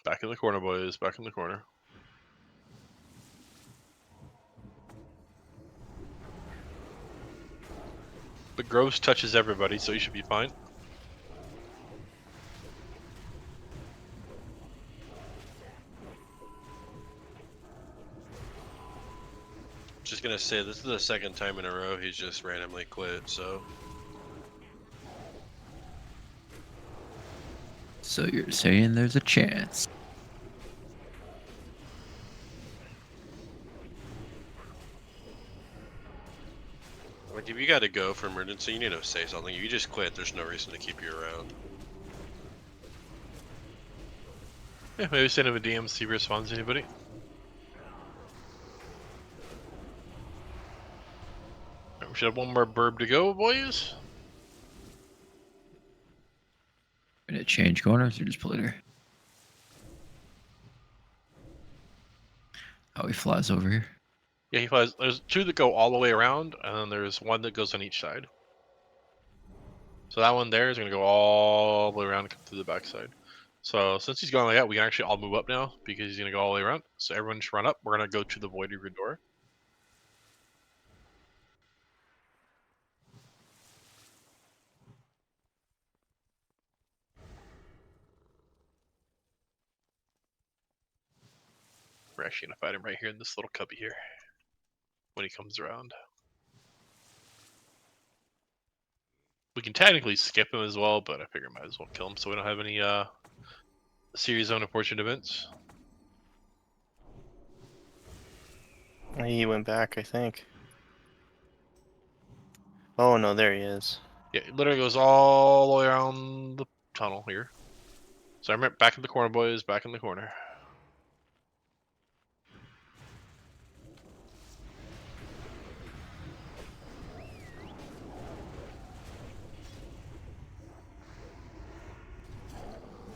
Back in the corner, boys. Back in the corner. But Groves touches everybody, so you should be fine. Just gonna say, this is the second time in a row he's just randomly quit, so... So you're saying there's a chance? Like, if you gotta go for emergency, you need to say something. If you just quit, there's no reason to keep you around. Yeah, maybe send him a DM, see if he responds to anybody. We should have one more burb to go, boys. Gonna change corners or just play her? Oh, he flies over here. Yeah, he flies. There's two that go all the way around, and then there's one that goes on each side. So that one there is going to go all the way around and come through the backside. So since he's going like that, we can actually all move up now because he's going to go all the way around. So everyone just run up. We're going to go to the Void Reaver door. We're actually going to fight him right here in this little cubby here when he comes around. We can technically skip him as well, but I figure I might as well kill him so we don't have any series of unfortunate events. He went back, I think. Oh no, there he is. Yeah, it literally goes all the way around the tunnel here. So I'm back in the corner, boys. Back in the corner.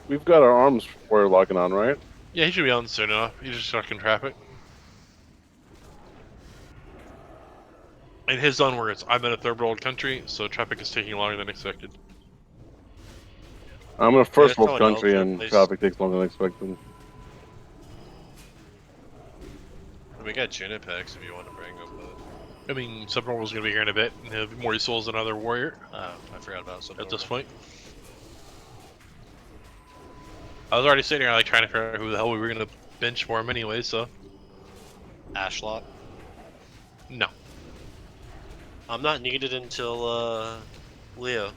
We've got our arms we're locking on, right? Yeah, he should be on soon enough. He's just stuck in traffic. In his zone where I'm in a third world country, so traffic is taking longer than expected. I'm in a first Yeah, world country and traffic takes longer than expected. We got Janet packs if you want to bring them, but... I mean, Subnormal's gonna be here in a bit, and he'll have more souls than another warrior. I forgot about Subnormal. At this point. I was already sitting here like trying to figure out who the hell we were gonna bench for him anyway, so... Ashlot? No. I'm not needed until, Leo.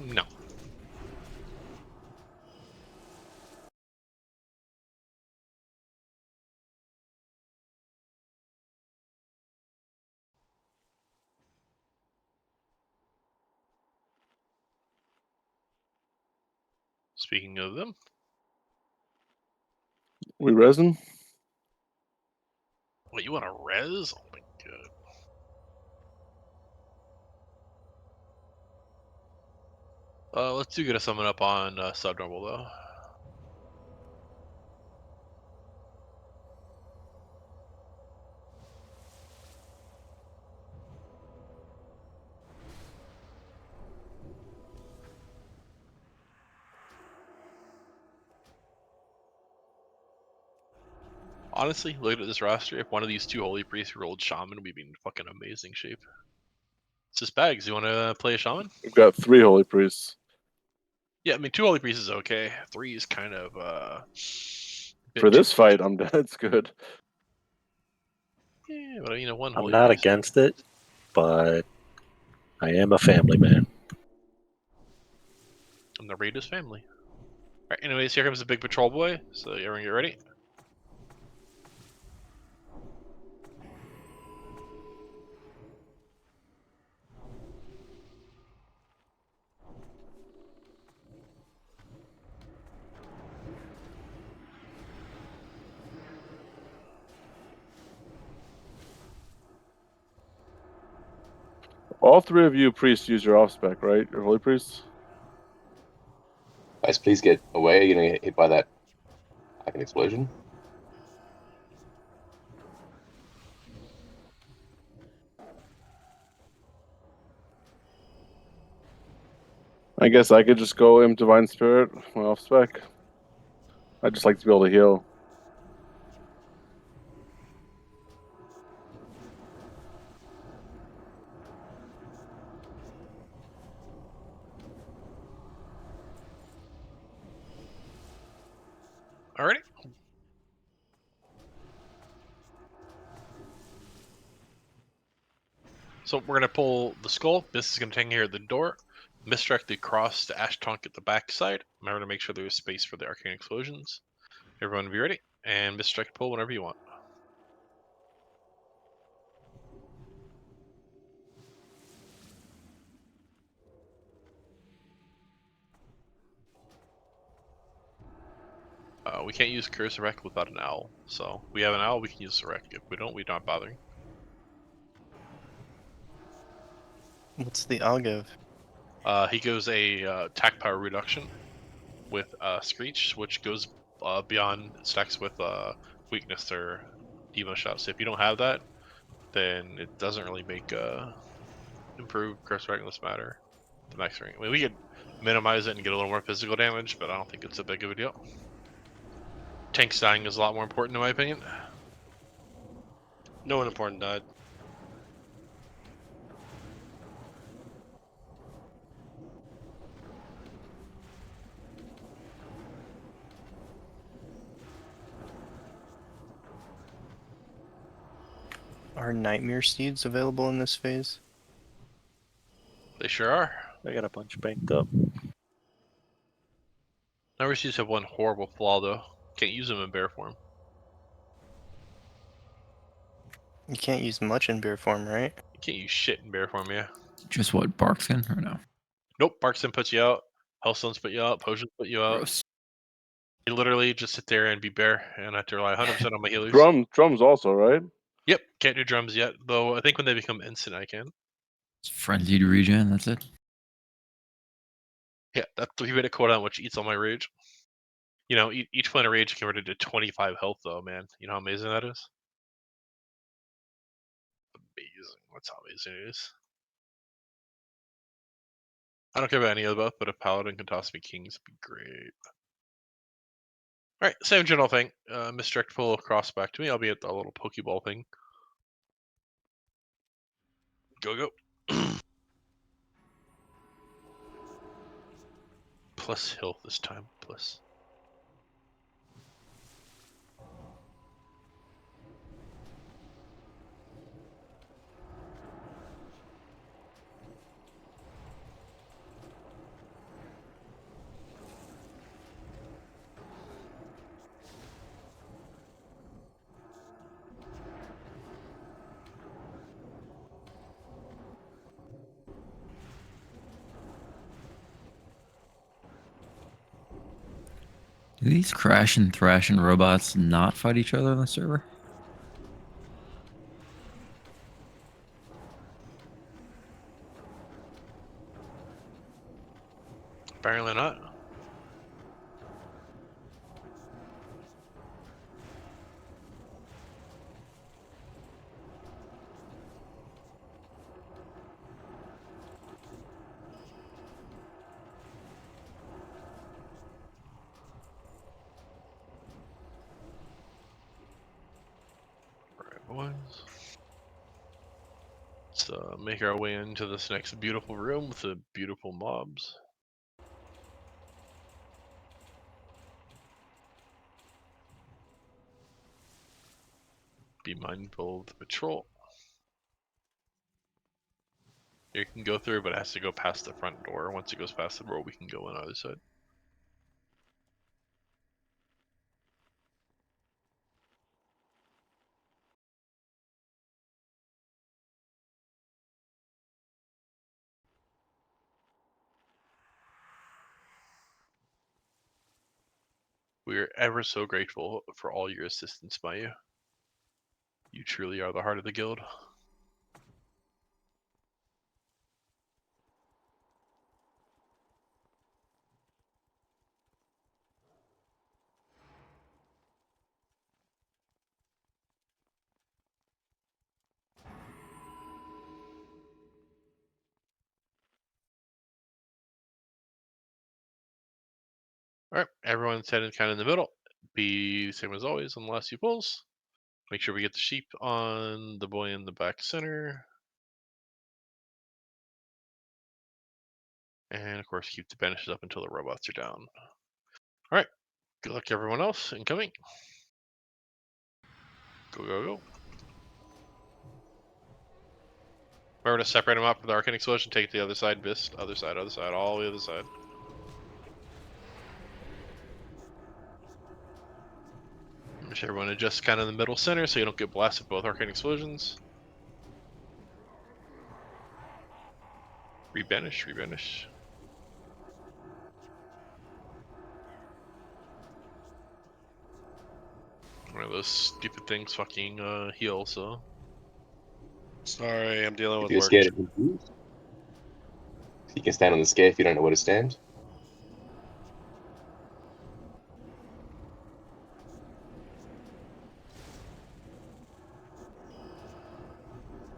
No. Speaking of them. We resin? What, you want to res? Oh my god. Let's do get a summon up on Subnormal though. Honestly, looking at this roster, if one of these two Holy Priests rolled Shaman, we'd be in fucking amazing shape. It's just bags. You want to play a Shaman? We've got 3 Holy Priests. Yeah, I mean, 2 Holy Priests is okay. 3 is kind of, For this fight, it's good. Yeah, but you know, 1 Holy I'm not Priest. against it, but I am a family man. And the raid is family. Alright, anyways, here comes the big patrol boy, so everyone get ready. All 3 of you priests use your off spec, right? Your Holy Priests? Guys, please get away. You're gonna get hit by that fucking explosion. I guess I could just go Imp Divine Spirit, my off spec. I just like to be able to heal. Alrighty. So we're gonna pull the skull. This is gonna hang here at the door. Misdirect the cross to Ash Tonk at the back side. Remember to make sure there's space for the arcane explosions. Everyone be ready. And misdirect pull whenever you want. We can't use Curse Wreck without an owl. So we have an owl, we can use the wreck. If we don't, we're not bothering. What's the owl give? He goes a attack power reduction with Screech, which goes beyond stacks with weakness or Demo Shot. So if you don't have that, then it doesn't really make improve Curse Reckless matter. The max ring. I mean, we could minimize it and get a little more physical damage, but I don't think it's a big of a deal. Tanks dying is a lot more important in my opinion. No one important died. Are Nightmare Steeds available in this phase? They sure are. I got a bunch banked up. Never seems to have one horrible flaw though. Can't use them in bear form. You can't use much in bear form, right? You can't use shit in bear form, yeah. Just what, Barkskin or no? Nope, Barkston puts you out. Hellstones put you out. Potions put you out. Gross. You literally just sit there and be bear, and I have to rely 100% on my healers. Drums also, right? Yep, can't do drums yet, though I think when they become instant I can. It's frenzied regen, that's it. Yeah, that's 3-minute cooldown, which eats all my rage. You know, each point of rage converted to 25 health, though, man. You know how amazing that is? Amazing. That's how amazing it is. I don't care about any of the both, but if Paladin can toss me Kings, it'd be great. Alright, same general thing. Misdirect pull across back to me. I'll be at the little Pokeball thing. Go, go. Plus health this time. Plus. Do these crash and thrash and robots not fight each other on the server? Apparently not. Alright, boys. Let's make our way into this next beautiful room with the beautiful mobs. Be mindful of the patrol. You can go through, but it has to go past the front door. Once it goes past the door, we can go on the other side. We are ever so grateful for all your assistance, Maya. You truly are the heart of the guild. All right, everyone's headed kind of in the middle. Be the same as always on the last few pulls. Make sure we get the sheep on the boy in the back center. And of course, keep the banishes up until the robots are down. All right, good luck to everyone else incoming. Go, go, go. Remember to separate them up for the arcane explosion. Take it to the other side, Bist. Other side, all the other side. Make sure everyone adjusts kind of in the middle center so you don't get blasted both arcane explosions. Rebanish, rebanish. One of those stupid things fucking heal, so. Sorry, I'm dealing If with you're work. scared of confused, you can stand on the scare if you don't know where to stand.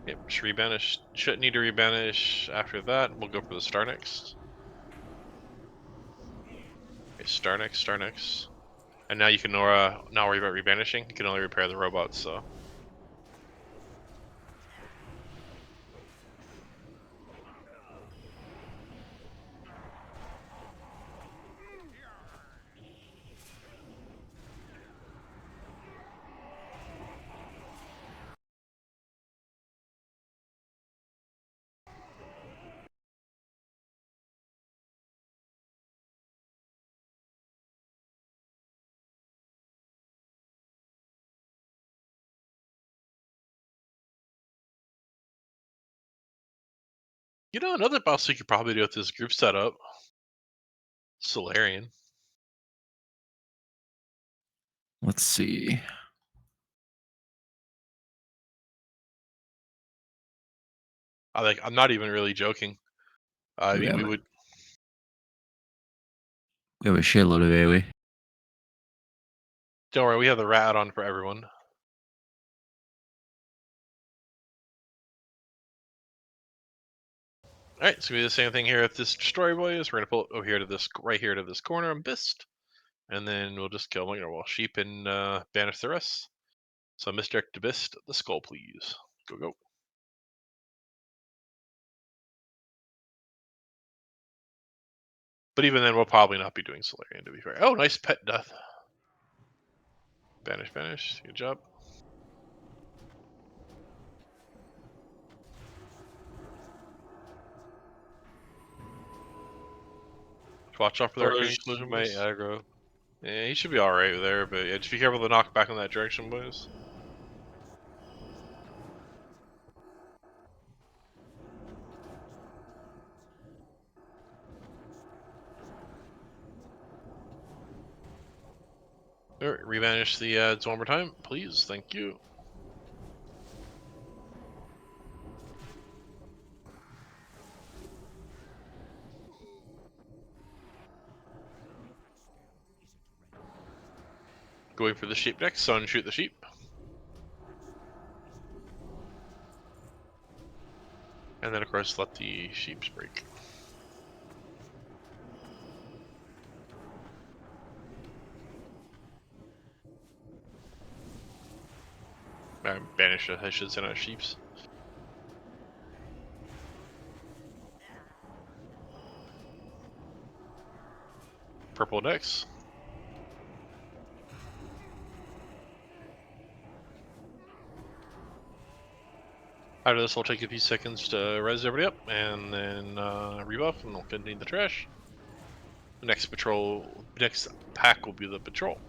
Yep, just rebanish. Shouldn't need to rebanish after that. We'll go for the star next. Okay, star next, star next. And now you can not worry about rebanishing. You can only repair the robots, so. You know, another boss we could probably do with this group setup. Solarian. Let's see. I'm not even really joking. I mean, we would. We have a shitload of AoE. Don't worry, we have the rat on for everyone. Alright, so we do the same thing here with this destroyer boys. We're gonna pull it over here to this right here to this corner on Bist. And then we'll just kill we'll sheep and banish the rest. So misdirect to Bist, the skull please. Go go. But even then we'll probably not be doing Solarian to be fair. Oh, nice pet death. Banish, banish. Good job. Watch out for the arcane explosion. My aggro. Yeah, he should be alright there, but yeah, just be careful to knock back in that direction, boys. Alright, rebanish the ads one more time, please. Thank you. Going for the sheep next, so unshoot the sheep. And then of course let the sheeps break. Banish, I should say, not sheeps. Purple next. After this, we'll take a few seconds to res everybody up, and then rebuff, and we'll continue the trash. The next pack will be the patrol.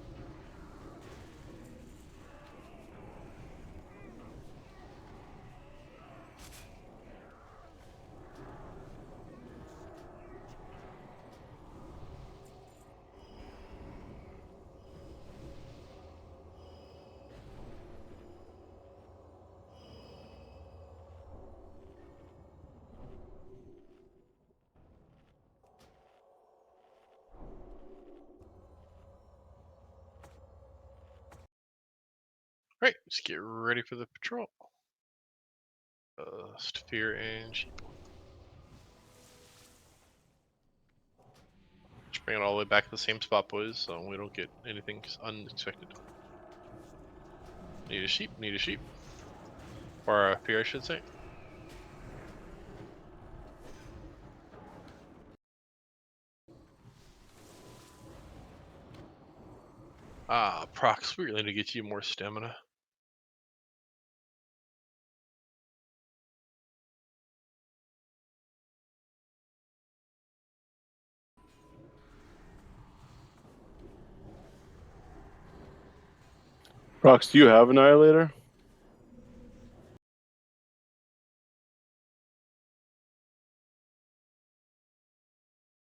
Alright, let's get ready for the patrol. Sphere and sheep. Bring it all the way back to the same spot, boys, so we don't get anything unexpected. Need a sheep, need a sheep. Or a fear, I should say. Ah, Prox, we really need to get you more stamina. Prox, do you have Annihilator?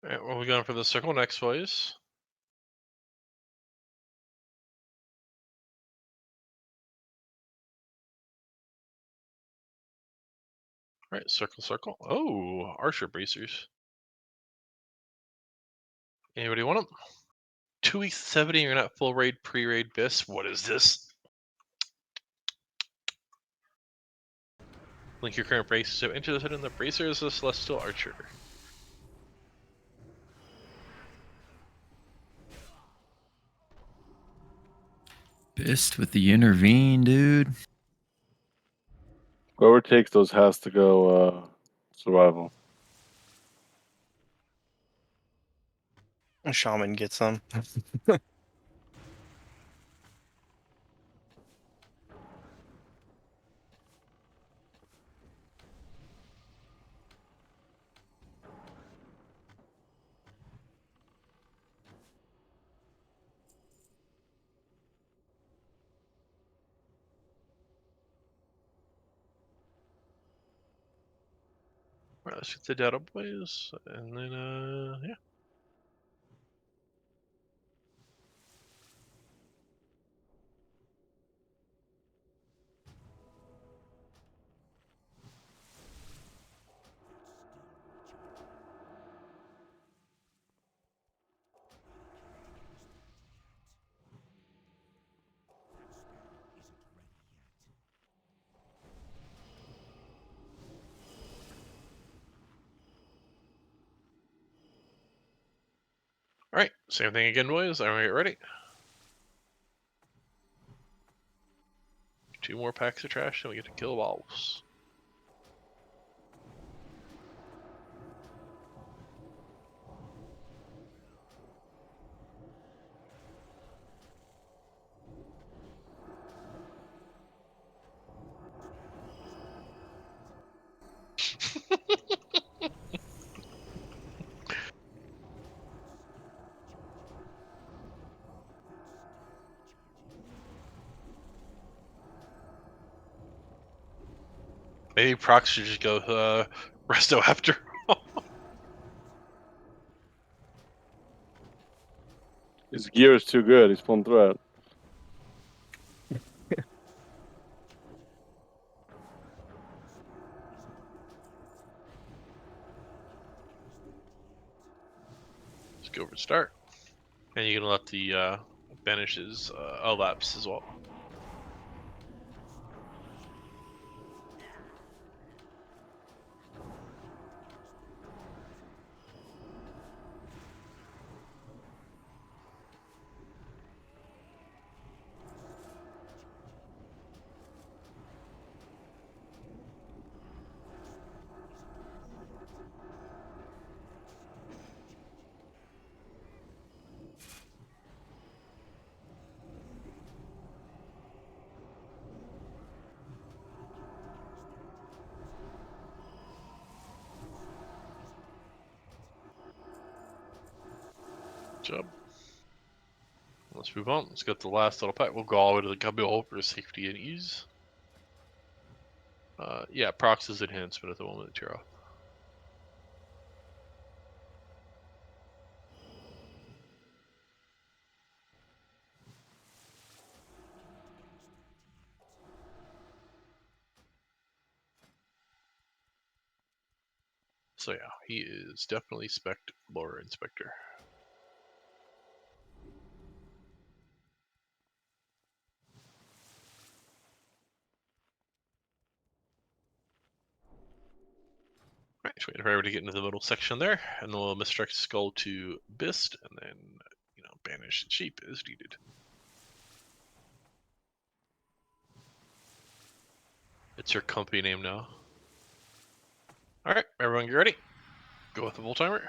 Alright, well, we're going for the circle next, boys. Alright, circle, circle. Oh, archer bracers. Anybody want them? 2 weeks 70, you're not full raid, pre-raid bis. What is this? Link your current bracer so interested in the bracer is a celestial archer. Pissed with the intervene, dude. Whoever takes those has to go survival. A shaman gets them. Alright, let's get the data, boys, and then yeah. Alright, same thing again, boys. Everyone get ready. 2 more packs of trash, and we get to kill wolves. Maybe Prox should just go resto after. His gear is too good. He's pulling through it. Just go for start. And you can let the banishes elapse as well. Good job. Let's move on. Let's get the last little pack. We'll go all the way to the Gubby hole for safety and ease. Yeah, Prox's enhancement at the moment that you're off. So yeah, he is definitely spec lore inspector. Right, just waiting for everybody to get into the middle section there, and then we'll misdirect skull to Bist, and then banish sheep as needed. It's your company name now. All right, everyone, get ready. Go with the full timer.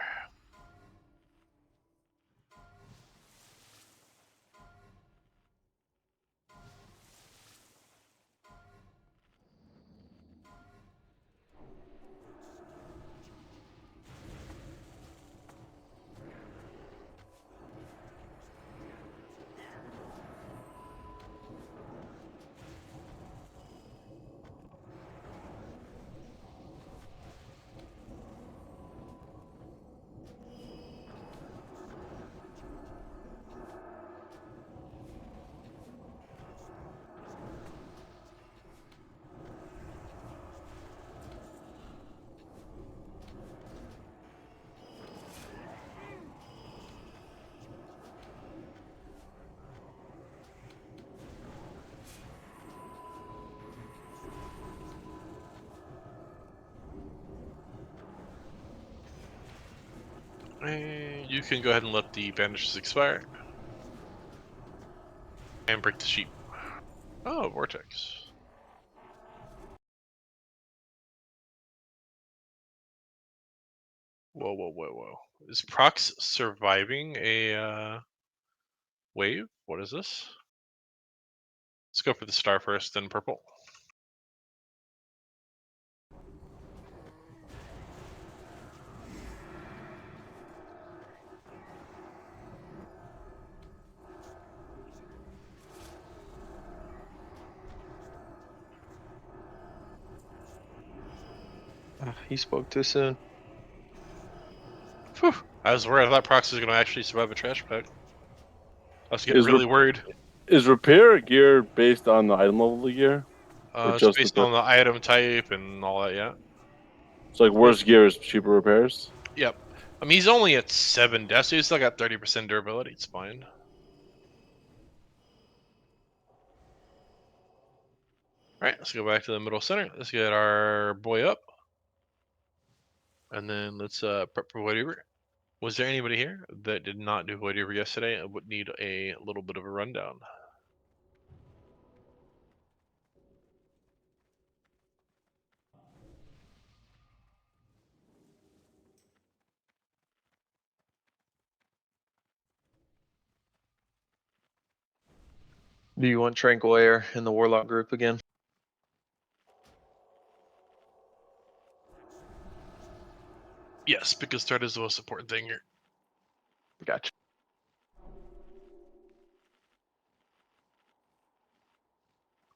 And you can go ahead and let the bandages expire. And break the sheep. Oh, Vortex. Whoa, whoa, whoa, whoa. Is Prox surviving a wave? What is this? Let's go for the star first, then purple. He spoke too soon. Whew. I was worried. I thought Prox was going to actually survive a trash pack. I was getting Is really worried. Is repair gear based on the item level of the gear? Or It's just based on the item type and all that, yeah. So like worse gear is cheaper repairs? Yep. I mean, he's only at 7 deaths, so he's still got 30% durability. It's fine. Alright, let's go back to the middle center. Let's get our boy up. And then let's prep for Void. Was there anybody here that did not do Void yesterday and would need a little bit of a rundown? Do you want Tranquil Air in the Warlock group again? Yes, because threat is the most important thing here. Gotcha.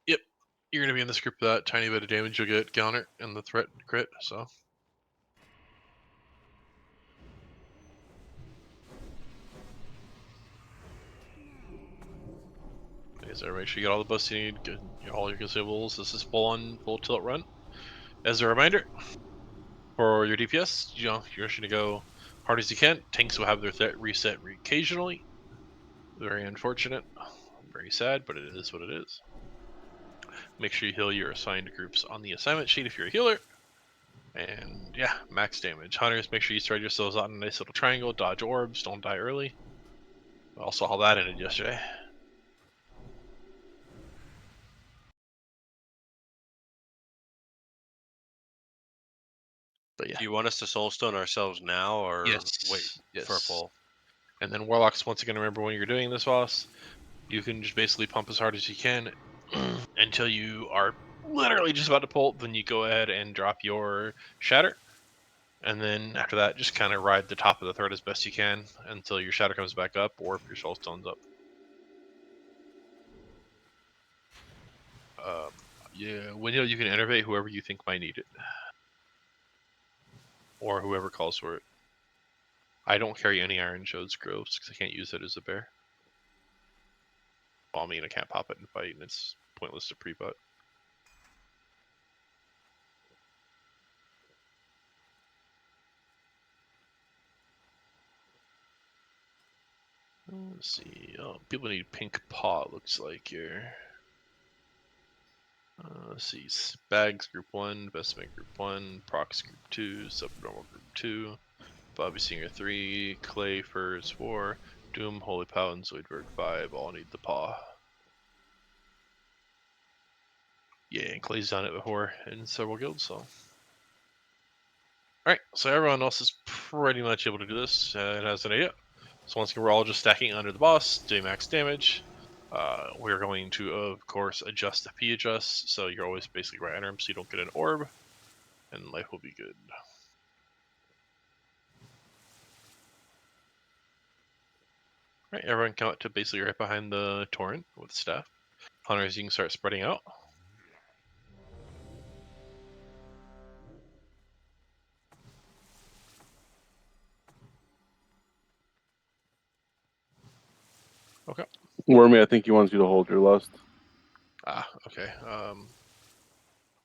Yep. You're going to be in this group with that tiny bit of damage you'll get counter and the threat crit, so. So make sure you get all the buffs you need, get all your consumables. This is full tilt run. As a reminder, for your DPS, you're just gonna go hard as you can. Tanks will have their threat reset occasionally. Very unfortunate, very sad, but it is what it is. Make sure you heal your assigned groups on the assignment sheet if you're a healer. And yeah, max damage. Hunters, make sure you spread yourselves out in a nice little triangle, dodge orbs, don't die early. Also, all that ended yesterday. But yeah. Do you want us to soulstone ourselves now, or wait for a Yes. pull? And then Warlocks, once again, remember when you're doing this boss, you can just basically pump as hard as you can until you are literally just about to pull. Then you go ahead and drop your Shatter. And then after that, just kind of ride the top of the thread as best you can until your Shatter comes back up or if your Soulstone's up. Yeah, when you can innervate whoever you think might need it. Or whoever calls for it. I don't carry any Iron Shows Groves because I can't use it as a bear. Well, I mean, I can't pop it and fight, and it's pointless to pre-butt. Let's see. Oh, people need Pink Paw, looks like here. Let's see. Spags Group 1, Investment Group 1, Prox Group 2, Subnormal Group 2, Bobby Senior 3, Clay Furs 4, Doom, Holy Pow, and Zoidberg 5 all need the paw. Yeah, and Clay's done it before in several guilds, so. Alright, so everyone else is pretty much able to do this. It has an idea. So once again, we're all just stacking under the boss, doing max damage. We're going to, of course, adjust the P adjust, so you're always basically right under him so you don't get an orb, and life will be good. Alright, everyone come out to basically right behind the torrent with staff. Hunters, you can start spreading out. Okay. Wormy, I think he wants you to hold your lust. Okay.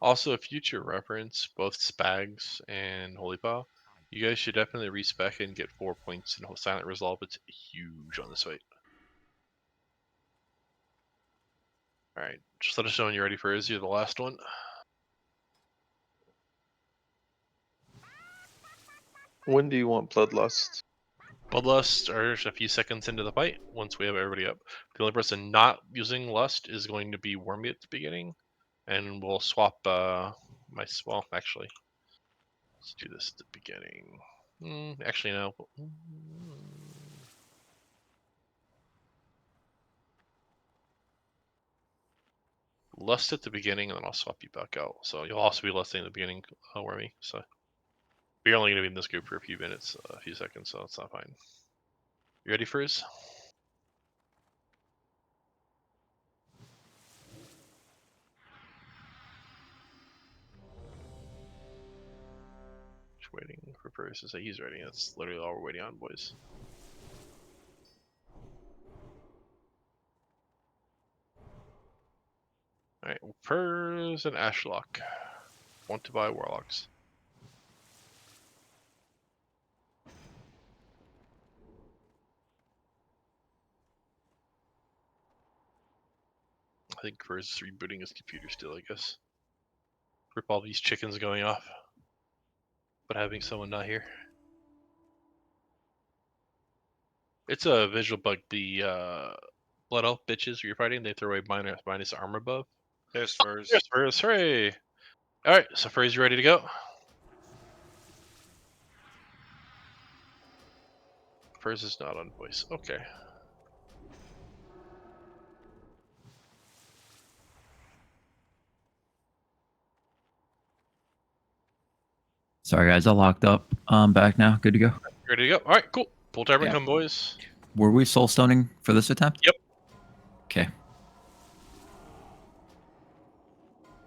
Also, a future reference, both Spags and Holy Pow, you guys should definitely respec and get 4 points in Silent Resolve. It's huge on this fight. Alright, just let us know when you're ready for Izzy, the last one. When do you want Bloodlust? Bloodlust are a few seconds into the fight, once we have everybody up. The only person not using Lust is going to be Wormy at the beginning, and we'll swap well, actually, let's do this at the beginning. Actually, no. Lust at the beginning, and then I'll swap you back out. So you'll also be lusting at the beginning, Wormy. So we're only going to be in this group for a few minutes, a few seconds, so it's not fine. You ready, Frizz? Just waiting for Frizz to say he's ready. That's literally all we're waiting on, boys. Alright, Frizz and Ashlock. Want to buy Warlocks. I think Frizz is rebooting his computer still, I guess. Rip all these chickens going off. But having someone not here. It's a visual bug. The Blood Elf bitches you're fighting, they throw away minus armor buff. There's Furs. Yes, Frizz, hooray! Alright, so Frizz, you ready to go? Frizz is not on voice. Okay. Sorry, guys. I locked up. I'm back now. Good to go. Ready to go? Alright, cool. Full tavern Yeah. come, boys. Were we soul stoning for this attempt? Yep. Okay.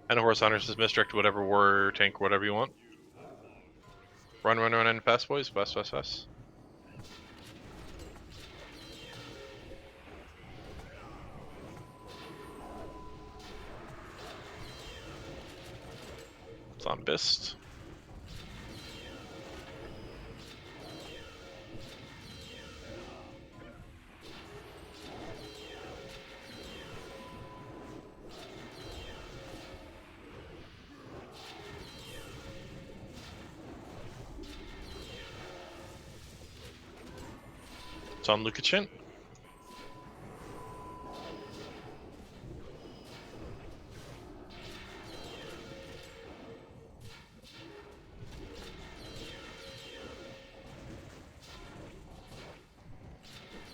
And of course, Hunters is misdirect whatever war, tank, whatever you want. Run, and fast, boys. Fast. It's on Bist. It's on Lukachin.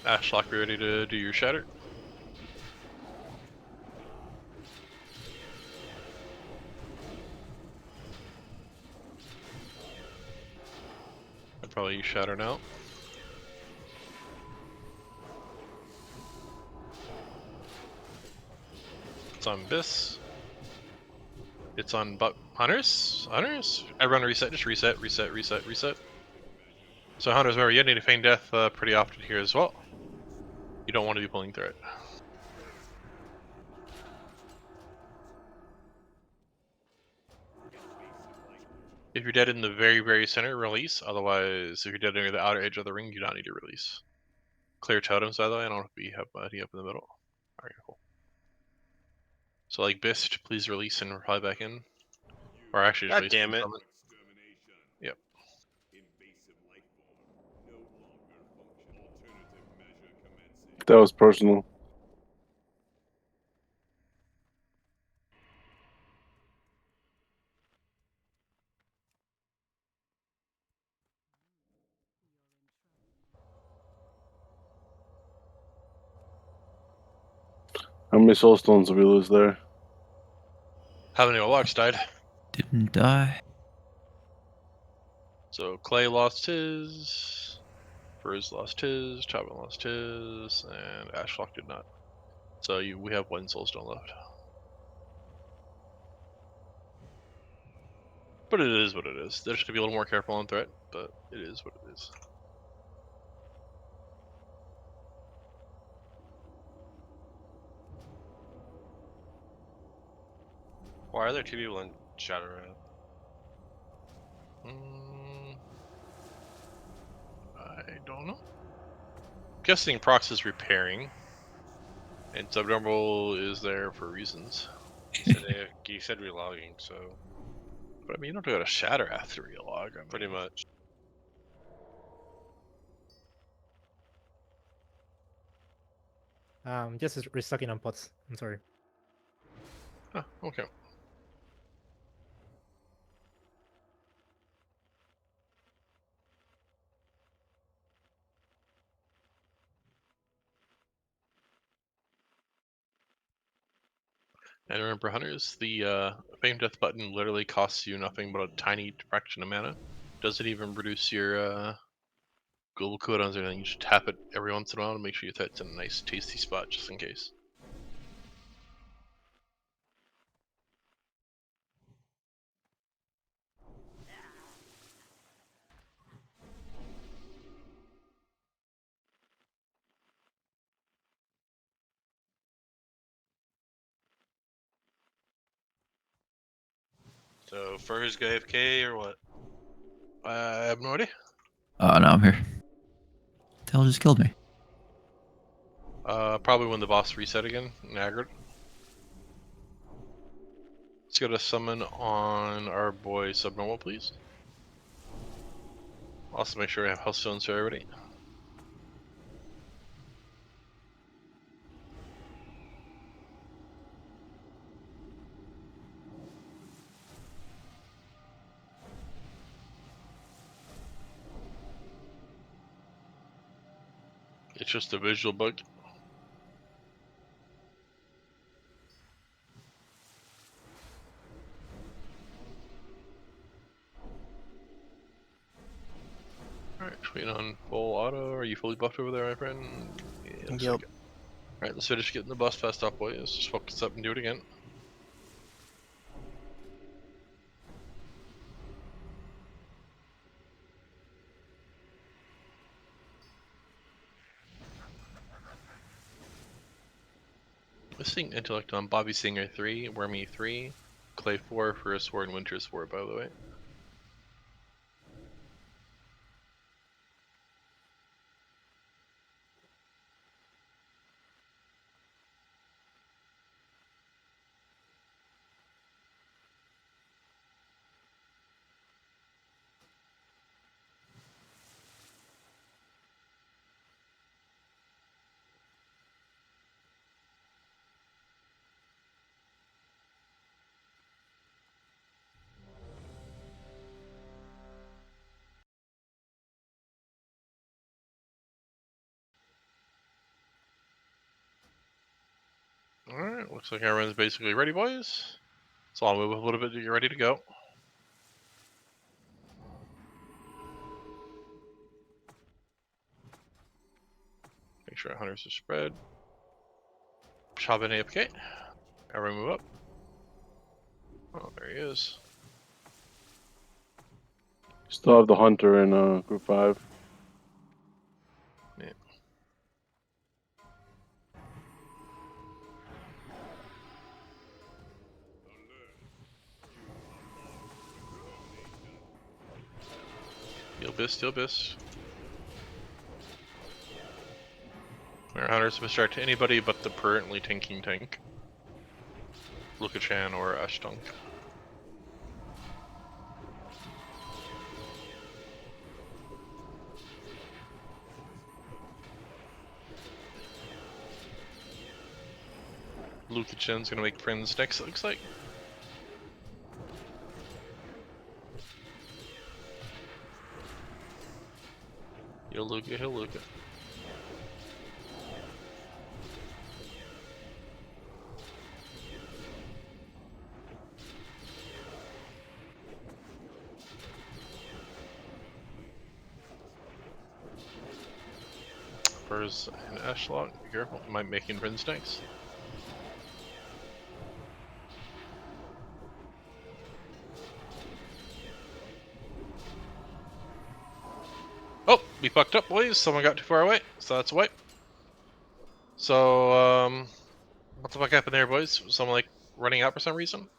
Ashlock, be ready to do your shatter. I'd probably use shatter now. It's on Biss. It's on Hunters? Everyone reset, just reset. So Hunters, remember, you need to feign death pretty often here as well. You don't want to be pulling through it. If you're dead in the very center, release. Otherwise, if you're dead near the outer edge of the ring, you do not need to release. Clear totems, by the way. I don't know if we have any up in the middle. Alright, cool. So like Bist, please release and reply back in. Or actually just God release damn and it. comment. Yep. That was personal. How many soul stones did we lose there? How many Warlocks died? Didn't die. So Clay lost his, Frizz lost his, Chapman lost his, and Ashlock did not. So we have 1 soulstone left. But it is what it is. There should be a little more careful on threat, but it is what it is. Why are there 2 people in Shadow Road? I don't know. Guessing Prox is repairing, and Subnormal is there for reasons. You said relogging, so But I mean, you don't go to Shatter after relog. I mean, pretty much. Just restocking on pots. I'm sorry. Huh, okay. And remember, hunters, the Fame Death button literally costs you nothing but a tiny fraction of mana. Doesn't even reduce your global cooldowns or anything. You should tap it every once in a while to make sure your threat's in a nice, tasty spot, just in case. So Furs go AFK or what? I have no idea. Oh, no, I'm here. The hell just killed me? Probably when the boss reset again in aggregate. Let's go to summon on our boy Subnormal, please. Also make sure we have Healthstones for everybody. It's just a visual bug. Alright, waiting on full auto. Are you fully buffed over there, my friend? Yeah, looks Yep. like it. Alright, let's finish getting the bus fast up, boys. Just focus up and do it again. Missing intellect on Bobby Singer 3, Wormy 3, Clay 4, First 4, and Winters 4, by the way. Alright, looks like everyone's basically ready, boys. So I'll move a little bit to get ready to go. Make sure our hunters are spread. Chop in AFK. Everyone move up. Oh, there he is. Still have the hunter in group 5. Yeah. Steal Biss. Our hunters misdirect to anybody but the currently tanking tank. Luka-chan or Ashtung. Luka-chan's gonna make friends next, it looks like. He'll Luka, he'll Luka. Spurs and Ashlock, be careful, might make friends next. Oh, we fucked up, boys. Someone got too far away, so that's a wipe. So, what the fuck happened there, boys? Was someone like running out for some reason?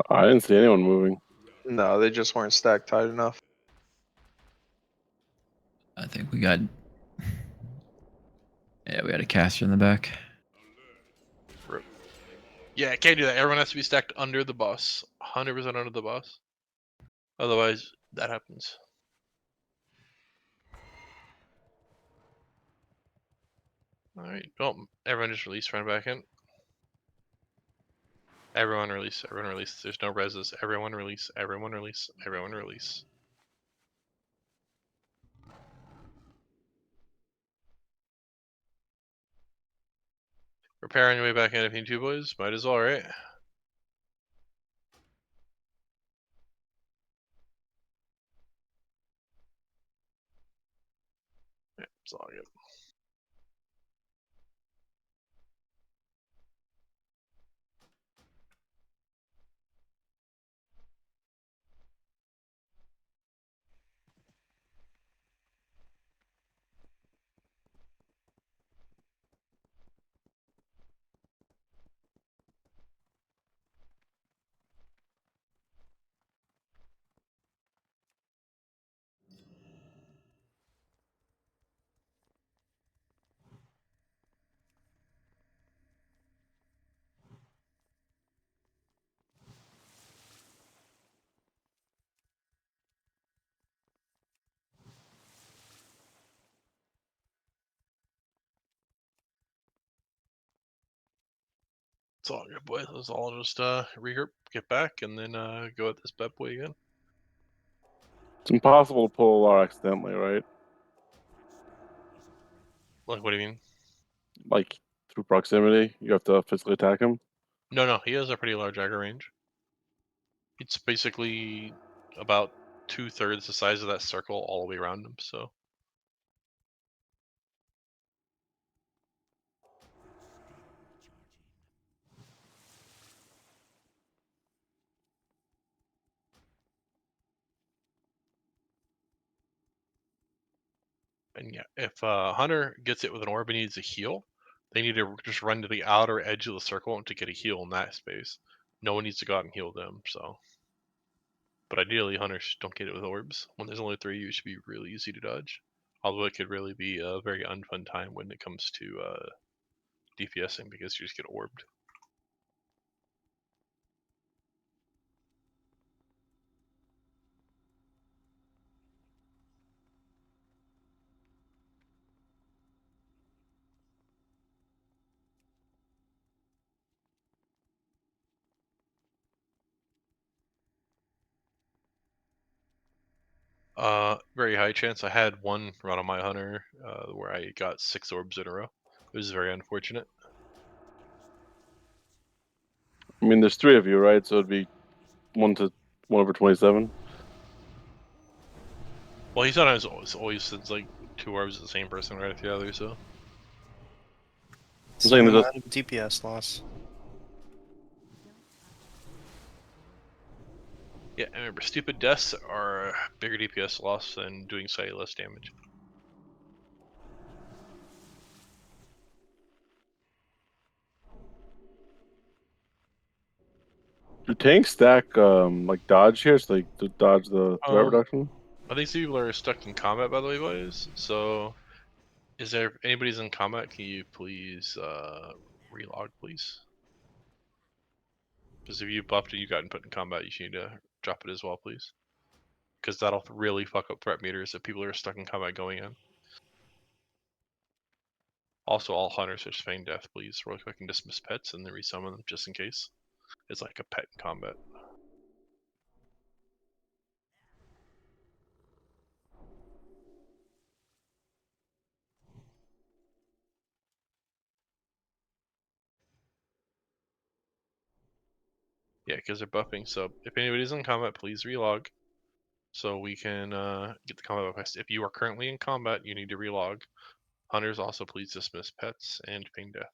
I didn't see anyone moving. No, they just weren't stacked tight enough. I think we got. Yeah, we had a caster in the back. Yeah, can't do that. Everyone has to be stacked under the bus. 100% under the bus. Otherwise, that happens. Alright, well, everyone just release, run back in. Everyone release, everyone release. There's no reses. Everyone release, everyone release, everyone release. Repairing your way back in if you need to, boys. Might as well, right? Yeah, it's all good. It's all good, boys. Let's all just regroup, get back, and then go at this bad boy again. It's impossible to pull a LAR accidentally, right? Like, what do you mean? Like through proximity, you have to physically attack him. No, he has a pretty large aggro range. It's basically about 2/3 the size of that circle all the way around him, so. And yeah, if Hunter gets it with an orb and needs a heal, they need to just run to the outer edge of the circle to get a heal in that space. No one needs to go out and heal them, so. But ideally, Hunters don't get it with orbs. When there's only 3, it should be really easy to dodge. Although it could really be a very unfun time when it comes to DPSing because you just get orbed. Very high chance. I had one run on my Hunter where I got 6 orbs in a row. It was very unfortunate. I mean, there's 3 of you, right? So it'd be 1 over 27. Well, he sometimes always sends like 2 orbs to the same person right after the other, so. I'm saying Same that amount of DPS loss. Yeah, and remember, stupid deaths are a bigger DPS loss than doing slightly less damage. do tanks stack like dodge here, so like to dodge the threat reduction? I think some people are stuck in combat, by the way, boys. So, is there anybody's in combat? Can you please relog, please? Because if you buffed and you got put in combat, you need to drop it as well, please. Because that'll really fuck up threat meters if people are stuck in combat going in. Also, all hunters are feign death, please. Real quick and dismiss pets and then resummon them just in case. It's like a pet in combat. Yeah, because they're buffing. So if anybody's in combat, please relog. So we can get the combat request. If you are currently in combat, you need to relog. Hunters also please dismiss pets and feign death.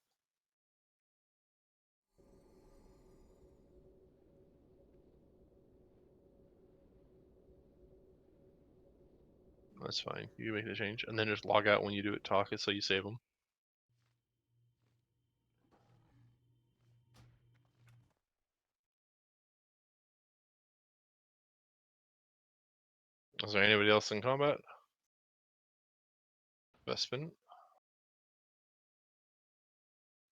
That's fine. You make the change, and then just log out when you do it. Talk it so you save them. Is there anybody else in combat? Vespin?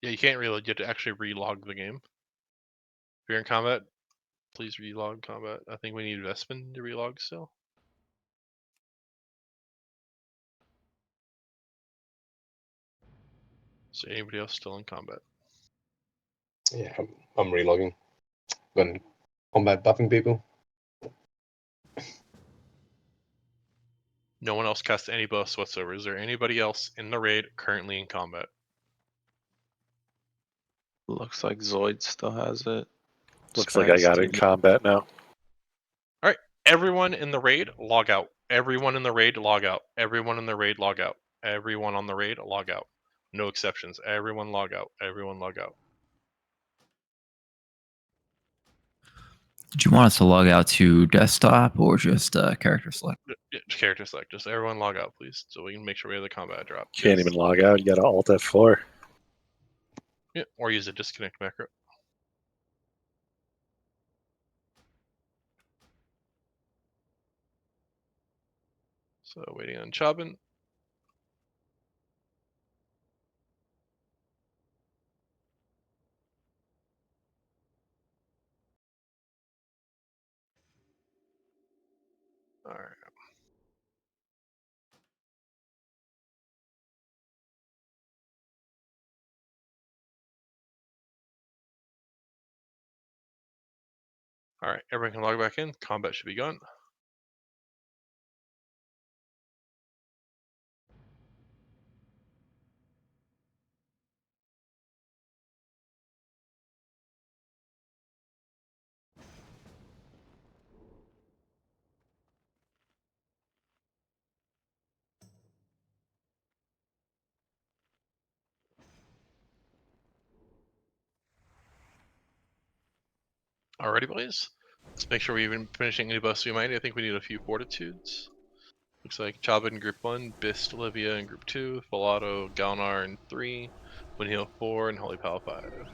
Yeah, you can't reload. You have to actually relog the game. If you're in combat, please relog combat. I think we need Vespin to relog still. So anybody else still in combat? Yeah, I'm relogging. Going combat buffing people. No one else cast any buffs whatsoever. Is there anybody else in the raid currently in combat? Looks like Zoid still has it. Looks like I got it in combat now. Alright, everyone in the raid, log out. Everyone in the raid, log out. Everyone in the raid, log out. Everyone on the raid, log out. No exceptions. Everyone log out. Everyone log out. Did you want us to log out to desktop or just character select? Character select. Just everyone log out, please, so we can make sure we have the combat drop. Can't even log out. You got to Alt F4. Yeah, or use a disconnect macro. So waiting on Chabin. Alright. Alright, everyone can log back in. Combat should be gone. Alrighty, boys. Let's make sure we've been finishing any buffs we might. I think we need a few fortitudes. Looks like Chabin in group 1, Bist, Olivia in group 2, Filato, Galnar in 3, Windheal 4, and Holy Pal 5.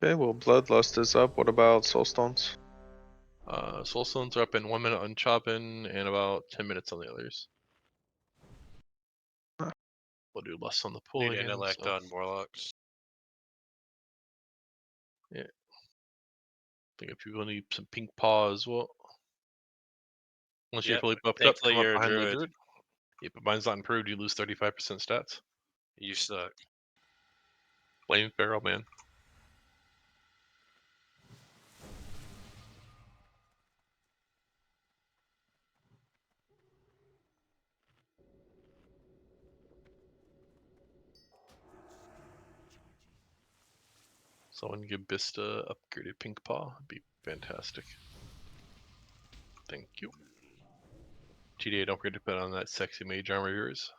Okay, well, Bloodlust is up. What about Soulstones? Soulstones are up in 1 minute on Chabin and about 10 minutes on the others. We'll do less on the pool Need again. intellect So. on Warlocks. Yeah. I think if people need some pink paw as well. Unless you're Yep, fully buffed up, thankfully come up you're a behind the druid. druid. Yeah, but mine's not improved, you lose 35% stats. You suck. Blame Feral Man. Someone give Bista upgraded pink paw. It'd be fantastic. Thank you. GDA, don't forget to put on that sexy mage armor of yours.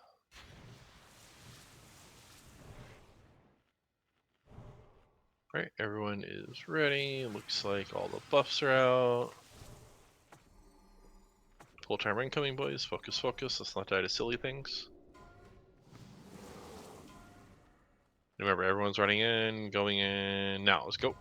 Alright, everyone is ready. Looks like all the buffs are out. Full time incoming, boys. Focus, focus. Let's not die to silly things. Remember, everyone's running in, going in. Now, let's go.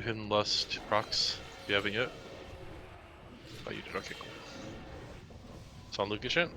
You hidden lust procs? You haven't yet? Oh, you did. Okay, cool. It's on Lucas yet?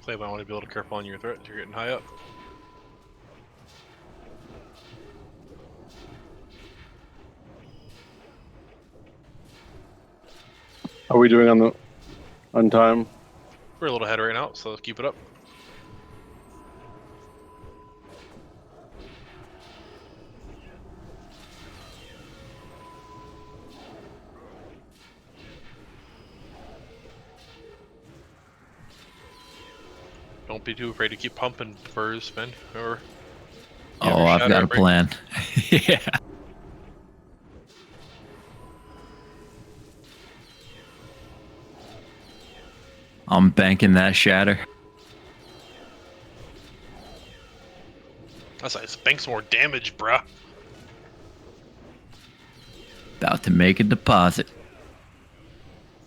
Clay, I want to be able to careful on your threat. You're getting high up. How are we doing on time? We're a little ahead right now, so keep it up. Don't be too afraid to keep pumping furs, man. Remember? You have Oh, your I've shadow, got a right? plan. Yeah. I'm banking that shatter. That's nice. Bank some more damage, bruh. About to make a deposit.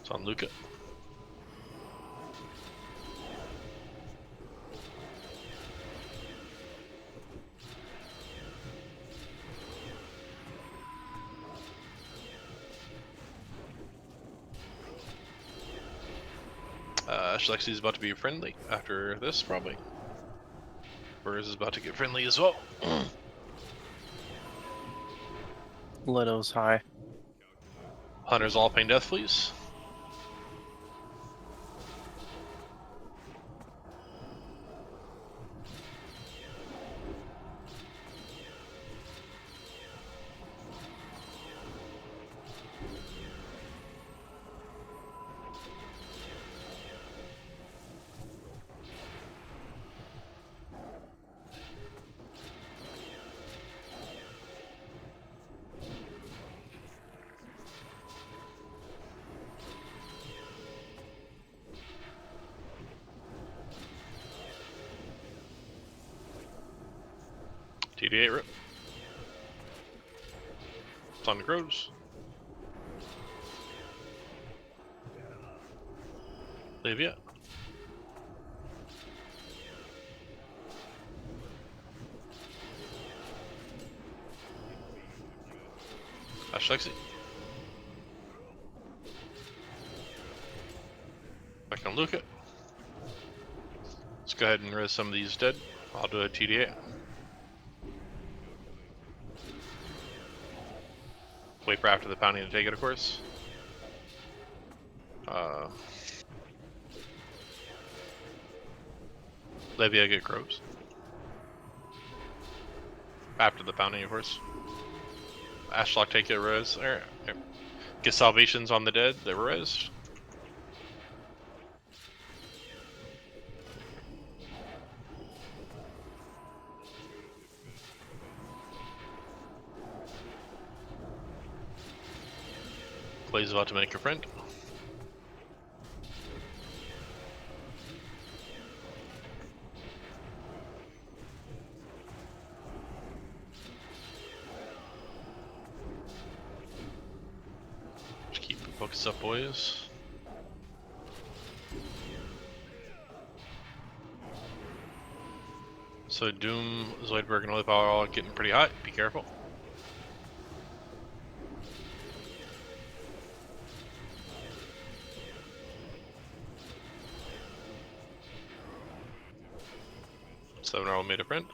It's on Luca. Lexi's about to be friendly after this, probably. Burrs is about to get friendly as well. Leto's high. Hunters all paying death, please. TD8 rip. It's on the crows. Leave yet. Ash Lexi. Back on Luca. Let's go ahead and res some of these dead. I'll do a TD8. Wait for after the pounding to take it, of course. Levia get crows. After the pounding, of course. Ashlock take it res. Alright. Get salvations on the dead that were res. Clay's about to make a friend. Focus up, boys. So Doom, Zoidberg, and Holy Power are all getting pretty hot. Be careful. Seven all made a friend.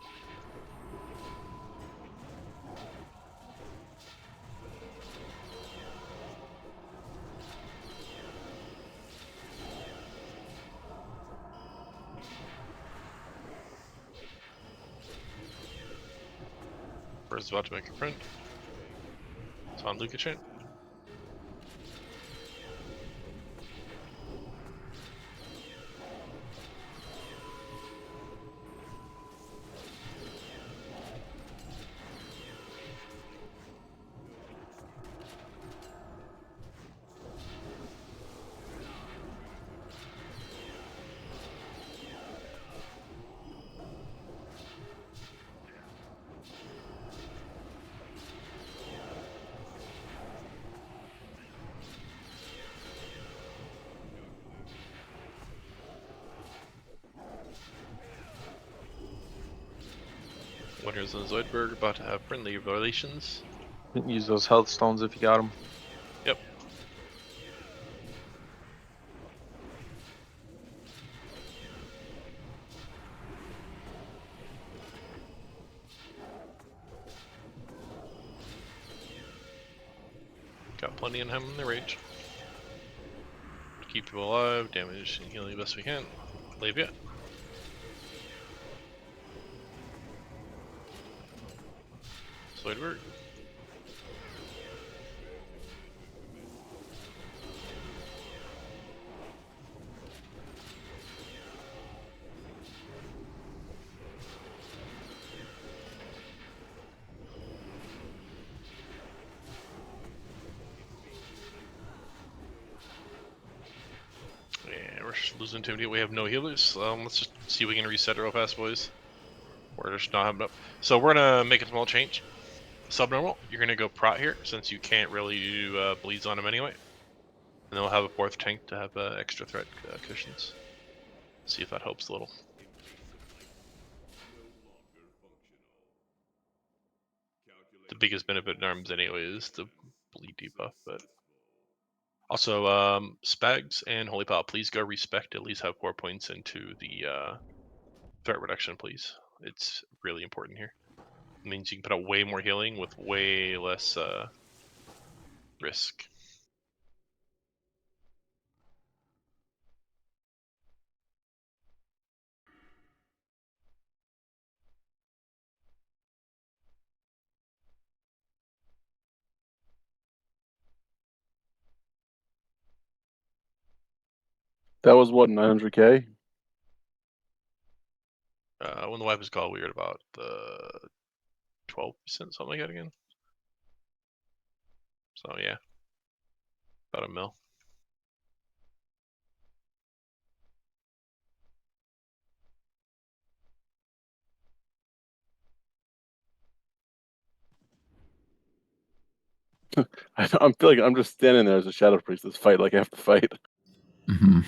First about to make a friend. It's on Luca chain. Winners and Zoidberg about to have friendly relations. Use those health stones if you got them. Yep. Got plenty in him in the rage. Keep people alive, damage and healing the best we can. Leave it. Zoidberg. Yeah, we're losing too many. We have no healers. Let's just see if we can reset real fast, boys. We're just not having up. So we're gonna make a small change. Subnormal, you're gonna go prot here since you can't really do bleeds on him anyway. And then we'll have a fourth tank to have extra threat cushions. See if that helps a little. The biggest benefit in arms anyway is the bleed debuff, but also Spags and Holy Power, please go respect. At least have 4 points into the threat reduction, please. It's really important here. It means you can put out way more healing with way less risk. That was what, 900k? When the wipe is called, we were at about 12%, something like that again. So yeah, about a mil. I'm feeling I'm just standing there as a shadow priest. This fight like I have to fight. Mm-hmm.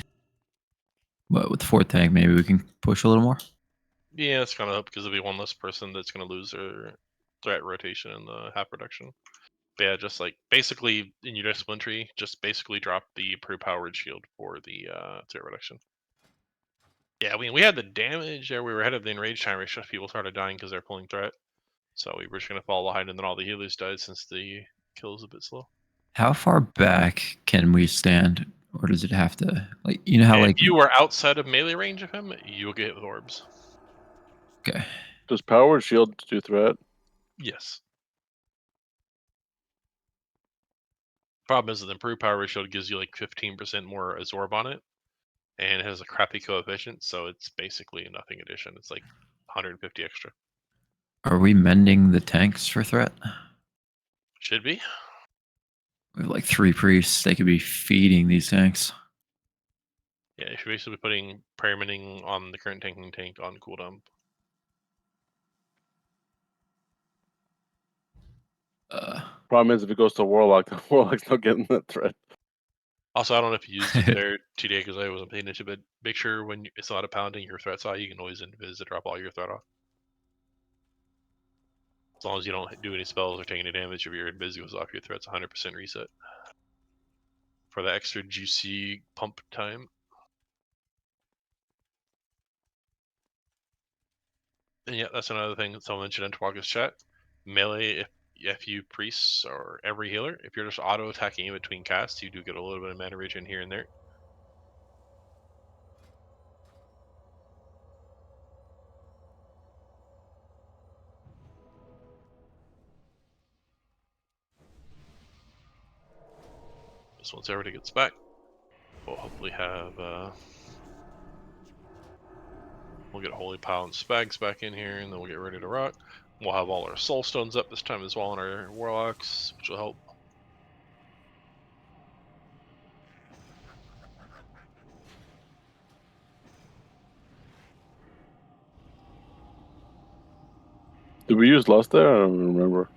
But with the fourth tank, maybe we can push a little more. Yeah, it's gonna help because there'll be one less person that's gonna lose their threat rotation and the half reduction. But yeah, just like basically in your discipline tree, just basically drop the pre-powered shield for the threat reduction. Yeah, I mean we had the damage there. We were ahead of the enraged time ratio. People started dying because they're pulling threat. So we were just gonna fall behind, and then all the healers died since the kill is a bit slow. How far back can we stand, or does it have to like you know how If like you were outside of melee range of him, you'll get hit with orbs. okay? Does powered shield do threat? Yes. Problem is that the improved power shield gives you like 15% more absorb on it, and it has a crappy coefficient, so it's basically a nothing addition. It's like 150 extra. Are we mending the tanks for threat? Should be. We have like 3 priests. They could be feeding these tanks. Yeah, you should basically be putting permitting on the current tanking tank on cooldown. Uh, Problem is if it goes to warlock, the warlock's not getting that threat. Also, I don't know if you used it there today because I wasn't paying attention, but make sure when it's not a pounding your threat's high, you can always invis to drop all your threat off. As long as you don't do any spells or take any damage, if your invis goes off, your threat's 100% reset. For the extra juicy pump time. And yeah, that's another thing that someone mentioned in Twaga's chat. Melee, if you priests or every healer, if you're just auto attacking in between casts, you do get a little bit of mana regen here and there. Just once everybody gets back, we'll hopefully have we'll get Holy Pile and Spags back in here, and then we'll get ready to rock. We'll have all our soul stones up this time as well on our warlocks, which will help. Did we use Lust there? I don't remember.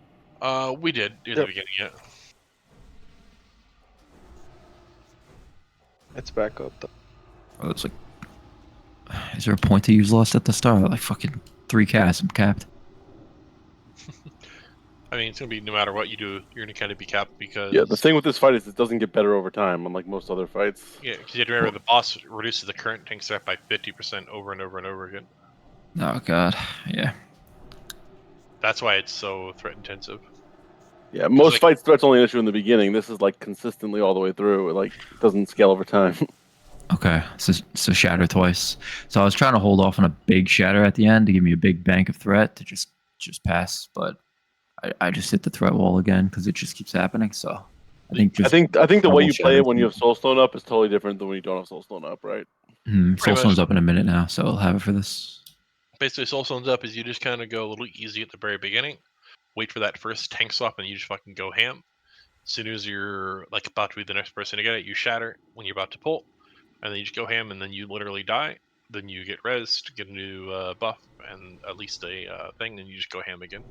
We did near the beginning, yeah. It's back up though. Oh, it's like, is there a point to use Lust at the start? Like fucking 3 casts, I'm capped. I mean, it's gonna be no matter what you do, you're gonna kind of be capped because Yeah, the thing with this fight is it doesn't get better over time, unlike most other fights. yeah, because you have to remember the boss reduces the current tank stat by 50% over and over and over again. Oh god, yeah. That's why it's so threat intensive. Yeah, most like- fights threat's only an issue in the beginning. This is like consistently all the way through. It like doesn't scale over time. Okay, so shatter twice. So I was trying to hold off on a big shatter at the end to give me a big bank of threat to just pass, but I just hit the threat wall again because it just keeps happening. So I think I just think the way double you play it when you have shatters. Soulstone up is totally different than when you don't have Soulstone up, right? Soulstone's up in a minute now, so I'll have it for this. Basically, Soulstone's up is you just kind of go a little easy at the very beginning, wait for that first tank swap, and you just fucking go ham. As soon as you're like about to be the next person to get it, you shatter when you're about to pull, and then you just go ham, and then you literally die. Then you get res to get a new buff and at least a thing, and you just go ham again.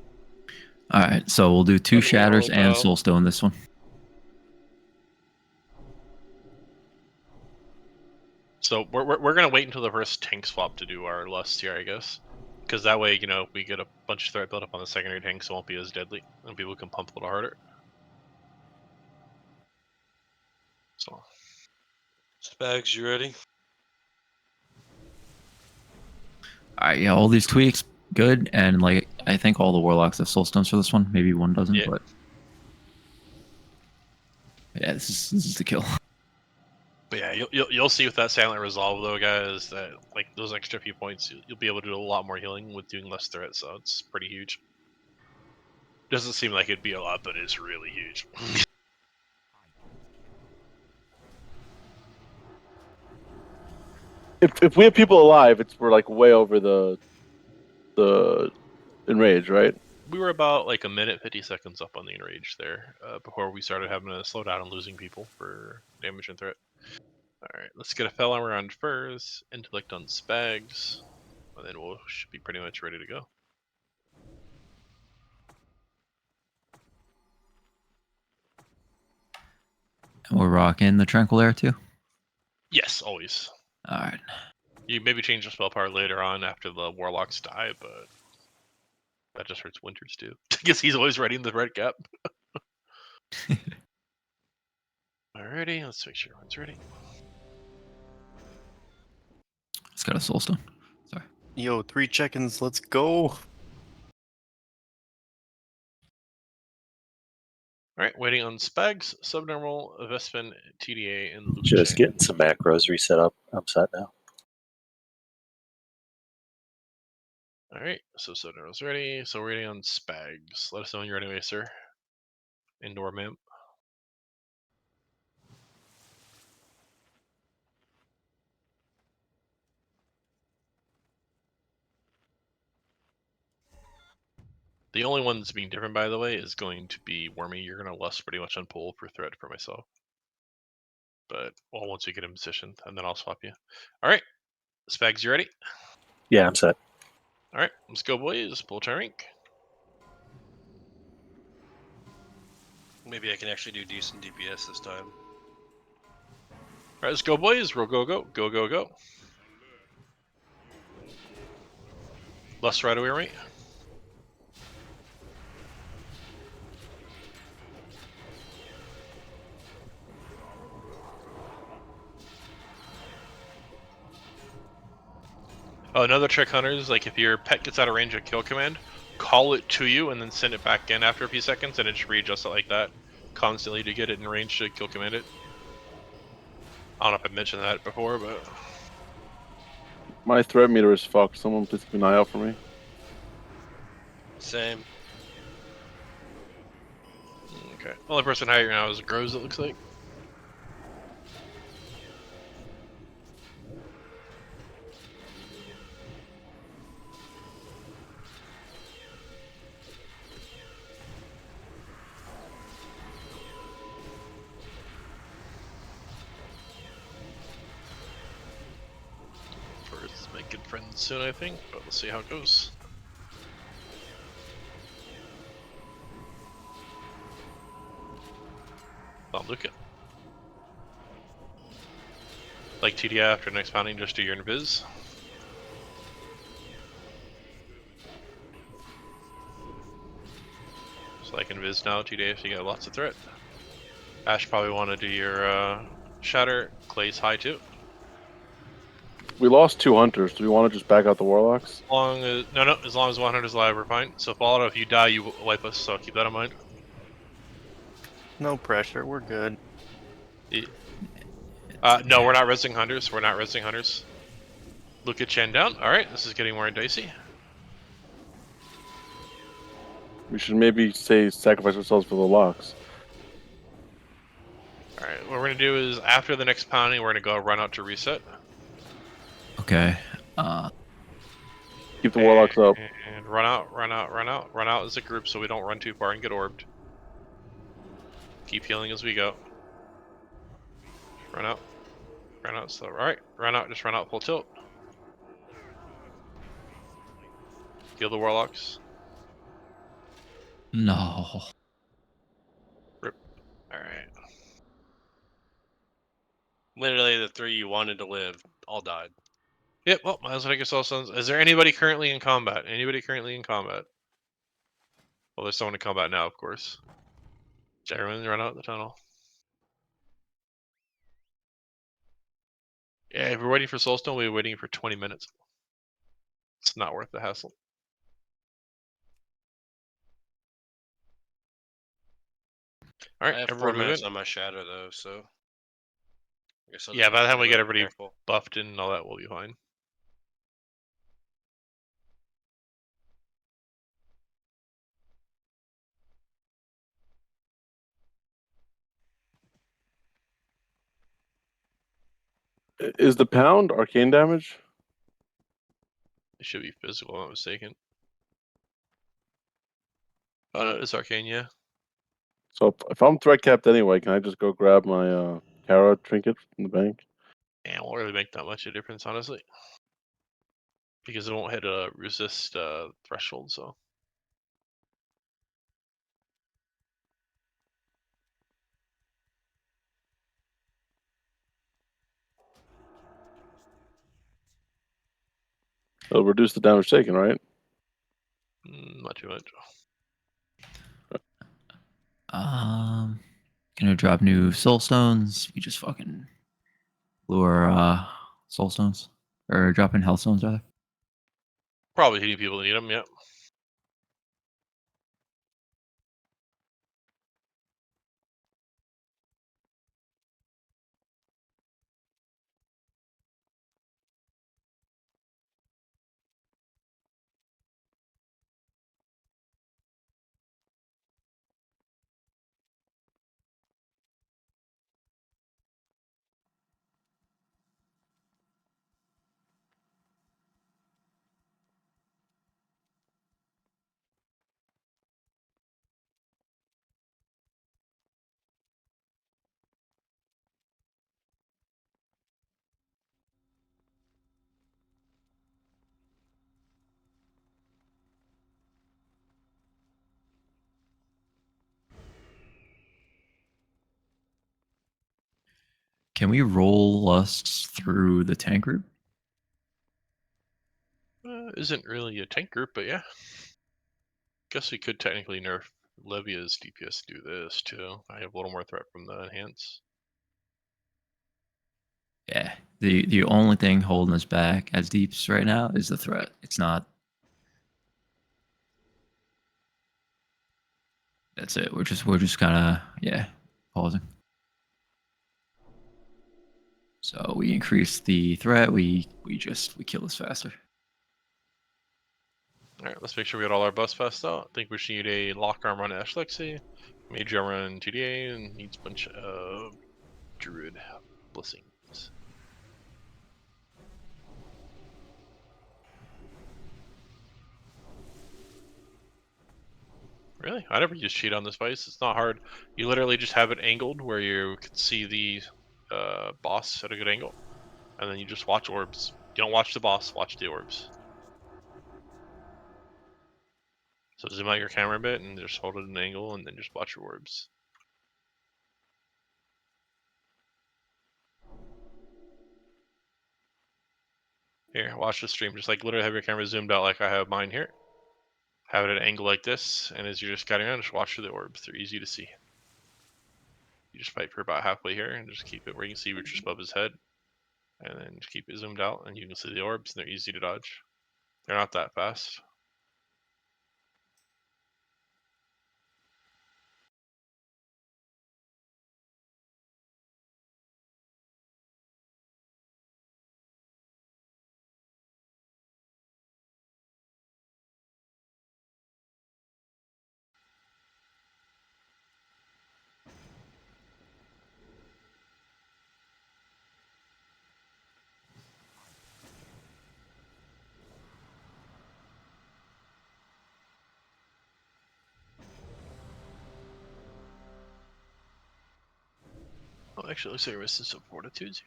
All right, so we'll do 2 shatters and Soulstone this one. So we're gonna wait until the first tank swap to do our lust here, I guess, because that way, you know, we get a bunch of threat built up on the secondary tanks, so it won't be as deadly, and people can pump a little harder. So, Spags, you ready? All right, yeah, all these tweaks good, and like I think all the warlocks have soulstones for this one. Maybe one doesn't, Yeah. but yeah, this is the kill. but yeah, you'll see with that silent resolve though, guys, that like those extra few points, you'll be able to do a lot more healing with doing less threat. So it's pretty huge. Doesn't seem like it'd be a lot, but it's really huge. If we have people alive, we're like way over the enrage, right? We were about like a minute 50 seconds up on the enrage there before we started having to slow down and losing people for damage and threat. All right, let's get a fell armor on furs, intellect on spags, and then we'll should be pretty much ready to go. And we're rocking the tranquil air too. Yes, always. All right. You maybe change the spell power later on after the warlocks die, but that just hurts Winters too. Because he's always ready in the red cap. Alrighty, let's make sure everyone's ready. It's got a soulstone. Sorry. Yo, 3 check-ins, let's go. Alright, waiting on Spags, Subnormal, Vespin, TDA, and Luke. Just getting some macros reset up. I'm set now. Alright, so Subnormal's ready. So we're waiting on Spags. Let us know when you're ready, sir. Indoor ma'am. The only one that's being different, by the way, is going to be Wormy. You're going to lust pretty much on pull for threat for myself. But, well, once you get in position, and then I'll swap you. Alright, Spags, you ready? Yeah, I'm set. Alright, let's go, boys. Pull to rank. Maybe I can actually do decent DPS this time. All right, let's go, boys. We'll go, go, go, go, go. Less right away, right? Oh, another trick, hunters. Like if your pet gets out of range of kill command, call it to you and then send it back in after a few seconds, and it just readjusts it like that constantly to get it in range to kill command it. I don't know if I mentioned that before, but My threat meter is fucked. Someone please keep an eye out for me. Same. okay. Only person higher now is Grows. It looks like. First, making friends soon, I think, but we'll see how it goes. Not looking. Like TDI after next pounding, just do your invis. So like invis now, TDI if you got lots of threat. Ash probably want to do your shatter. Clay's high too. We lost 2 hunters. Do we want to just back out the warlocks? As long as as long as 100 is alive, we're fine. So Fallout, if you die, you wipe us. So keep that in mind. No pressure. We're good. No, we're not resing hunters. We're not resing hunters. Look at Chen down. All right, this is getting more dicey. We should maybe say sacrifice ourselves for the locks. All right, what we're gonna do is after the next pounding, we're gonna go run out to reset. Okay. Keep the warlocks up. And run out, run out, run out, run out as a group so we don't run too far and get orbed. Keep healing as we go. Run out. Run out slow. Alright, run out, just run out full tilt. Heal the warlocks. No. Rip. Alright. Literally, the 3 you wanted to live all died. Yep, well, might as well take yourself sons. Is there anybody currently in combat? Anybody currently in combat? Well, there's someone in combat now, of course. Everyone run out the tunnel. Yeah, if we're waiting for Soulstone, we'll be waiting for 20 minutes. It's not worth the hassle. I Alright, have 4 everyone move minutes in. on my shadow though, so. I guess I'll Yeah, just by the time be we a get little everybody careful. buffed in and all that, we'll be fine. Is the pound arcane damage? It should be physical, if I'm not mistaken. Oh no, it's arcane, yeah. So if I'm threat capped anyway, can I just go grab my Kara trinket from the bank? And it won't really make that much of a difference, honestly. Because it won't hit a resist threshold, so. It'll reduce the damage taken, right? Not too much. Gonna drop new soul stones. We just fucking lure soul stones. Or drop in health stones rather. Probably hitting people that need them, yeah. Can we roll lusts through the tank group? Isn't really a tank group, but yeah. Guess we could technically nerf Levia's DPS to do this too. I have a little more threat from the enhance. Yeah. The only thing holding us back as deeps right now is the threat. It's not. That's it. We're just kind of pausing. So we increase the threat. We kill this faster. Alright, let's make sure we got all our buffs passed out. I think we should need a lock arm on Ash Lexi, mage armor on TDA, and needs a bunch of druid blessings. Really? I never use cheat on this device. It's not hard. You literally just have it angled where you can see the boss at a good angle, and then you just watch orbs. You don't watch the boss, watch the orbs. So zoom out your camera a bit and just hold it at an angle and then just watch your orbs. Here, watch the stream. Just like literally have your camera zoomed out like I have mine here. Have it at an angle like this, and as you're just guiding around, just watch for the orbs. They're easy to see. You just fight for about halfway here and just keep it where you can see just above his head. And then just keep it zoomed out and you can see the orbs and they're easy to dodge. They're not that fast. Oh, actually, it looks like we're missing some fortitudes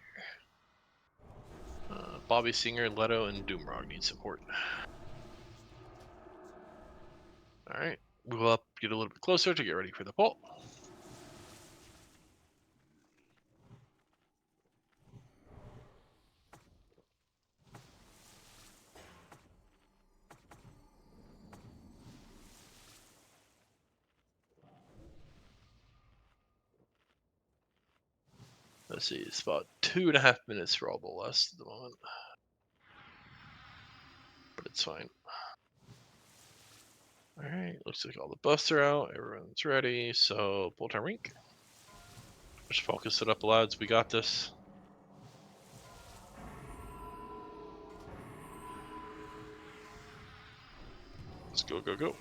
here. Bobby Singer, Leto, and Doomrog need support. Alright, move up, get a little bit closer to get ready for the pull. Let's see, it's about 2.5 minutes for all the lust at the moment. But it's fine. Alright, looks like all the buffs are out, everyone's ready, so pull time rink. Just focus it up, lads, we got this. Let's go, go, go.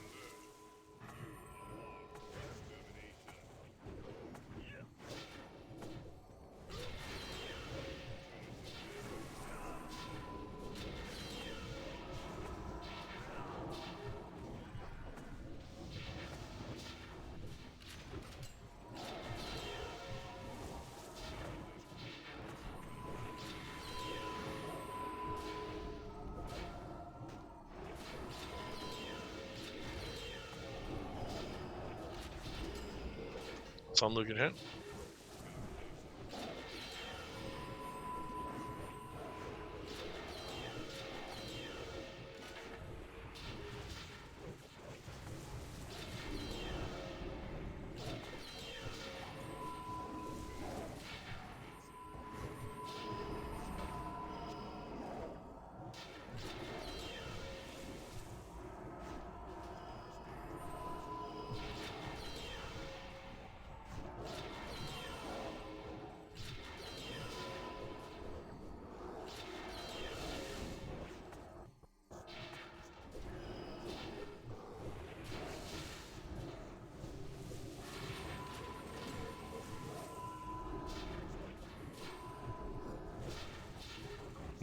It's on Luke and hit.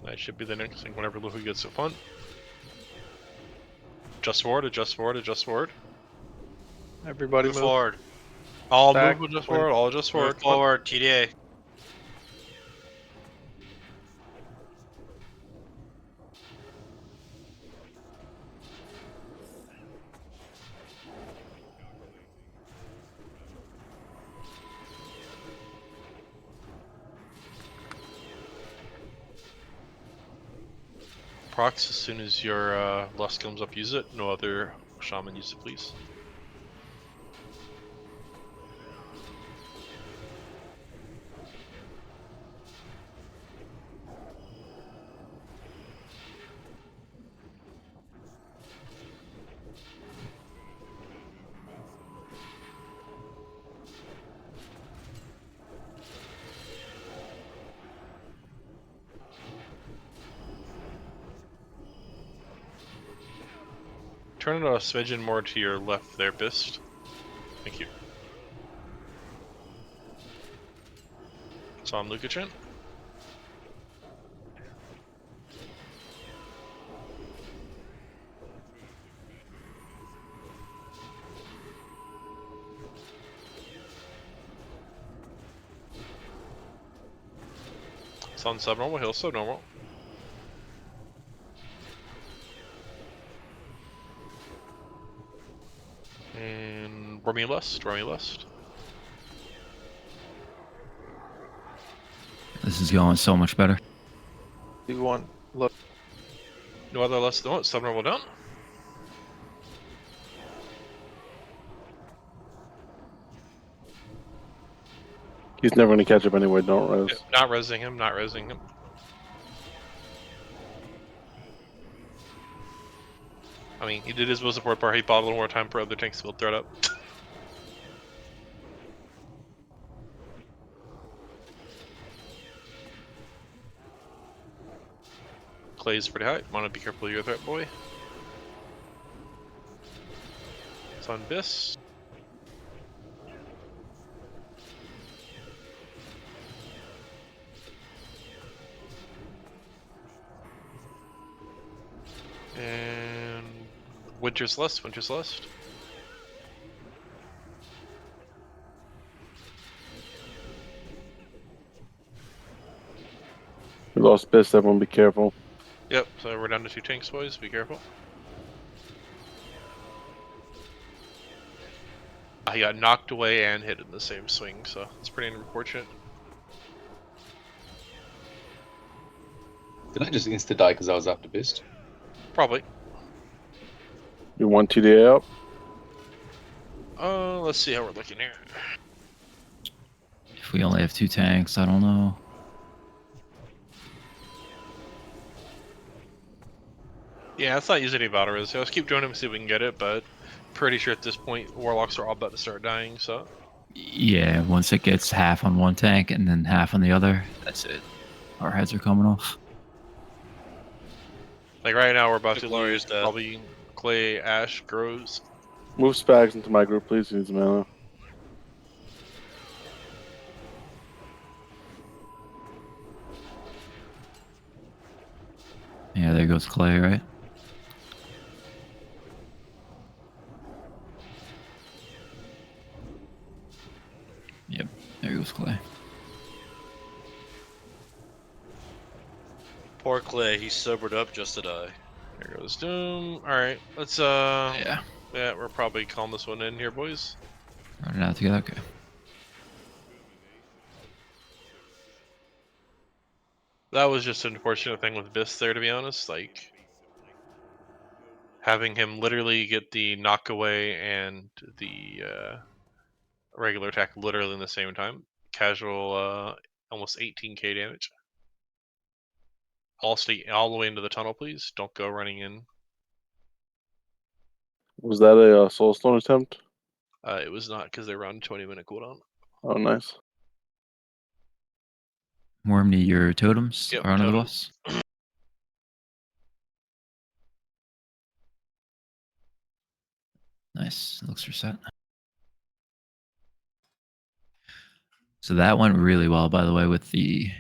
That should be the next thing whenever Luffy gets it fun. Adjust forward, adjust forward, adjust forward. Everybody Move move. forward. All Back, move, adjust when- forward, all adjust Move forward. Come on. forward. TDA. Procs, as soon as your lust comes up, use it. No other shaman use it, please. Turn it a smidgen more to your left there, Bist. Thank you. So I'm Lukachin. It's on subnormal, he'll subnormal. And Wormy Lust, Wormy Lust. This is going so much better. Do you want look? No other Lust, no, subnormal down. He's never gonna catch up anyway. Don't res. Yep, not resing him, not resing him. I mean, he did his most important part. He bought a little more time for other tanks to build threat up. Clay's pretty high. Wanna be careful of your threat, boy. It's on Biss. And Winter's Lust, Winter's Lust. We lost Bist. Everyone be careful. Yep, so we're down to 2 tanks, boys. Be careful. He got knocked away and hit in the same swing, so it's pretty unfortunate. Did I just insta die because I was after Bist? Probably. You want TDA up? Let's see how we're looking here. If we only have 2 tanks, I don't know. Yeah, let's not use any battle res. Let's keep doing them and see if we can get it, but pretty sure at this point warlocks are all about to start dying, so. Yeah, once it gets half on one tank and then half on the other, that's it. Our heads are coming off. Like right now we're about to Glorious lose death. probably Clay, Ash, Groves. Move Spags into my group, please. He needs mana. Yeah, there goes Clay, right? Yep, there goes Clay. Poor Clay, he's sobered up just to die. There goes Doom. Alright, let's Yeah, yeah, we're probably calling this one in here, boys. running out together. Okay. That was just an unfortunate thing with Biss there, to be honest. Like, having him literally get the knock away and the regular attack literally in the same time. Casual, almost 18k damage. All stay all the way into the tunnel, please. Don't go running in. Was that a Soulstone attempt? It was not because they're on 20-minute cooldown. Oh, nice. Wormney, your totems Yep, are under the totems. boss. Nice. Looks reset. So that went really well, by the way, with the...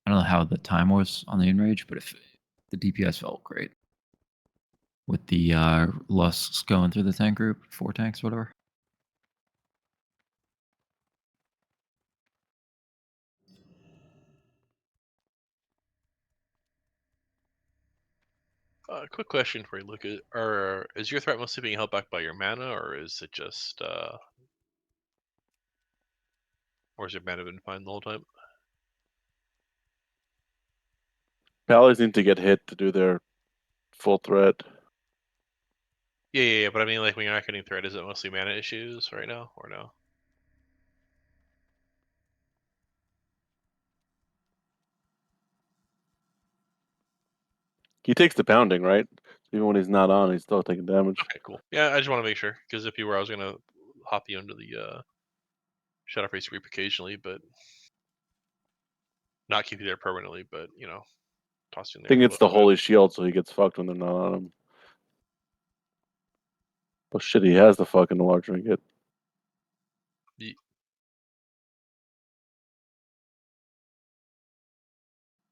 I don't know how the time was on the Enrage, but if the DPS felt great. With the Lusks going through the tank group, 4 tanks, whatever. Quick question for you, Luca. Is your threat mostly being held back by your mana, or is it just, or has your mana been fine the whole time? Pallies need to get hit to do their full threat. Yeah, but I mean, like, when you're not getting threat, is it mostly mana issues right now, or no? He takes the pounding, right? Even when he's not on, he's still taking damage. Okay, cool. Yeah, I just want to make sure, because if you were, I was gonna hop you into the Shadow Face Reap occasionally, but not keep you there permanently, but you know, toss you in I there. think A it's the little bit. holy shield, so he gets fucked when they're not on him. Oh shit, he has the fucking large trinket.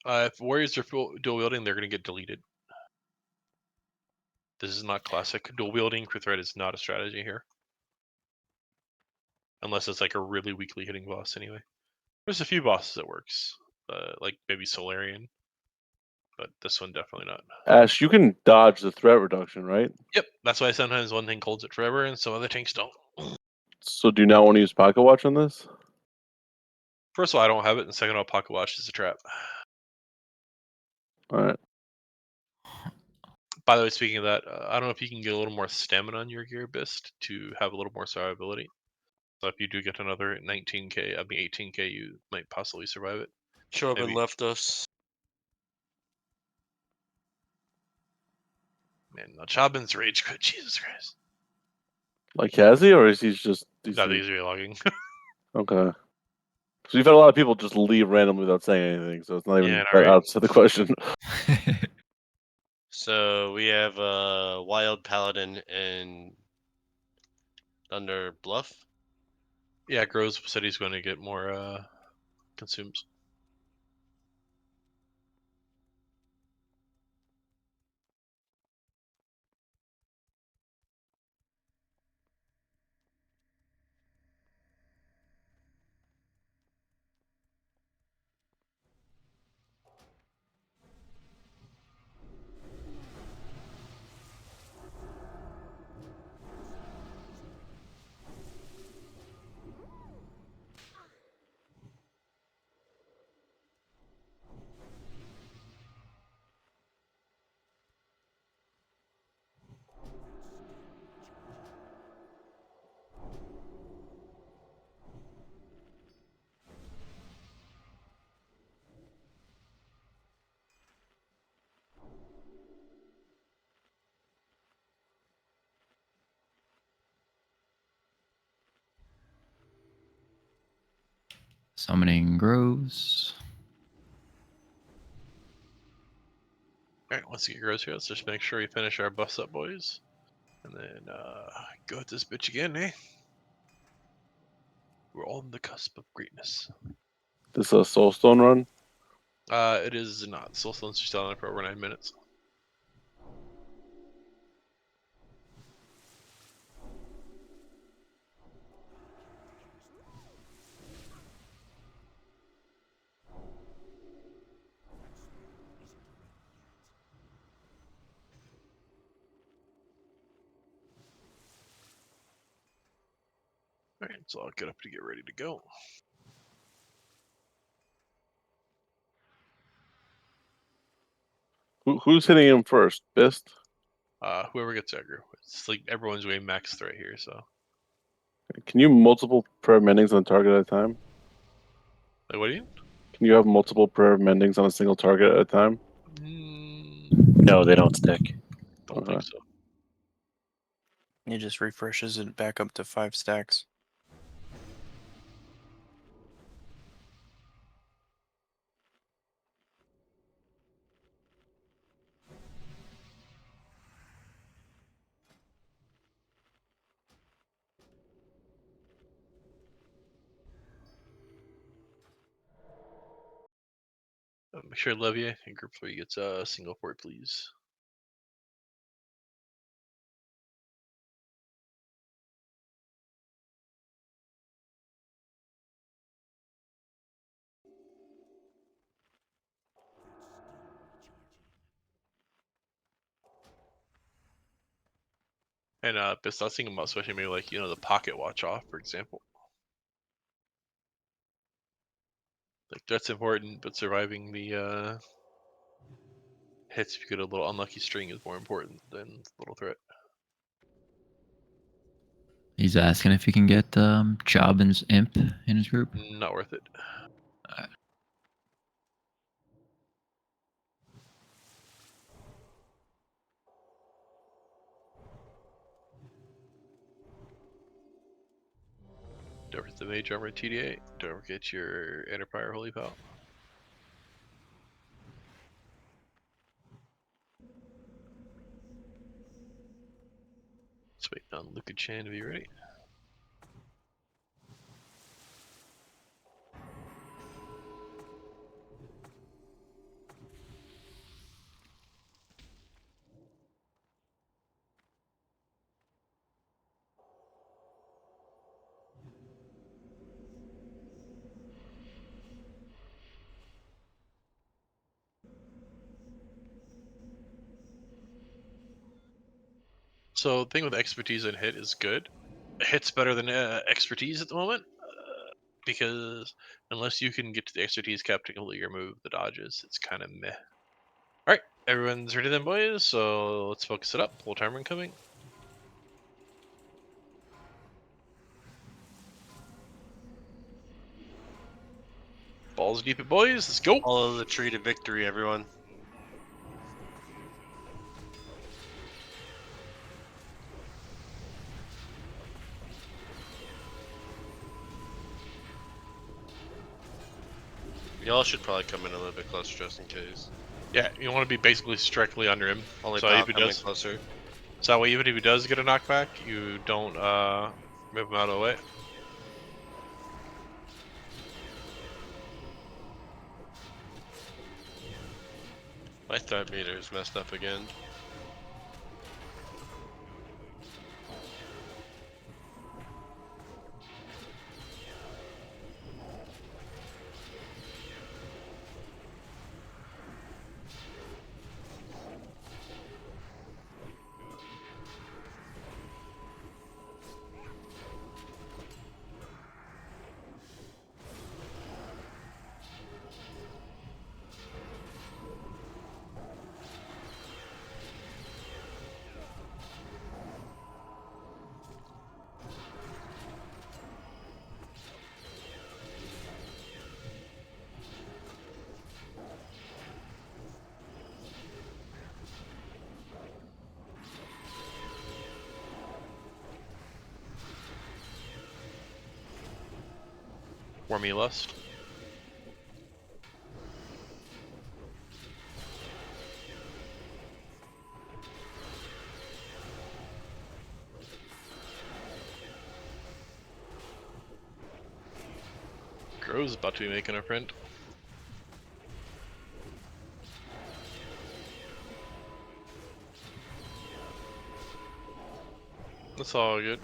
If warriors are dual wielding, they're gonna get deleted. This is not classic. Dual wielding for threat is not a strategy here. Unless it's like a really weakly hitting boss anyway. There's a few bosses that works. Like maybe Solarian. But this one definitely not. Ash, you can dodge the threat reduction, right? Yep, that's why sometimes one thing holds it forever and some other tanks don't. So do you not want to use Pocket Watch on this? First of all, I don't have it, and second of all, Pocket Watch is a trap. Alright. By the way, speaking of that, I don't know if you can get a little more stamina on your gear bist to have a little more survivability. So if you do get another 19k, I mean 18k, you might possibly survive it. Chobin Maybe. left us. Man, now Chobin's rage quit. Jesus Christ. Like, has he, or is he just... No, these are logging. Okay. So you've had a lot of people just leave randomly without saying anything, so it's not even Yeah, that right. out to the question. So we have Wild Paladin and Thunder Bluff. Yeah, Groves said he's going to get more consumes. Summoning Groves. Alright, once you get Groves here, let's just make sure we finish our buffs up, boys. And then go at this bitch again, eh? We're all on the cusp of greatness. This is a Soulstone run? It is not. Soulstone's just on it for over 9 minutes. Alright, so I'll get up to get ready to go. Who's hitting him first? Bist? Whoever gets aggro. It's like everyone's way max threat here, so. Can you multiple prayer mendings on a target at a time? Like, what do you? Can you have multiple prayer mendings on a single target at a time? No, they don't stick. Don't think so. He just refreshes it back up to 5 stacks. Make sure Levier in group 3 gets a single port, please. And Bist, I was thinking about switching maybe like, the pocket watch off, for example. Like that's important, but surviving the Hits if you get a little unlucky string is more important than the little threat. He's asking if he can get Chobin's imp in his group. Not worth it. Don't forget the mage armor TD8. Don't forget your Enterpire Holy Pal. Let's wait on Luca Chan to be ready. So the thing with expertise and hit is good. Hit's better than expertise at the moment because unless you can get to the expertise cap to complete your move, the dodges, it's kind of meh. All right, everyone's ready then, boys. So let's focus it up. Full timer incoming. Balls deep it, boys. Let's go. Follow the tree to victory, everyone. Y'all should probably come in a little bit closer just in case. Yeah, you want to be basically directly under him. Only So pop if he coming does, closer. so that way even if he does get a knockback, you don't move him out of the way. My threat meter is messed up again. Wormy Lust. Crow's about to be making a print. That's all good.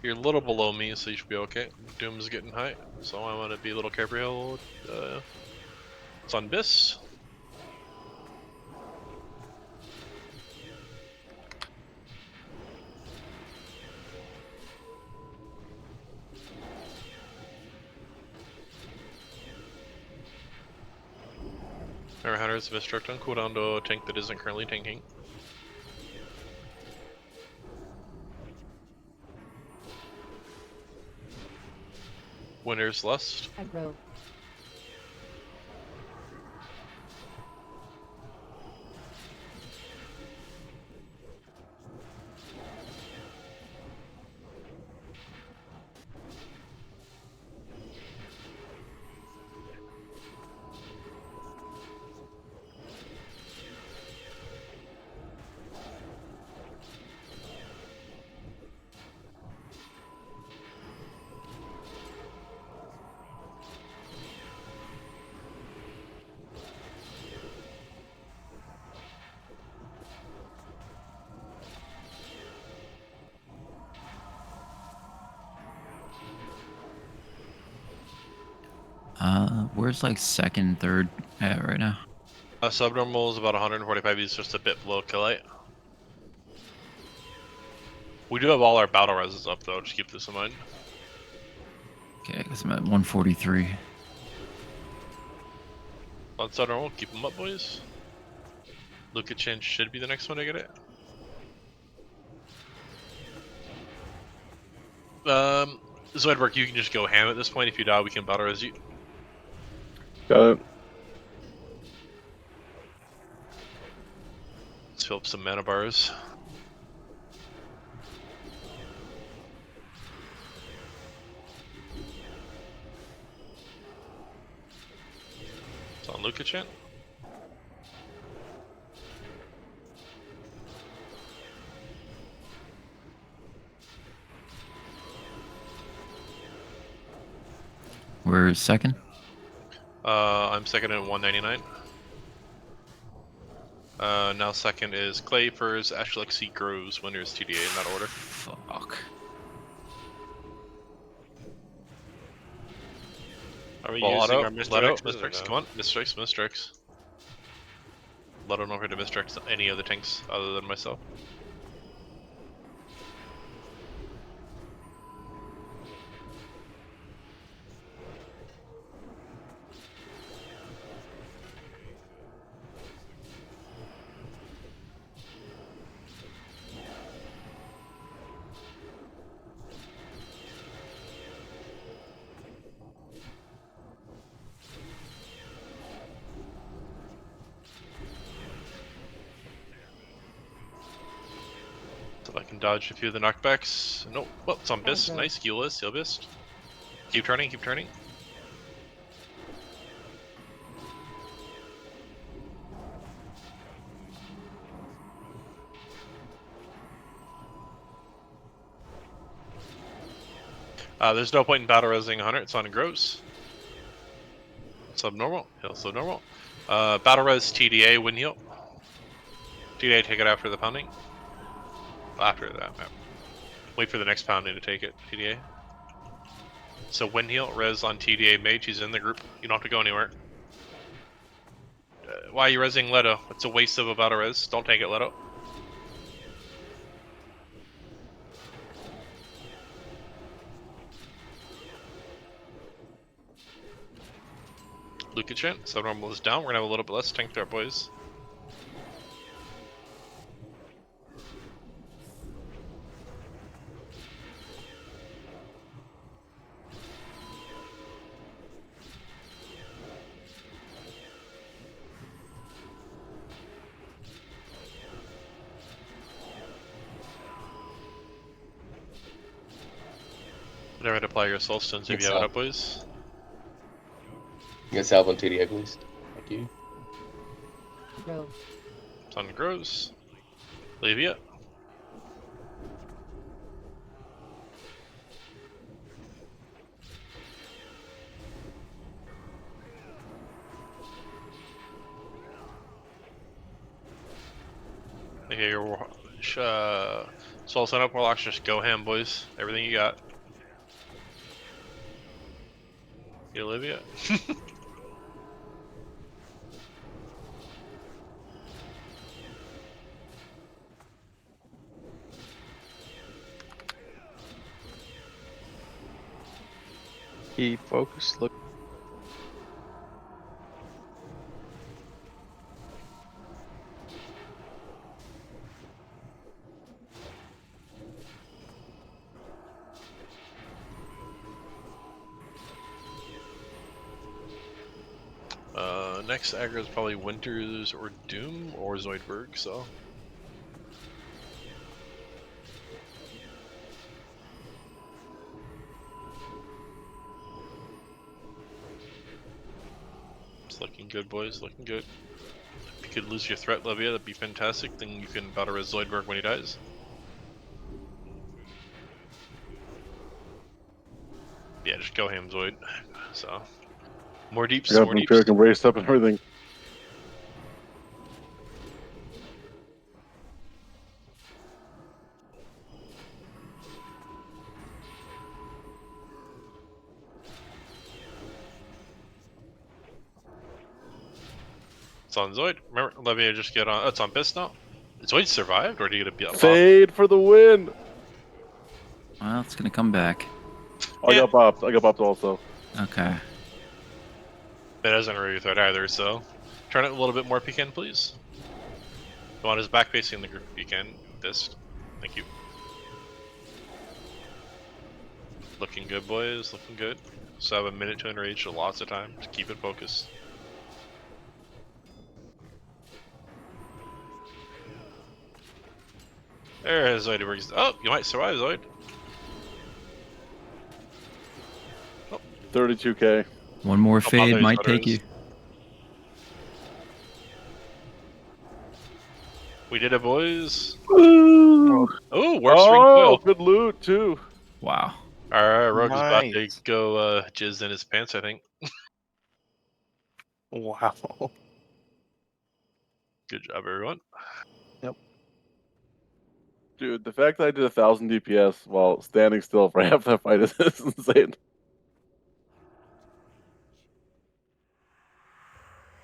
You're a little below me, so you should be okay. Doom's getting high, so I want to be a little careful. It's on Biss. Our Hunter's Misstruct on cooldown to a tank that isn't currently tanking. Winter's Lust. Aggro. Where's like second, third at right now? Subnormal is about 145. He's just a bit below Killite. We do have all our battle reses up though. Just keep this in mind. Okay, I guess I'm at 143. Let's roll. Keep them up, boys. Luka Chin should be the next one to get it. Zoidberg, you can just go ham at this point. If you die, we can battle res you. Got it. Let's fill up some mana bars. It's on Luka Chin. We're second. I'm second at 199. Now second is Clay, Furs, Ashlexi, Groves, Winners, TDA in that order. Fuck. Are we Well, using our Leto, Mr. X's or Mistrix, no? come on, Mistrix. Let him know how to Mistrix any of the tanks other than myself. So I can dodge a few of the knockbacks. Nope. Well, it's on Bist. Okay. Nice. Heal Heal Bist. Keep turning, keep turning. There's no point in battle resing 100. It's on Gross. Subnormal. Heal subnormal. Battle res TDA win heal. TDA take it after the pounding. After that map. Wait for the next pounding to take it. TDA. So win heal res on TDA mage. He's in the group. You don't have to go anywhere. Why are you resing Leto? It's a waste of a battle res. Don't take it, Leto. Luka Chin, subnormal is down. We're gonna have a little bit less tank there, boys. Never to apply your soul stones if you have it up, boys. You can salve on TDA, please. Thank you. No. Sun grows. Levia. Okay, your soul sign up warlocks, just go ham, boys. Everything you got. You Olivia? He focused. Look. Next aggro is probably Winters or Doom or Zoidberg, so. It's looking good, boys, looking good. If you could lose your threat, Levia, that'd be fantastic. Then you can battle res Zoidberg when he dies. Yeah, just go ham, Zoid. So. More deeps, I got more deeps. Vampiric Embrace up and everything. It's on Zoid. Remember, Levia just get on. Oh, it's on Bist now. Zoid survived, or did he get a buff? Fade for the win! Well, it's gonna come back. Oh, I got bopped. I got bopped also. Okay. That doesn't really threat either, so turn it a little bit more pecan, please. The one is back facing the group pecan. This. Thank you. Looking good, boys. Looking good. So have a minute to enrage, so lots of time to keep it focused. There, Zoid works. Oh, you might survive, Zoid. 32k. One more Oh, fade there's might take voters. you. We did it, boys. Woo! Oh, warp string coil. Good loot too. Wow. Alright, Rogue's about to Nice. go jizz in his pants, I think. Wow. Good job, everyone. Dude, the fact that I did 1,000 DPS while standing still for half that fight is insane.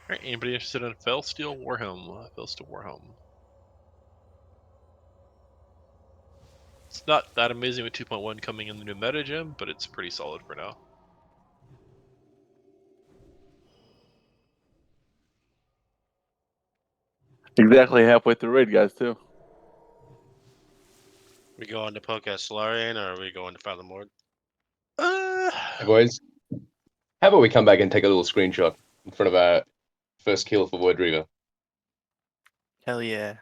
Alright, anybody interested in Felsteel Warhelm? Felsteel Warhelm. It's not that amazing with 2.1 coming in the new meta gem, but it's pretty solid for now. Exactly halfway through raid, guys, too. We going to poke at Solarian or are we going to Fathom Lord? Hey boys, how about we come back and take a little screenshot in front of our first kill for Void Reaver? Hell yeah.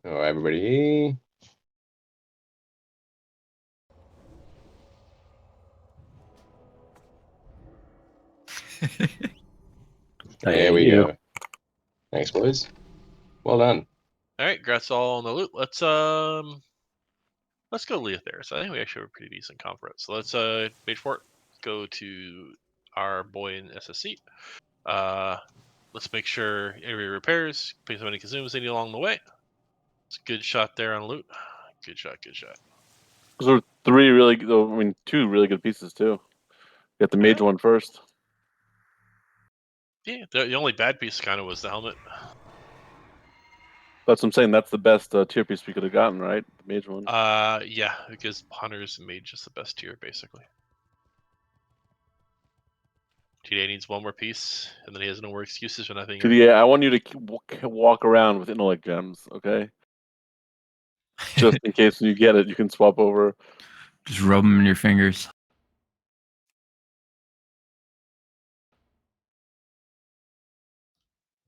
All right, everybody. There we go. Thanks, boys. Well done. Alright, congrats all on the loot. Let's go Leo there. So I think we actually have a pretty decent conference. So let's page 4. Go to our boy in SSC. Let's make sure every repairs, pay somebody consumes any along the way. It's a good shot there on loot. Good shot, good shot. Those are two really good pieces too. Get the mage one first. Yeah, the only bad piece kind of was the helmet. That's what I'm saying. That's the best tier piece we could have gotten, right? The mage one. Yeah, because Hunters and Mage is the best tier, basically. TDA needs one more piece, and then he has no more excuses for nothing. Yeah, I want you to walk around with intellect gems, okay? Just in case when you get it, you can swap over. Just rub them in your fingers.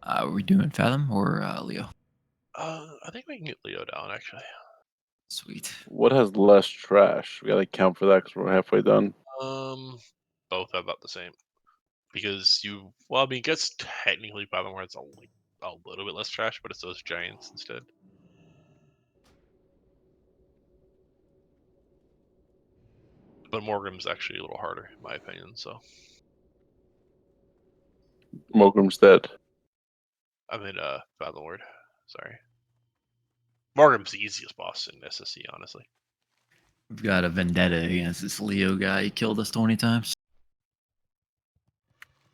Are we doing Fathom or Leo? I think we can get Leo down, actually. Sweet. What has less trash? We gotta count for that because we're halfway done. Both are about the same. Because well, I mean, it gets technically Fathom where it's a little bit less trash, but it's those giants instead. But Morgrim's actually a little harder, in my opinion, so. Mogrim's dead. I mean, Fathom Lord. Sorry. Morgrim's the easiest boss in SSC, honestly. We've got a vendetta against this Leo guy. He killed us 20 times.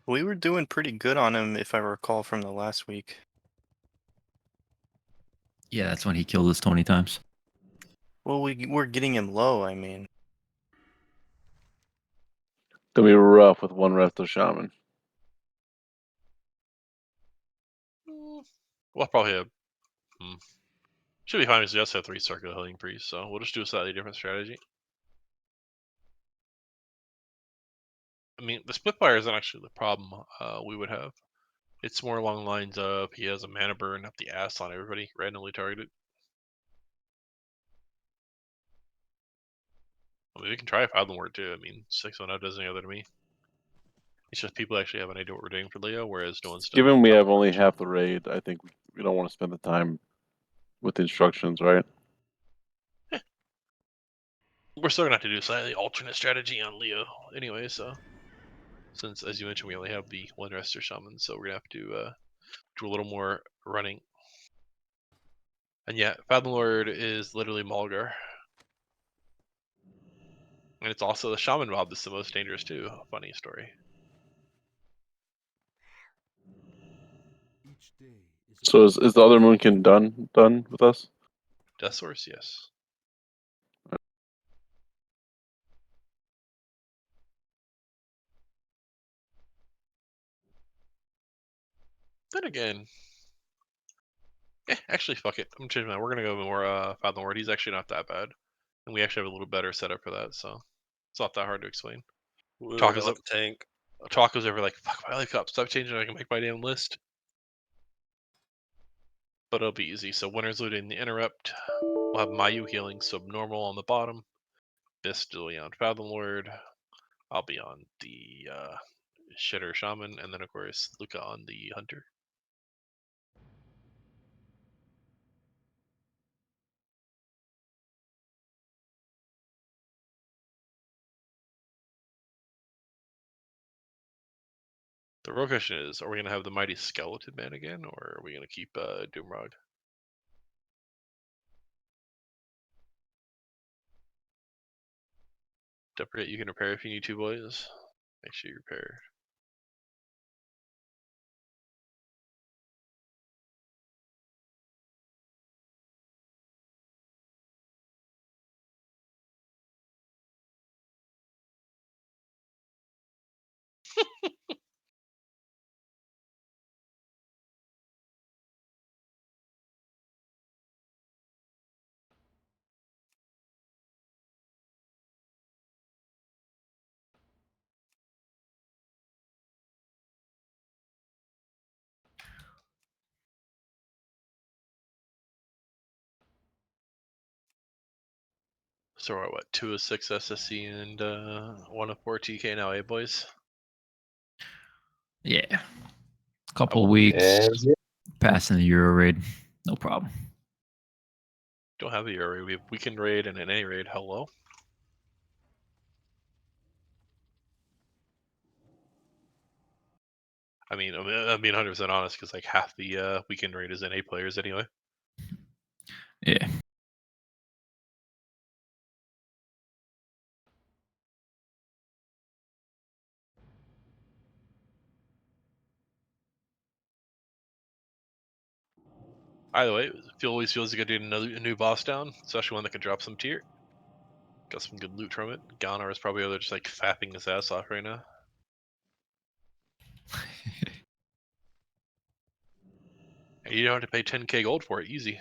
We were doing pretty good on him, if I recall, from the last week. Yeah, that's when he killed us 20 times. Well, we're getting him low, I mean. Gonna be rough with one Resto Shaman. We'll probably have. Should be fine because we also have 3 circular healing priests, so we'll just do a slightly different strategy. I mean, the Splitfire isn't actually the problem we would have. It's more along the lines of he has a mana burn up the ass on everybody, randomly targeted. I mean, we can try a Fathom Word too. I mean, 6-1 does any other to me. It's just people actually have an idea what we're doing for Leo, whereas no one's done. Given we have only half the raid, I think we don't want to spend the time with the instructions, right? We're still gonna have to do a slightly alternate strategy on Leo anyway, so. Since, as you mentioned, we only have the 1 Rester Shaman, so we're gonna have to do a little more running. And yeah, Fathom Lord is literally Mulgar. And it's also the Shaman mob that's the most dangerous too. Funny story. So is the other Moonkin done with us? Death Source, yes. Then again, actually, fuck it. I'm changing that. We're gonna go more Fathom Lord. He's actually not that bad, and we actually have a little better setup for that, so it's not that hard to explain. Talk about the tank. Taco's over like, fuck my life up. Stop changing. I can make my damn list. But it'll be easy. So Winter's looting the interrupt. We'll have Mayu healing subnormal on the bottom. Bistily on Fathom Lord. I'll be on the Shitter Shaman, and then of course Luca on the Hunter. The real question is, are we gonna have the Mighty Skeleton Man again, or are we gonna keep Doomrod? Don't forget you can repair if you need to, boys. Make sure you repair. So we're at what, 2 of 6 SSC and 1 of 4 TK now, eh, boys? Yeah. Couple of weeks. Yeah. Passing the Euro raid. No problem. Don't have a Euro raid. We have weekend raid and an A raid. Hello. I mean, I'm being 100% honest because like half the weekend raid is NA players anyway. Yeah. Either way, it always feels good to get a new boss down, especially one that can drop some tier. Got some good loot from it. Ganar is probably just like fapping his ass off right now. And you don't have to pay 10k gold for it, easy.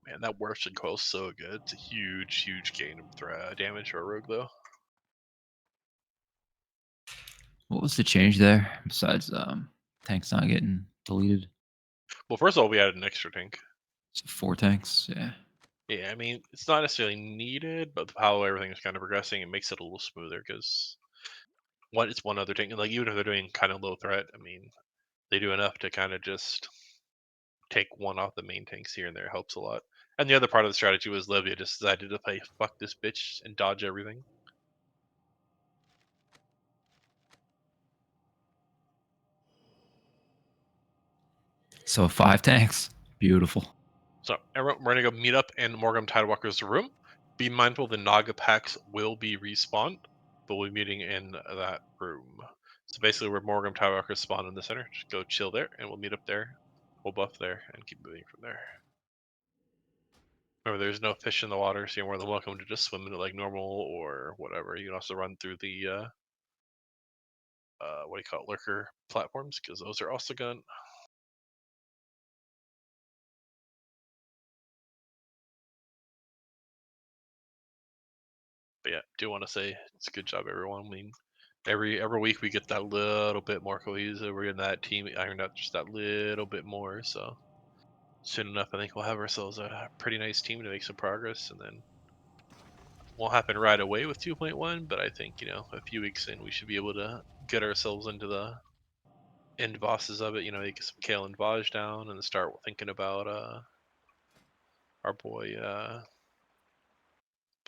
Man, that Worship Coil's so good. It's a huge, huge gain of damage for a rogue, though. What was the change there besides tanks not getting deleted? Well, first of all, we added an extra tank. So 4 tanks, yeah. Yeah, I mean, it's not necessarily needed, but how everything is kind of progressing, it makes it a little smoother because it's one other tank. Like, even if they're doing kind of low threat, I mean, they do enough to kind of just take one off the main tanks here and there. Helps a lot. And the other part of the strategy was Livia just decided to play fuck this bitch and dodge everything. So 5 tanks. Beautiful. So everyone, we're gonna go meet up in Morgum Tidewalker's room. Be mindful the Naga packs will be respawned, but we'll be meeting in that room. So basically, where Morgum Tidewalker spawn in the center, just go chill there, and we'll meet up there. We'll buff there and keep moving from there. Remember, there's no fish in the water, so you're more than welcome to just swim in it like normal or whatever. You can also run through the what do you call it, lurker platforms, because those are also gun. But yeah, do want to say it's a good job, everyone. I mean, every week we get that little bit more cohesive. We're getting that team ironed out just that little bit more. So soon enough, I think we'll have ourselves a pretty nice team to make some progress, and then won't happen right away with 2.1. But I think a few weeks in, we should be able to get ourselves into the end bosses of it. Get some Kale and Vaj down, and start thinking about our boy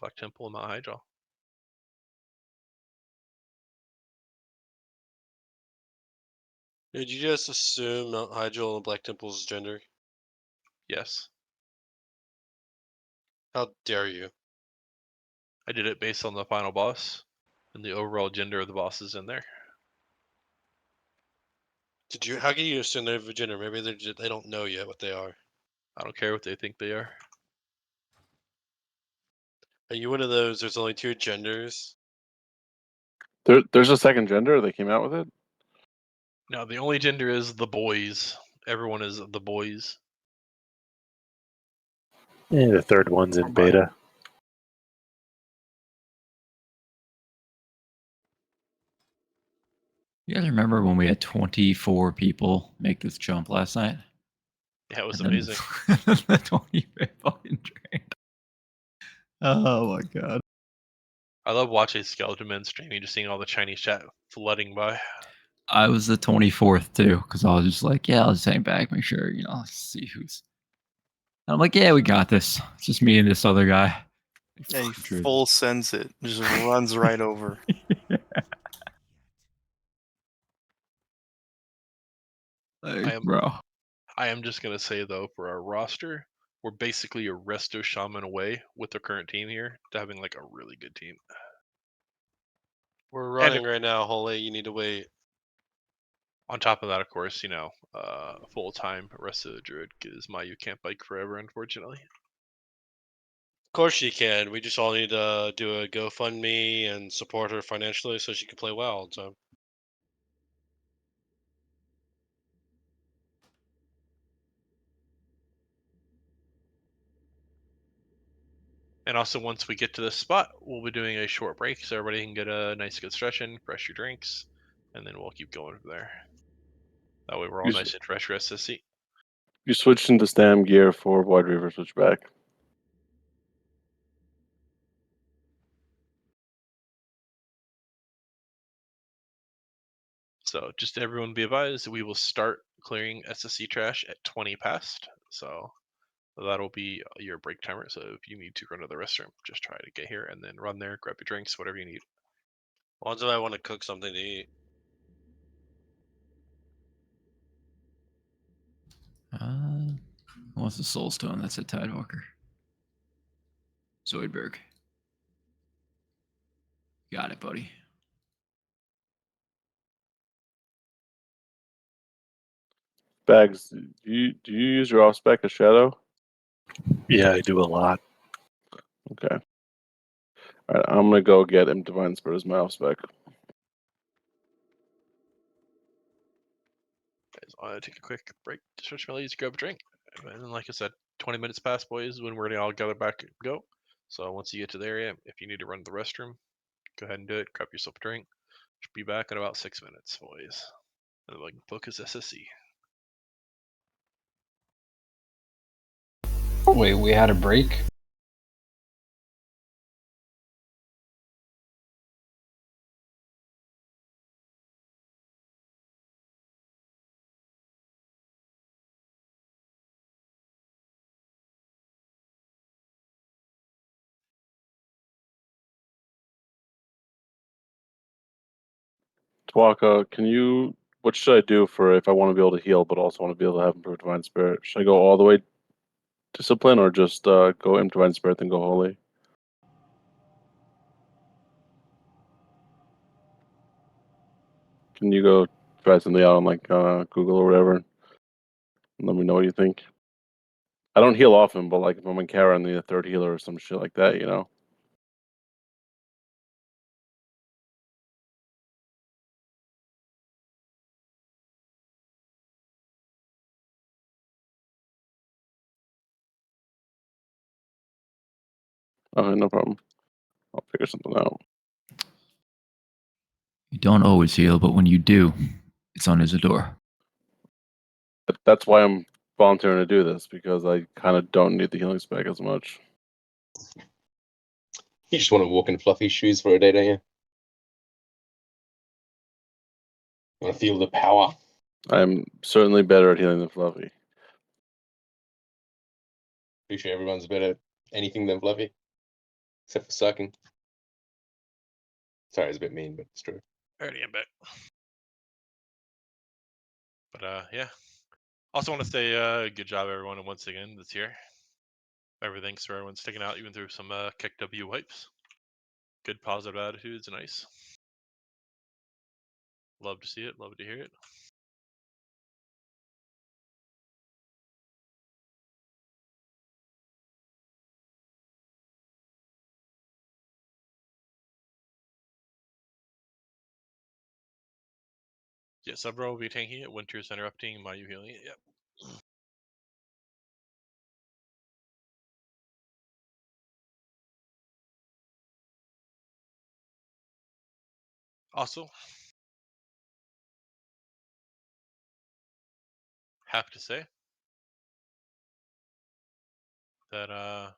Black Temple and Mount Hyjal. Did you just assume Mount Hyjal and Black Temple's gender? Yes, How dare you? I did it based on the final boss, and the overall gender of the boss is in there. Did you? How can you assume they're gender? Maybe they don't know yet what they are. I don't care what they think they are. Are you one of those? There's only 2 genders. There's a second gender. They came out with it. Now the only gender is the boys. Everyone is the boys. The third one's in beta. You guys remember when we had 24 people make this jump last night? Yeah, it was And then amazing. the 25 fucking drained. Oh my god. I love watching Skeleton Men streaming, just seeing all the Chinese chat flooding by. I was the 24th too, because I was just like, yeah, I'll just hang back, make sure, see who's. And I'm like, yeah, we got this. It's just me and this other guy. Yeah, he full sends it. Just runs right over. Like, bro. I am just gonna say though, for our roster, we're basically a resto shaman away with the current team here to having like a really good team. We're running right now, Holy. You need to wait. On top of that, of course, full time resto druid because you can't bike forever, unfortunately. Of course she can. We just all need to do a GoFundMe and support her financially so she can play WoW all the time. And also, once we get to this spot, we'll be doing a short break so everybody can get a nice good stretch in, fresh your drinks, and then we'll keep going from there. That way we're all nice and fresh for SSC. You switched into stam gear for Void Reaver switchback. So just everyone be advised, we will start clearing SSC trash at 20 past. So that'll be your break timer. So if you need to run to the restroom, just try to get here and then run there, grab your drinks, whatever you need. Once I want to cook something to eat. Who wants the soul stone? That's a Tidewalker. Zoidberg. Got it, buddy. Bags, do you use your off spec as Shadow? Yeah, I do a lot. Okay. All right, I'm gonna go get him Divine Spirit as my off spec. Guys, want to take a quick break to stretch my legs, grab a drink, and then, like I said, 20 minutes past, boys, when we're gonna all gather back and go. So once you get to the area, if you need to run to the restroom, go ahead and do it. Grab yourself a drink. Should be back in about 6 minutes, boys. And then we can focus SSC. Wait, we had a break? Twaka, what should I do for if I want to be able to heal but also want to be able to have improved Divine Spirit? Should I go all the way Discipline or just go into Divine Spirit then go Holy? Can you go try something out on like Google or whatever? And let me know what you think. I don't heal often, but like if I'm in Kara and need a third healer or some shit like that, Okay, no problem. I'll figure something out. You don't always heal, but when you do, it's on Isidore. That's why I'm volunteering to do this, because I kind of don't need the healing spec as much. You just want to walk in fluffy shoes for a day, don't you? You want to feel the power. I'm certainly better at healing than Fluffy. Pretty sure everyone's better at anything than Fluffy. Except for sucking. Sorry, it's a bit mean, but it's true. Alrighty, I'm back. But yeah. Also want to say good job everyone once again this year. Everything's for everyone sticking out even through some kick W wipes. Good positive attitudes, nice. Love to see it, love to hear it. Yeah, Subro will be tanking it, Winter's interrupting, Mayu healing it, yep. Also, have to say that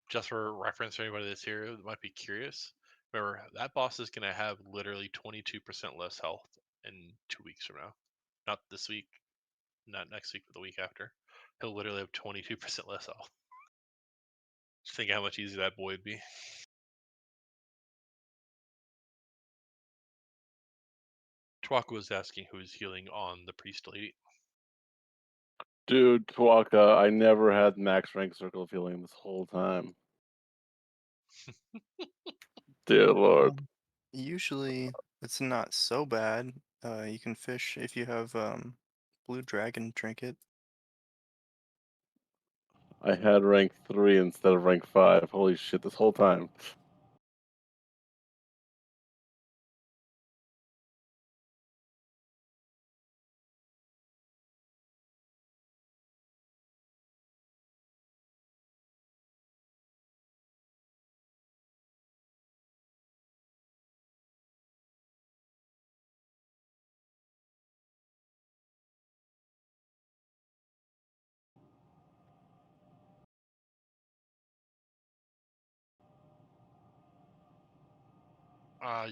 just for reference for anybody that's here that might be curious, remember that boss is gonna have literally 22% less health in 2 weeks from now. Not this week, not next week, but the week after. He'll literally have 22% less health. Just think how much easier that boy would be. Twaku was asking who's healing on the priest lady. Dude, Twaka, I never had max rank circle of healing this whole time. Dear Lord. Usually, it's not so bad. You can fish if you have blue dragon trinket. I had rank 3 instead of rank 5. Holy shit, this whole time.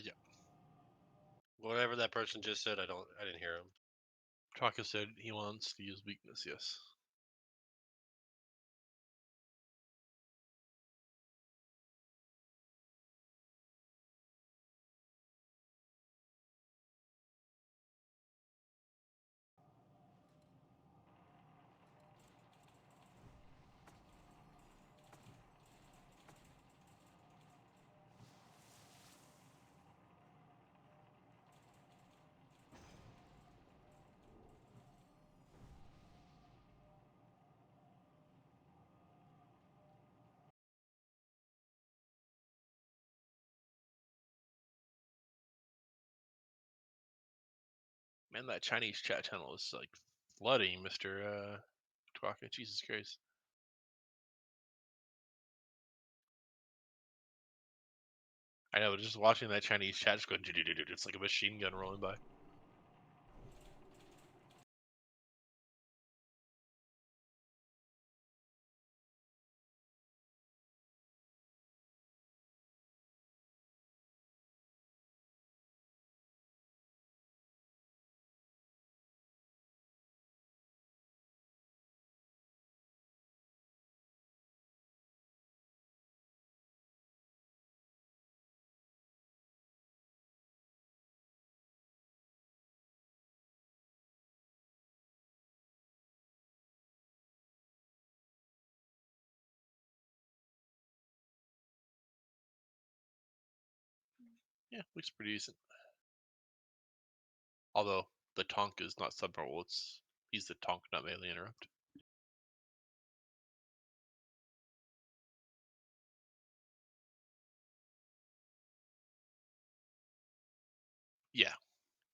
Yeah. Whatever that person just said, I didn't hear him. Twaku said he wants to use weakness, yes. Man, that Chinese chat channel is like flooding, Mr. Twaku. Jesus Christ. I know, just watching that Chinese chat just going, it's like a machine gun rolling by. Yeah, looks pretty decent. Although the Tonk is not subnormal, he's the Tonk, not melee interrupt. Yeah.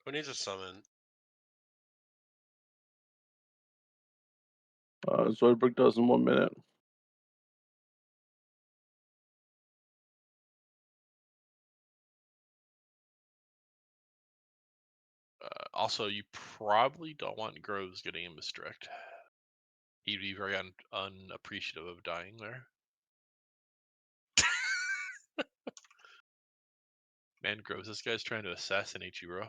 Who needs a summon? Zoidberg does in 1 minute. Also, you probably don't want Groves getting him misdirect. He'd be very unappreciative of dying there. Man, Groves, this guy's trying to assassinate you, bro.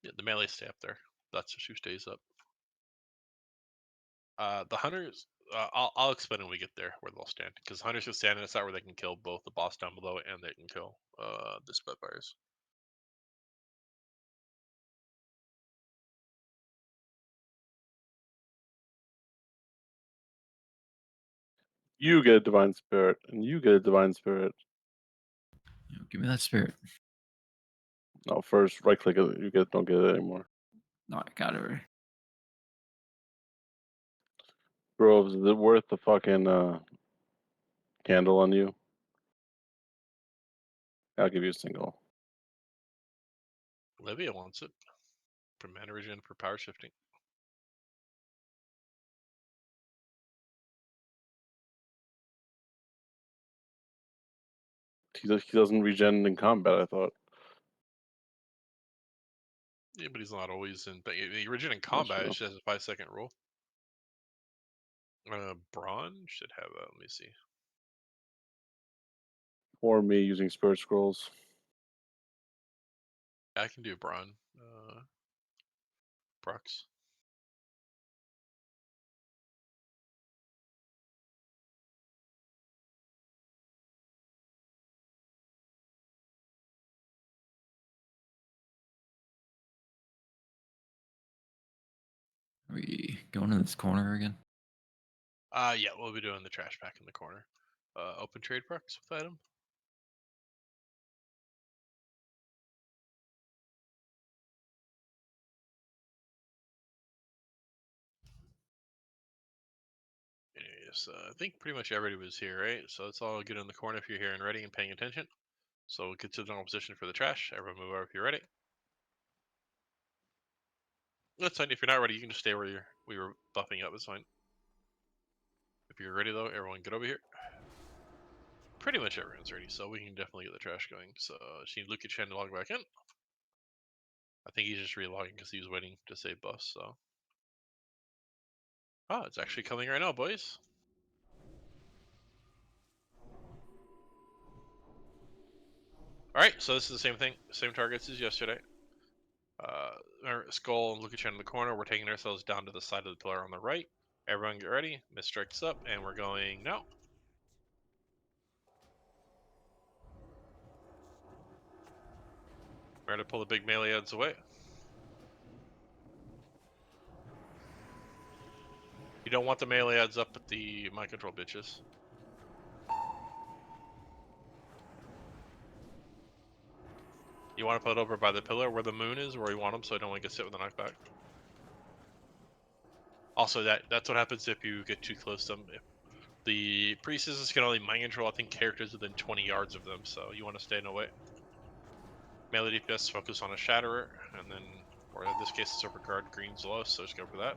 Yeah, the melee stay up there. That's just who stays up. The hunters, I'll explain when we get there where they'll stand. Because hunters can stand in a side where they can kill both the boss down below and they can kill the Spitfires. You get a divine spirit, and you get a divine spirit. Give me that spirit. No, first right click it. You don't get it anymore. No, I got it already. Groves, is it worth the fucking candle on you? I'll give you a single. Olivia wants it for mana regen for power shifting. He doesn't regen in combat, I thought. Yeah, but he's not always in. But regen in That's combat true. is just a 5-second rule. Braun should have that. Let me see. Or me using spirit scrolls. I can do Braun. Prox. Are we going in this corner again? Yeah, we'll be doing the trash pack in the corner. Open trade procs with item. Anyways, I think pretty much everybody was here, right? So let's all get in the corner if you're here and ready and paying attention. So we'll get to the normal position for the trash. Everyone move over if you're ready. That's fine. If you're not ready, you can just stay where we were buffing up. It's fine. If you're ready, though, everyone get over here. Pretty much everyone's ready, so we can definitely get the trash going. So just need Luke Chen to log back in. I think he's just relogging because he was waiting to save buffs, so. Oh, it's actually coming right now, boys. Alright, so this is the same thing. Same targets as yesterday. Our Skull and Luke Chen in the corner. We're taking ourselves down to the side of the pillar on the right. Everyone get ready. Mist strikes up, and we're going now. We're going to pull the big melee heads away. You don't want the melee heads up at the mind control bitches. You want to put it over by the pillar where the moon is, where you want them, so I don't want to get hit with a knockback. Also, that's what happens if you get too close to them. If the priestesses can only mind control, I think, characters within 20 yards of them, so you want to stay in the way. Melee DPS focus on a Shatterer, and then, or in this case, Super Guard green's lowest, so just go for that.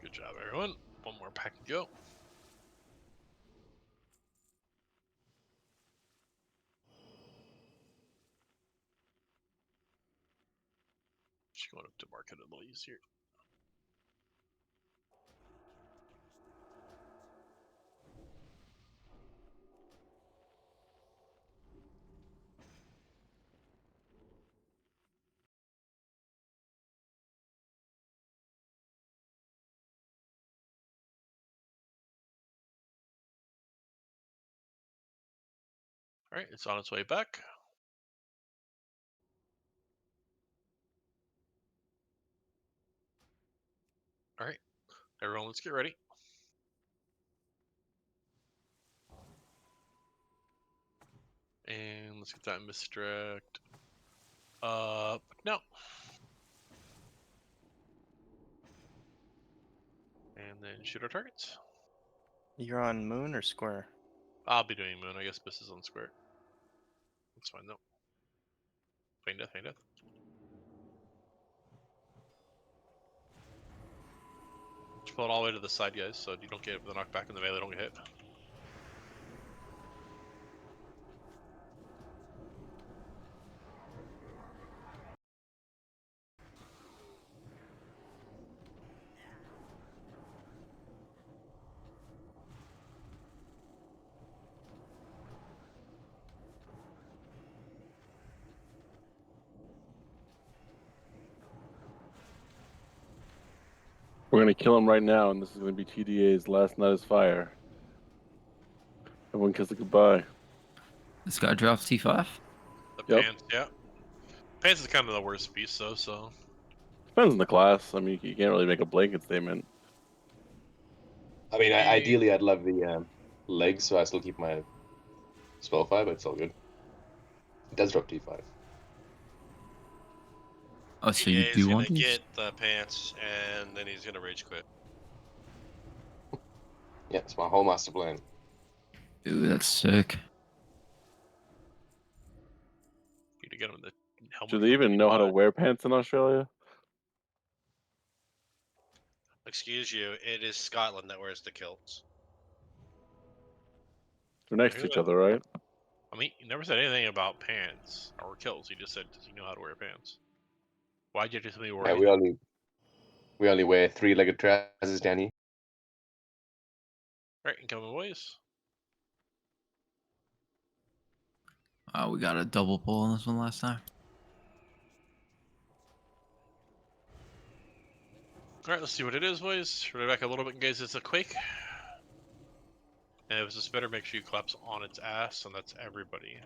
Good job, everyone. One more pack to go. Just going up to market a little easier. All right, it's on its way back. All right, everyone, let's get ready. And let's get that misdirect. No. And then shoot our targets. You're on moon or square? I'll be doing moon. I guess this is on square. That's fine though. Feign death, feign death. Just pull it all the way to the side, guys, so you don't get the knockback and the melee don't get hit. We're gonna kill him right now, and this is gonna be TDA's last night is fire. Everyone kiss it goodbye. This guy drops T5. The Yep. pants, yeah. Pants is kind of the worst piece, though, so. Depends on the class. I mean, you can't really make a blanket statement. I mean, Maybe- ideally, I'd love the legs, so I still keep my spellfire, but it's all good. It does drop T5. Oh, so you TDA is do gonna want these? get the pants, and then he's gonna rage quit. Yeah, it's my whole master plan. Dude, that's sick. Need to get him the helmet. Do they even know how to wear pants in Australia? Excuse you, it is Scotland that wears the kilts. They're next to each other, right? I mean, he never said anything about pants or kills. He just said, "Does he know how to wear pants?" Why'd you just tell me Yeah, we only wear 3-legged trousers down here. Alright, incoming boys. We got a double pull on this one last time. Alright, let's see what it is, boys. Roll it back a little bit, guys. It's a quake. And if it's a spitter, make sure you collapse on its ass, and that's everybody.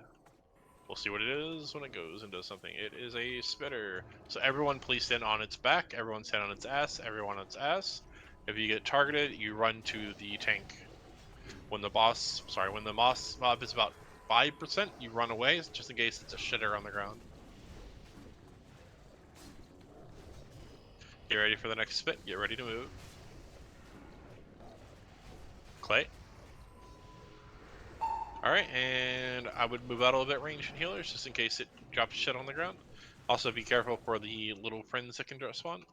We'll see what it is when it goes and does something. It is a spitter. So everyone please stand on its back, everyone stand on its ass, everyone on its ass. If you get targeted, you run to the tank. When the moss mob is about 5%, you run away, just in case it's a shitter on the ground. Get ready for the next spit, get ready to move. Clay. Alright, and I would move out a little bit range and healers, just in case it drops shit on the ground. Also be careful for the little friends that can drop spawn.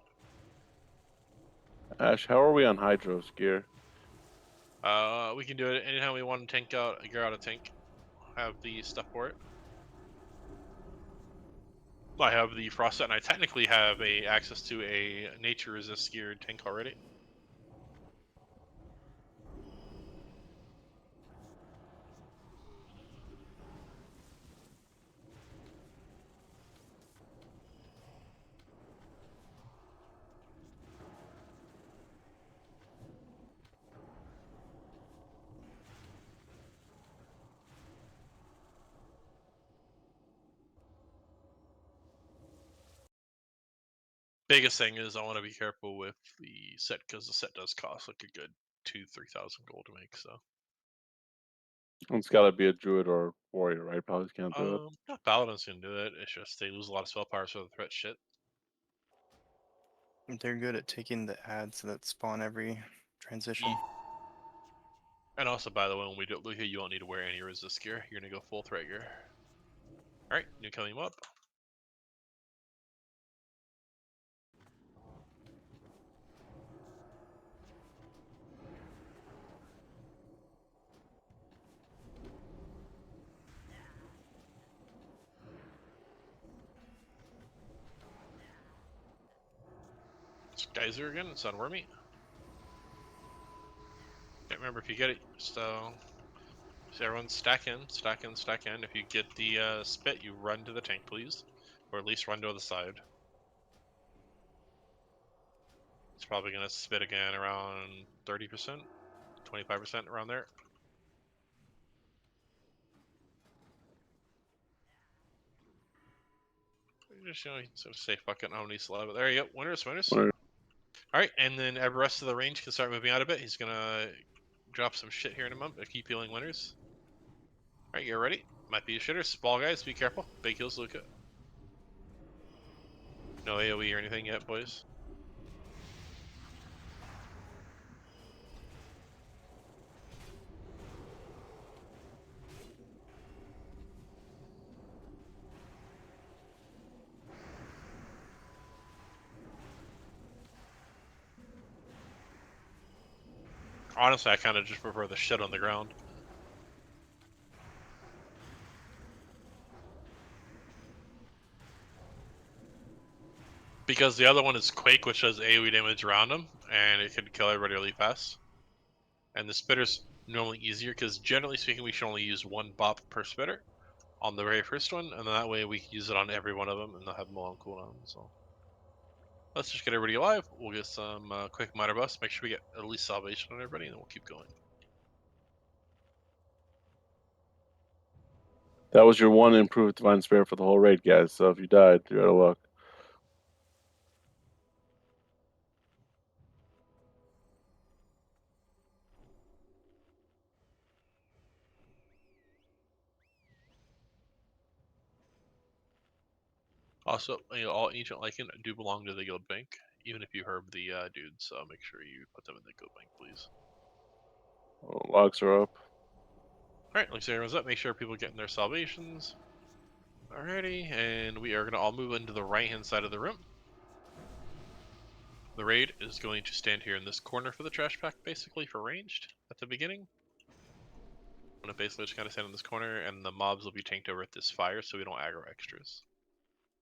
Ash, how are we on Hydros gear? We can do it anytime we want to tank out, gear out a tank. Have the stuff for it. I have the frost set, and I technically have access to a nature resist geared tank already. Biggest thing is I want to be careful with the set, because the set does cost like a good 2,000-3,000 gold to make. So It's gotta be a druid or warrior, right? Paladins can't do it. not paladins can do it. It's just they lose a lot of spell power for the threat shit. They're good at taking the ads that spawn every transition. And also, by the way, when we do Lucia, you won't need to wear any resist gear. You're gonna go full threat gear. All right, new coming up. It's Geyser again. It's on Wormy. Can't remember if you get it. So everyone stack in, stack in, stack in. If you get the spit, you run to the tank, please, or at least run to the side. It's probably gonna spit again around 30%, 25% around there. Just sort of say fuck it, I don't need to but there you go. Winners. Winner. Alright, and then every rest of the range can start moving out a bit. He's gonna drop some shit here in a moment, but keep healing winners. Alright, get ready. Might be a shitter. Small guys, be careful. Big heals, Luca. No AoE or anything yet, boys. Honestly, I kind of just prefer the shit on the ground. Because the other one is Quake, which does AoE damage around them, and it can kill everybody really fast. And the spitter's normally easier, because generally speaking, we should only use one bop per spitter on the very first one, and then that way we can use it on every one of them, and they'll have them all on cooldown. So let's just get everybody alive. We'll get some quick minor buffs, make sure we get at least salvation on everybody, and then we'll keep going. That was your one improved divine spirit for the whole raid, guys. So if you died, you're out of luck. Also, all ancient Lycan do belong to the guild bank, even if you herb the dudes. So make sure you put them in the guild bank, please. Oh, logs are up. All right, looks like everyone's up. Make sure people are getting their salvations. Alrighty, and we are going to all move into the right-hand side of the room. The raid is going to stand here in this corner for the trash pack, basically, for ranged at the beginning. I'm going to basically just kind of stand in this corner, and the mobs will be tanked over at this fire, so we don't aggro extras.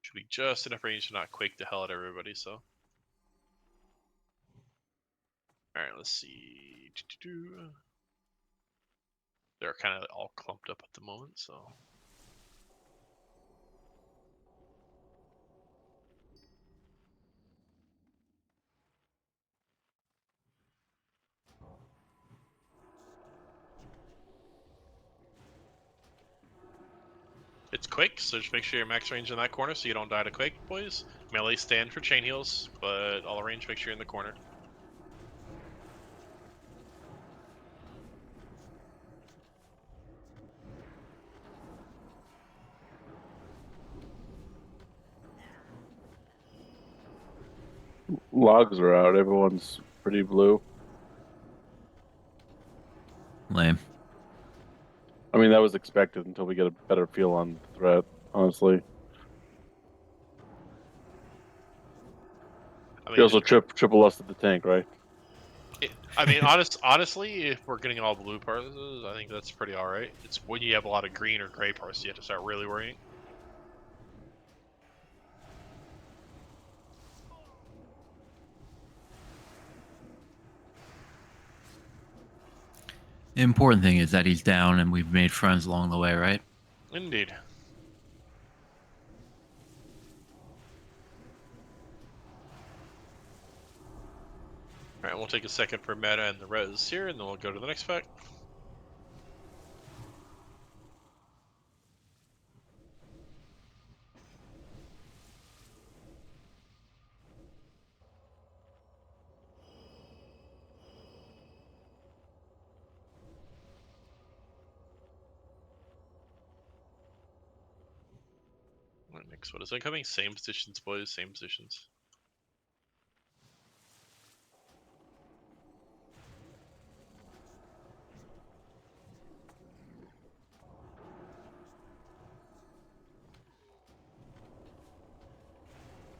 Should be just enough range to not quake the hell out of everybody, so. Alright, let's see. They're kind of all clumped up at the moment, so. It's Quake, so just make sure you're max range in that corner so you don't die to Quake, boys. Melee stand for chain heals, but all range, make sure you're in the corner. Logs are out. Everyone's pretty blue. Lame. I mean, that was expected until we get a better feel on the threat, honestly. I mean, You also triple lusted the tank, right? honestly, if we're getting all blue parses, I think that's pretty alright. It's when you have a lot of green or gray parts you have to start really worrying. The important thing is that he's down and we've made friends along the way, right? Indeed. Alright, we'll take a second for meta and the res here, and then we'll go to the next pack. Alright, next, what is incoming? Same positions, boys, same positions.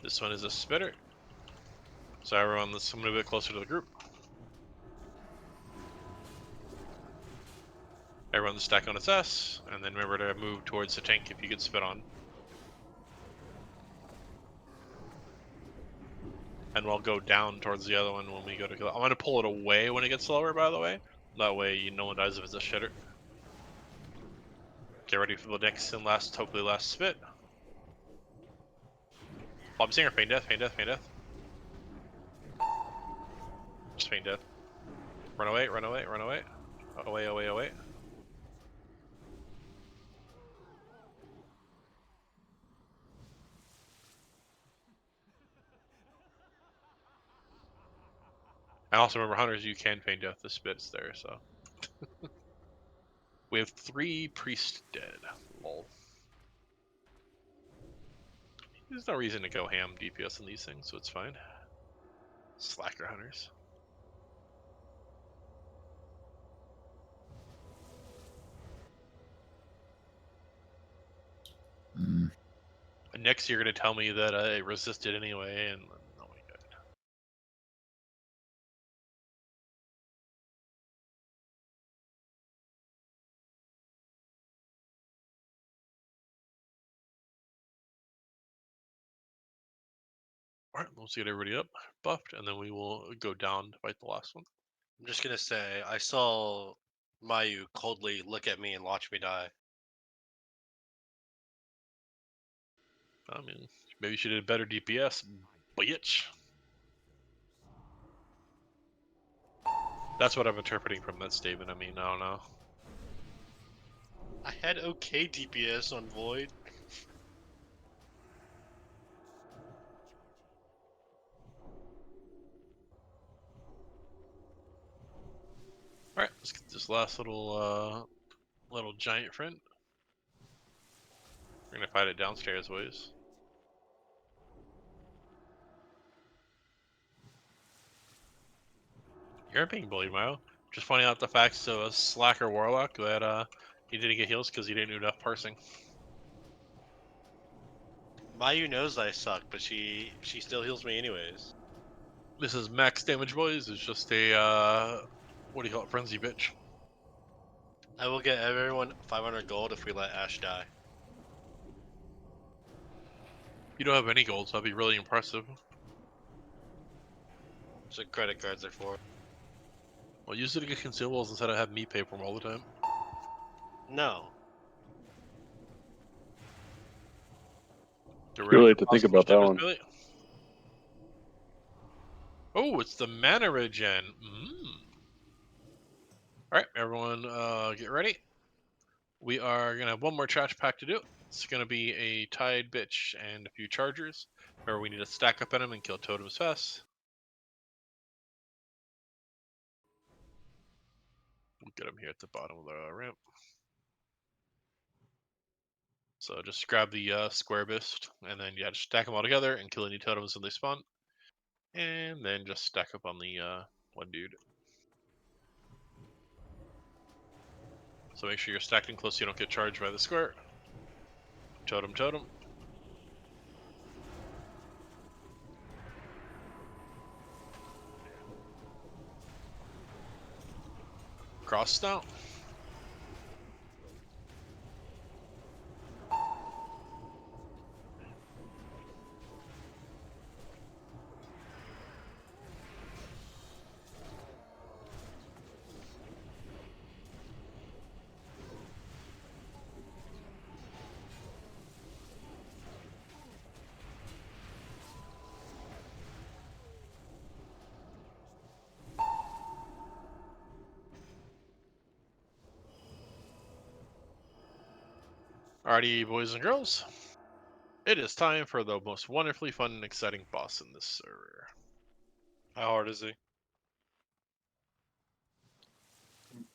This one is a spitter. So everyone, let's move a bit closer to the group. Everyone stack on its S, and then remember to move towards the tank if you get spit on. And we'll go down towards the other one when we go to kill it. I'm going to pull it away when it gets lower, by the way. That way no one dies if it's a shitter. Get ready for the next and last, hopefully last spit. Bob Singer, feign death, feign death, feign death. Just feign death. Run away, run away, run away. Away, away, away. And also remember, hunters, you can feign death. The spit's there, so. We have 3 priests dead. Lol. There's no reason to go ham DPS on these things, so it's fine. Slacker hunters. Mm. Next, you're gonna tell me that it resisted anyway, and Alright, let's get everybody up, buffed, and then we will go down to fight the last one. I'm just gonna say, I saw Mayu coldly look at me and watch me die. I mean, maybe she did better DPS, bitch. That's what I'm interpreting from that statement. I mean, I don't know. I had okay DPS on Void. Alright, let's get this last little giant friend. We're gonna fight it downstairs, boys. You're being bullied, Milo. Just pointing out the facts of a slacker warlock that he didn't get heals because he didn't do enough parsing. Mayu knows I suck, but she still heals me anyways. This is max damage, boys. It's just a what do you call it, frenzy bitch. I will get everyone 500 gold if we let Ash die. You don't have any gold, so that'd be really impressive. So credit cards are for. Well, use it to get consumables instead of have me pay for them all the time. No. Get Too rid of late the to think positive about that damage, one. Billy. Oh, it's the mana regen. Alright, everyone, get ready. We are gonna have one more trash pack to do. It's gonna be a Tide Bitch and a few Chargers. Or we need to stack up in them and kill totems fast. We'll get them here at the bottom of the ramp. So just grab the square bist, and then just stack them all together and kill any totems when they spawn. And then just stack up on the one dude. So make sure you're stacked in close so you don't get charged by the square. Totem, totem. Cross snout. Alrighty, boys and girls. It is time for the most wonderfully fun and exciting boss in this server. How hard is he?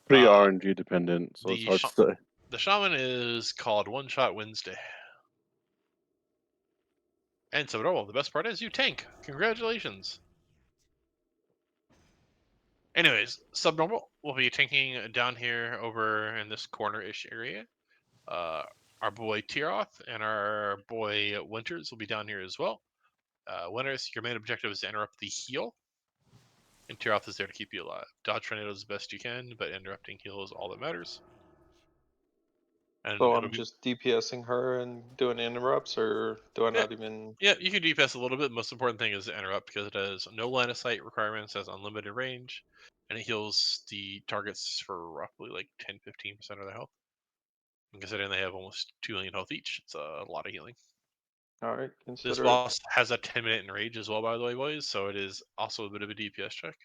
Pretty Uh, RNG dependent, so it's the hard to say. The Shaman is called One Shot Wednesday. And so, the best part is you tank. Congratulations. Anyways, subnormal will be tanking down here over in this corner-ish area. Our boy Tiroth and our boy Winters will be down here as well. Winters, your main objective is to interrupt the heal. And Tiroth is there to keep you alive. Dodge tornadoes as best you can, but interrupting heal is all that matters. And So it'll I'm be just DPSing her and doing interrupts, or do I Yeah. not even? Yeah, you can DPS a little bit. Most important thing is to interrupt because it has no line of sight requirements, has unlimited range, and it heals the targets for roughly like 10-15% of their health. And considering they have almost 2 million health each, it's a lot of healing. All right, This consider it. boss has a 10-minute enrage as well, by the way, boys, so it is also a bit of a DPS check.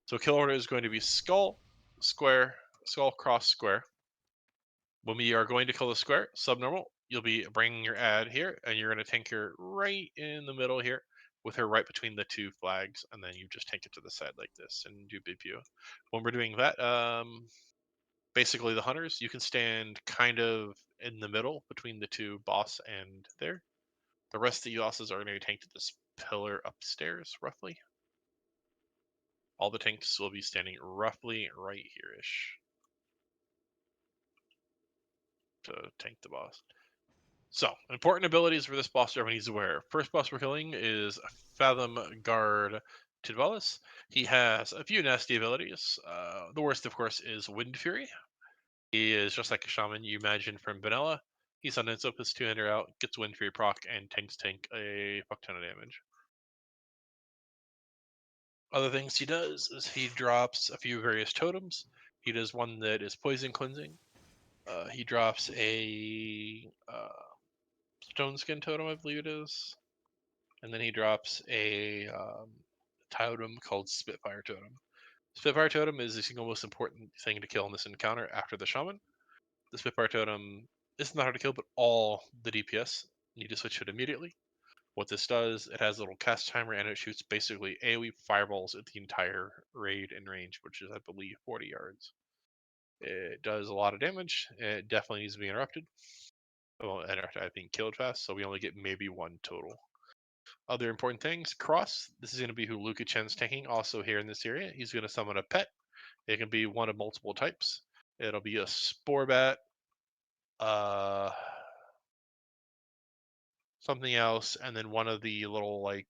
So kill order is going to be skull, square, skull, cross, square. When we are going to kill the square, subnormal, you'll be bringing your ad here, and you're going to tank her right in the middle here, with her right between the two flags, and then you just take it to the side like this and do BPO. When we're doing that, basically the hunters, you can stand kind of in the middle between the two boss and there. The rest of the bosses are going to be tanked to this pillar upstairs, roughly. All the tanks will be standing roughly right here-ish to tank the boss. So, important abilities for this boss everyone needs to aware. First boss we're killing is Fathom Guard Tidvalis. He has a few nasty abilities. The worst, of course, is Wind Fury. He is just like a shaman you imagine from Vanilla. He summons up his two-hander out, gets Wind Fury proc, and tank a fuck ton of damage. Other things he does is he drops a few various totems. He does one that is poison cleansing. He drops a stone skin totem, I believe it is, and then he drops a totem called Spitfire totem. Spitfire totem is the single most important thing to kill in this encounter after the shaman. The Spitfire totem isn't that hard to kill, but all the DPS need to switch it immediately. What this does, it has a little cast timer and it shoots basically AoE fireballs at the entire raid in range, which is, I believe, 40 yards. It does a lot of damage. It definitely needs to be interrupted. Well, interrupted, I think killed fast, so we only get maybe one total. Other important things, Cross. This is going to be who Luka Chen's taking also here in this area. He's going to summon a pet. It can be one of multiple types. It'll be a Spore Bat, something else, and then one of the little like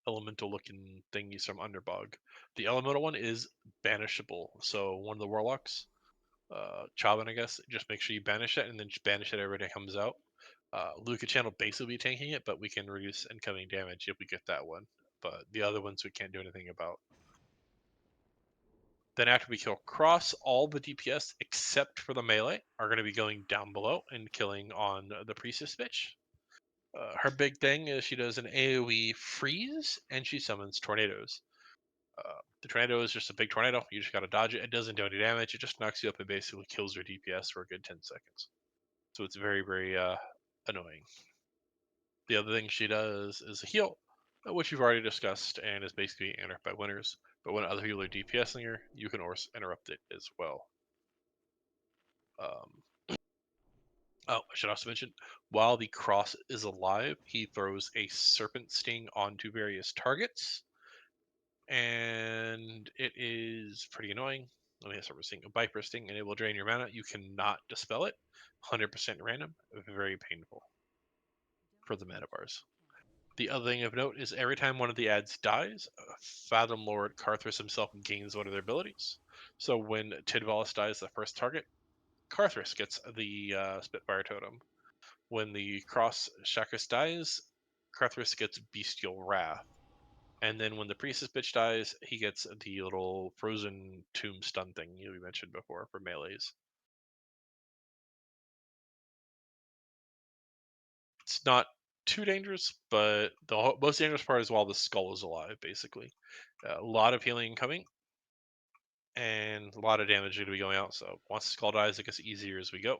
elemental looking thingies from Underbog. The elemental one is banishable. So one of the warlocks, Chavin, I guess, just make sure you banish it and then just banish it every time it comes out. Luka Chan will basically be tanking it, but we can reduce incoming damage if we get that one. But the other ones we can't do anything about. Then after we kill Cross, all the DPS except for the melee are going to be going down below and killing on the Priestess bitch. Her big thing is she does an AoE freeze and she summons tornadoes. The tornado is just a big tornado. You just got to dodge it. It doesn't do any damage. It just knocks you up and basically kills your DPS for a good 10 seconds. So it's very, very annoying. The other thing she does is a heal, which we've already discussed and is basically interrupted by winners. But when other people are DPSing her, you can also interrupt it as well. Oh, I should also mention, while the Cross is alive, he throws a Serpent Sting onto various targets. And it is pretty annoying. Let me start seeing a Viper Sting, and it will drain your mana. You cannot dispel it. 100% random. Very painful for the mana bars. The other thing of note is every time one of the ads dies, Fathom Lord Karthus himself gains one of their abilities. So when Tidvalis dies, the first target, Karthus gets the Spitfire totem. When the Cross Shakus dies, Karthus gets Bestial Wrath. And then when the Priestess bitch dies, he gets the little frozen tomb stun thing we mentioned before for melees. It's not too dangerous, but the most dangerous part is while the skull is alive, basically. A lot of healing coming, and a lot of damage going to be going out. So once the skull dies, it gets easier as we go.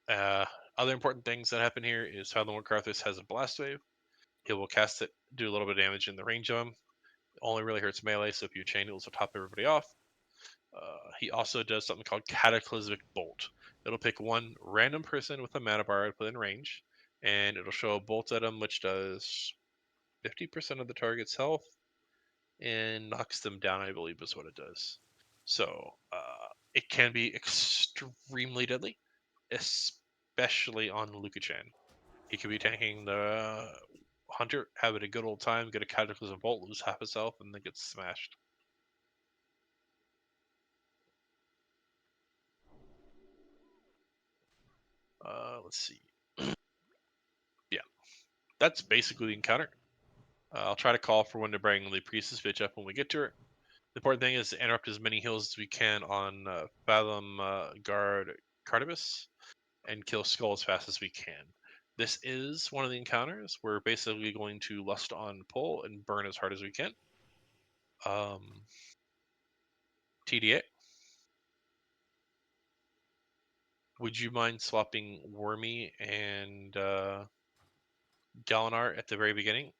Other important things that happen here is Fathom Lord Karthus has a blast wave. He will cast it, do a little bit of damage in the range of him. It only really hurts melee, so if you chain, it will top everybody off. He also does something called Cataclysmic Bolt. It'll pick one random person with a mana bar within range, and it'll show a bolt at them, which does 50% of the target's health and knocks them down, I believe is what it does. So it can be extremely deadly, especially on Luka Chan. He could be tanking the Hunter, having a good old time, get a Cataclysm Bolt, lose half his health, and then get smashed. Let's see. Yeah, that's basically the encounter. I'll try to call for when to bring the Priestess bitch up when we get to her. The important thing is to interrupt as many heals as we can on Fathom Guard Cardibus and kill Skull as fast as we can. This is one of the encounters. We're basically going to lust on pull and burn as hard as we can. TDA. Would you mind swapping Wormy and Galinar at the very beginning?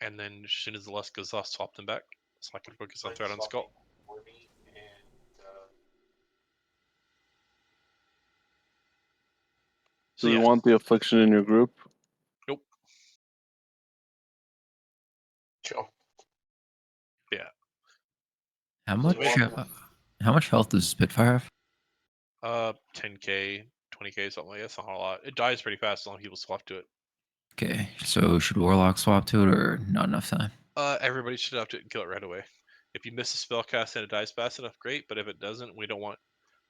And then as soon as the lust goes off, swap them back. So I can focus on Threat on Skull. Do we want the Affliction in your group? Nope. Sure. Yeah. How much health does Spitfire have? 10k, 20k, something like that. It's not a lot. It dies pretty fast as long as people swap to it. Okay, so should Warlock swap to it or not enough time? Everybody should have to it and kill it right away. If you miss a spell cast and it dies fast enough, great. But if it doesn't, we don't want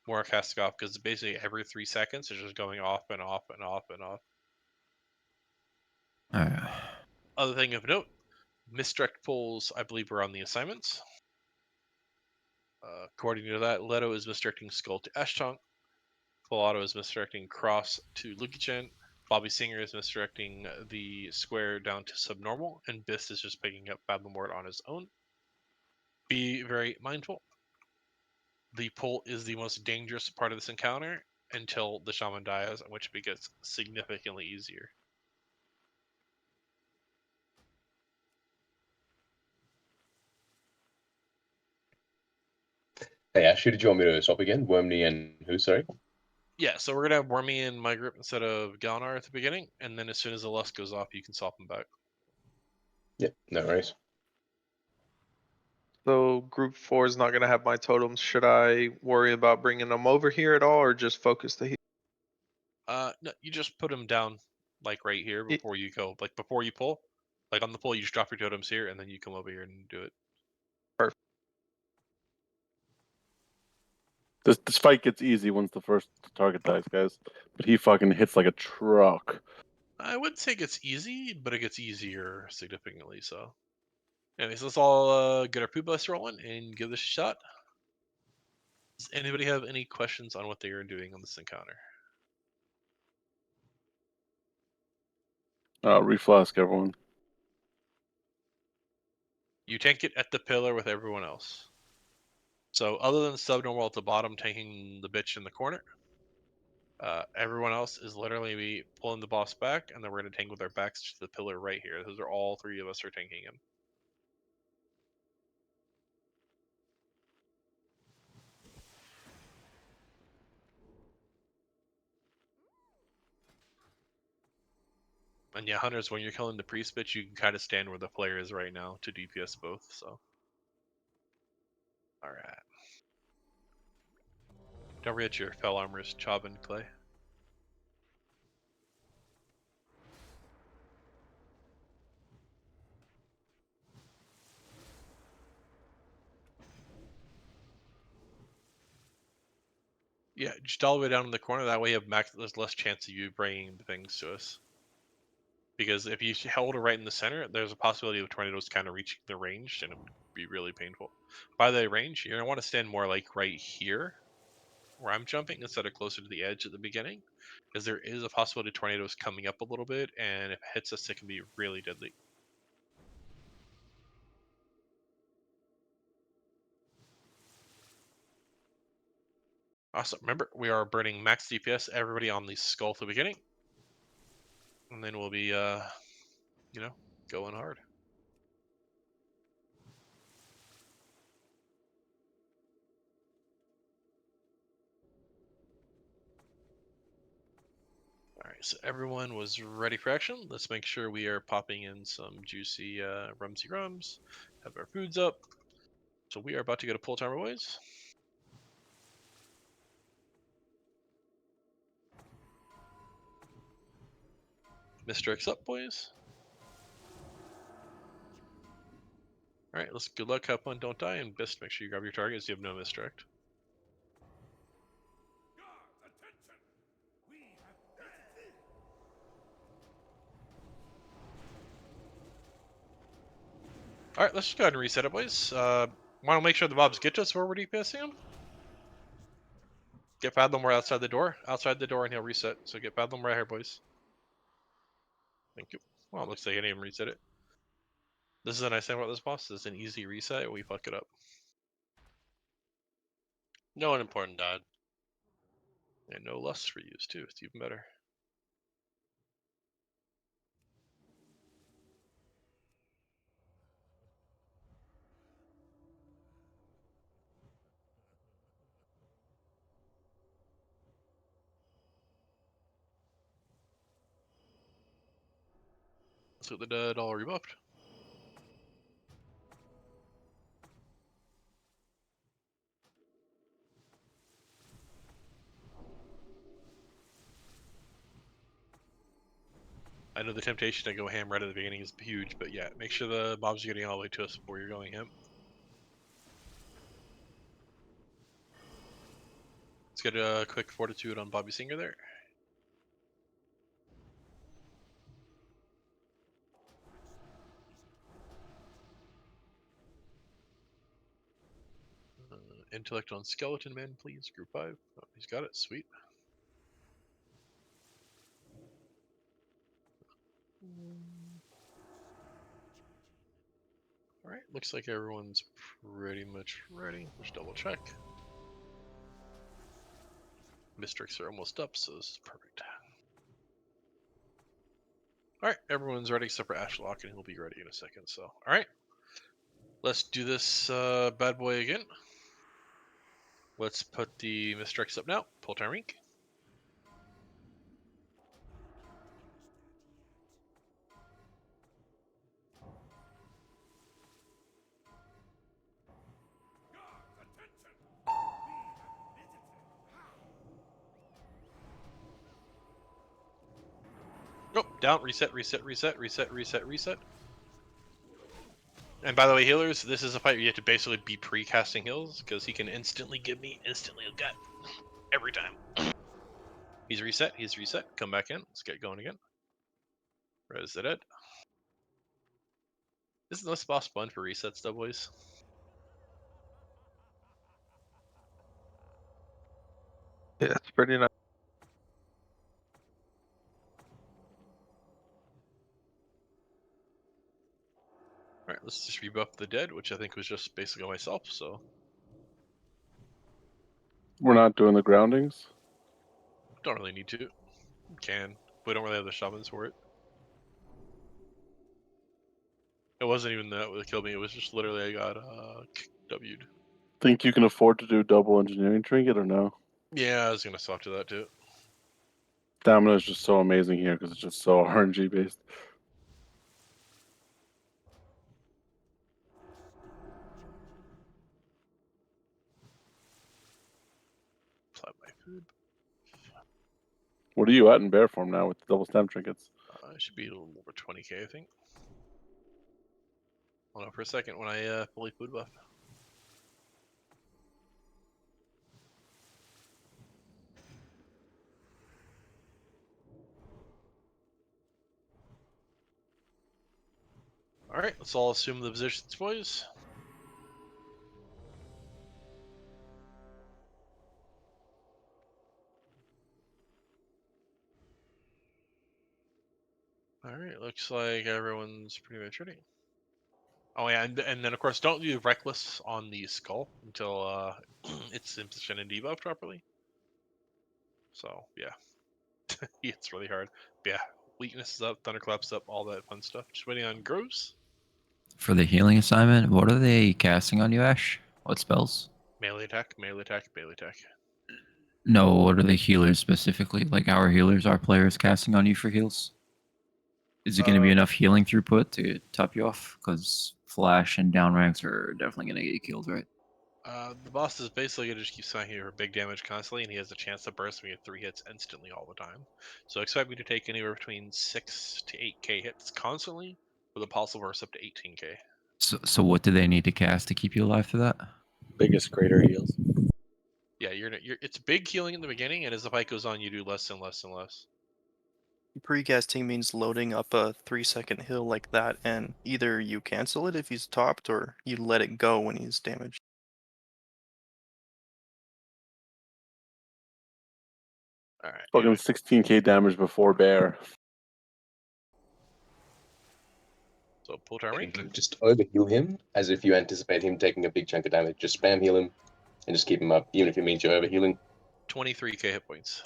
more casting off because basically every 3 seconds it's just going off and off and off and off. Alright. Other thing of note, Misdirect pulls, I believe, are on the assignments. According to that, Leto is misdirecting Skull to Ashtonk. Filato is misdirecting Cross to Lukichen. Bobby Singer is misdirecting the square down to subnormal, and Biss is just picking up Fathom Ward on his own. Be very mindful. The pull is the most dangerous part of this encounter until the shaman dies, in which it gets significantly easier. Hey Ash, who did you want me to swap again? Wormney and who? Sorry. Yeah, so we're gonna have Wormy in my group instead of Galnar at the beginning, and then as soon as the lust goes off, you can swap them back. Yep, no worries. So group 4 is not gonna have my totems. Should I worry about bringing them over here at all, or just focus the heal? No, you just put them down like right here Ye- before you go, like before you pull. Like on the pull, you just drop your totems here, and then you come over here and do it. This fight gets easy once the first target dies, guys. But he fucking hits like a truck. I wouldn't say it gets easy, but it gets easier significantly. So, anyways, let's all get our poo bus rolling and give this a shot. Does anybody have any questions on what they are doing on this encounter? Reflask, everyone. You tank it at the pillar with everyone else. So other than subnormal at the bottom tanking the bitch in the corner, everyone else is literally pulling the boss back, and then we're going to tank with our backs to the pillar right here. Those are all three of us are tanking him. And yeah, hunters, when you're killing the priest bitch, you can kind of stand where the player is right now to DPS both. So, all right. Don't forget your fell armors, Chob and Clay. Yeah, just all the way down in the corner. That way, you have there's less chance of you bringing the things to us. Because if you held it right in the center, there's a possibility of tornadoes kind of reaching the range, and it would be really painful. By the range, you're gonna want to stand more like right here, where I'm jumping, instead of closer to the edge at the beginning, because there is a possibility of tornadoes coming up a little bit, and if it hits us, it can be really deadly. Awesome. Remember, we are burning max DPS everybody on the skull at the beginning, and then we'll be, going hard. All right, so everyone was ready for action. Let's make sure we are popping in some juicy rumsy rums. Have our foods up. So we are about to get a pull timer, boys. Mr. X up, boys. All right, let's good luck, have fun, don't die, and best make sure you grab your targets. You have no misdirect. All right, let's just go ahead and reset it, boys. Want to make sure the mobs get to us where we're DPSing them. Get Fathom more outside the door. Outside the door, and he'll reset. So get Fathom right here, boys. Thank you. Well, it looks like I didn't even reset it. This is a nice thing about this boss. It's an easy reset. We fuck it up. No one important died. And no lust for use, too. It's even better. Let's get the dead all rebuffed. I know the temptation to go ham right at the beginning is huge, but yeah, make sure the mobs are getting all the way to us before you're going ham. Let's get a quick fortitude on Bobby Singer there. intellect on skeleton man, please. Group 5. Oh, he's got it. Sweet. Alright, looks like everyone's pretty much ready. Let's double check. Mystics are almost up, so this is perfect. Alright, everyone's ready except for Ashlock, and he'll be ready in a second, so. Alright. Let's do this bad boy again. Let's put the Mystrix up now. Pull Tyrink. Oh, down, reset, reset, reset, reset, reset, reset. And by the way, healers, this is a fight where you have to basically be pre-casting heals, because he can instantly give me instantly a gut. Every time. He's reset, come back in, let's get going again. Res the dead. Isn't this boss fun for resets though, boys? Yeah, it's pretty nice. Alright, let's just rebuff the dead, which I think was just basically myself, so. We're not doing the groundings. Don't really need to. Can. We don't really have the shamans for it. It wasn't even that killed me, it was just literally I got W'd. Think you can afford to do double engineering trinket or no? Yeah, I was gonna swap to that too. Stamina is just so amazing here because it's just so RNG based. Apply my food. What are you at in bear form now with the double stem trinkets? I should be a little over 20k, I think. Hold on for a second when I fully food buff. Alright, let's all assume the positions, boys. Alright, looks like everyone's pretty much ready. Oh yeah, and then of course don't do reckless on the skull until it's in position and debuffed properly. So yeah, it's really hard. But yeah, weakness is up, thunderclaps up, all that fun stuff. Just waiting on Groves. For the healing assignment, what are they casting on you, Ash? What spells? Melee attack, melee attack, melee attack. No, what are the healers specifically? Like our healers, our players casting on you for heals? Is it going to be enough healing throughput to top you off? Because Flash and down ranks are definitely going to get killed, right? The boss is basically gonna just keep smacking you for big damage constantly, and he has a chance to burst me at 3 hits instantly all the time. So expect me to take anywhere between 6 to 8k hits constantly, with a possible burst up to 18k. So what do they need to cast to keep you alive for that? Biggest greater heals. Yeah, it's big healing in the beginning, and as the fight goes on, you do less and less and less. Precasting means loading up a 3-second heal like that, and either you cancel it if he's topped, or you let it go when he's damaged. All right. Fucking 16k damage before bear. So pull Tyrink. And just overheal him as if you anticipate him taking a big chunk of damage. Just spam heal him and just keep him up, even if it means you're overhealing. 23k hit points.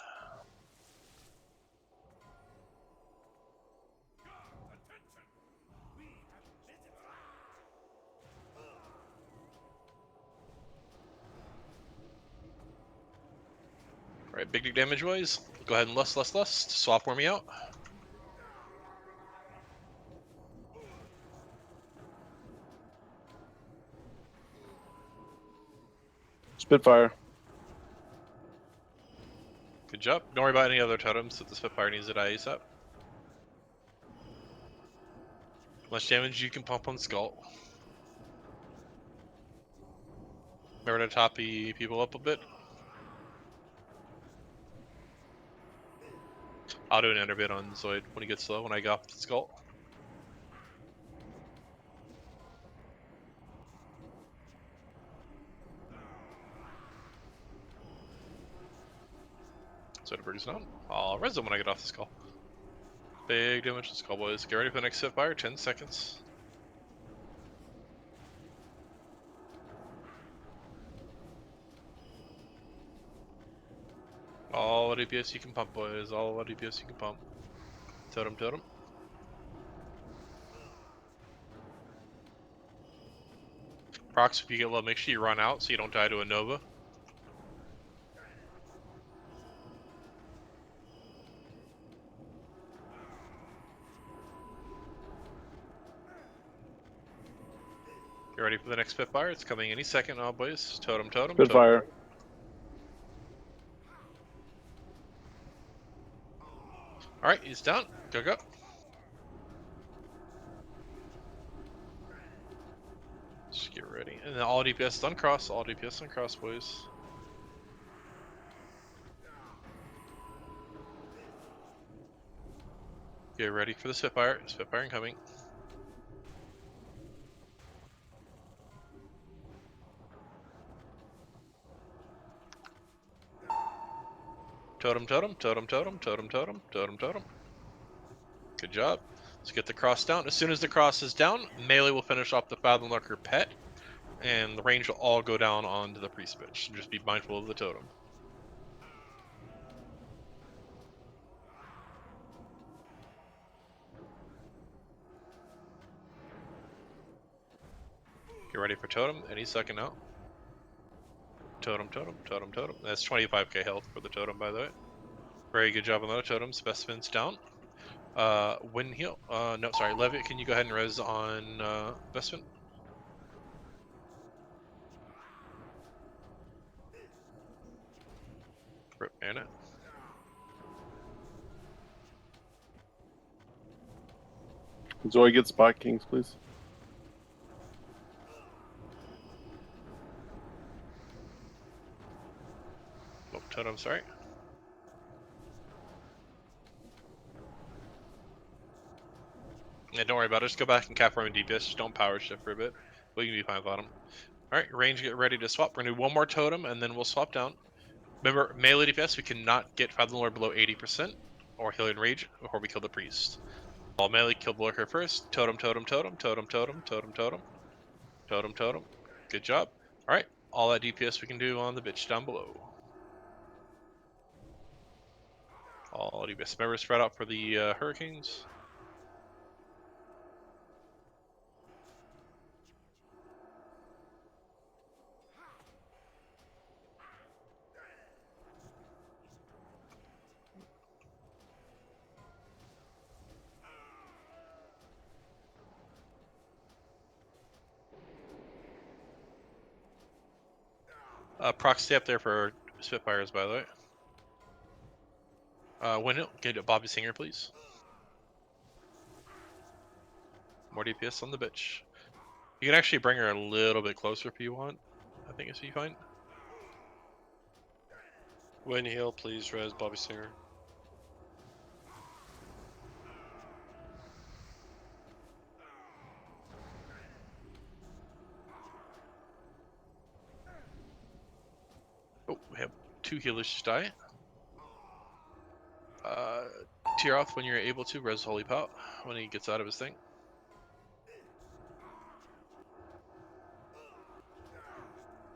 All right, big damage wise. Go ahead and lust. Swap for me out. Spitfire. Good job. Don't worry about any other totems that the Spitfire needs to die ASAP. Much damage you can pump on Skull. Remember to top people up a bit. I'll do an ender bit on Zoid when he gets slow when I go off the Skull. So it brings it down. I'll res them when I get off this call. Big damage to this call, boys. Get ready for the next fire. 10 seconds. All DPS you can pump, boys. All DPS you can pump. Totem, totem. Procs, if you get low, make sure you run out so you don't die to a Nova. Get ready for the next Spitfire. It's coming any second now, boys. Totem, totem, totem. Spitfire. Alright, he's down. Go, go. Just get ready. And then all DPS uncross. All DPS uncross, boys. Get ready for the Spitfire. Spitfire incoming. Totem, totem, totem, totem, totem, totem, totem, totem. Good job. Let's get the cross down. As soon as the cross is down, melee will finish off the Fathom Lurker pet, and the range will all go down onto the priest bitch. So just be mindful of the totem. Get ready for totem any second now. Totem, totem, totem, totem. That's 25k health for the totem, by the way. Very good job on the totem. Specimen's down. Wind heal. No, sorry, Levitt. Can you go ahead and res on Vestment? Rip mana. Zoe, get spot kings, please. Oh, totem, sorry. Yeah, don't worry about it. Just go back and cap farm and DPS. Just don't power shift for a bit. We can be fine without him. Alright, range, get ready to swap. We're gonna do one more totem and then we'll swap down. Remember, melee DPS, we cannot get Fathom Lord below 80% or heal and rage before we kill the priest. All melee, kill the lurker first. Totem, totem, totem, totem, totem, totem, totem, totem, totem. Good job. Alright, all that DPS we can do on the bitch down below. All DPS. Remember, spread out for the hurricanes. Proxy up there for Spitfires, by the way. Windhill, get Bobby Singer, please. More DPS on the bitch. You can actually bring her a little bit closer if you want. I think it's be fine. Wind heal, please res Bobby Singer. Oh, we have 2 healers just die. Tear off when you're able to. Res Holy Pout when he gets out of his thing.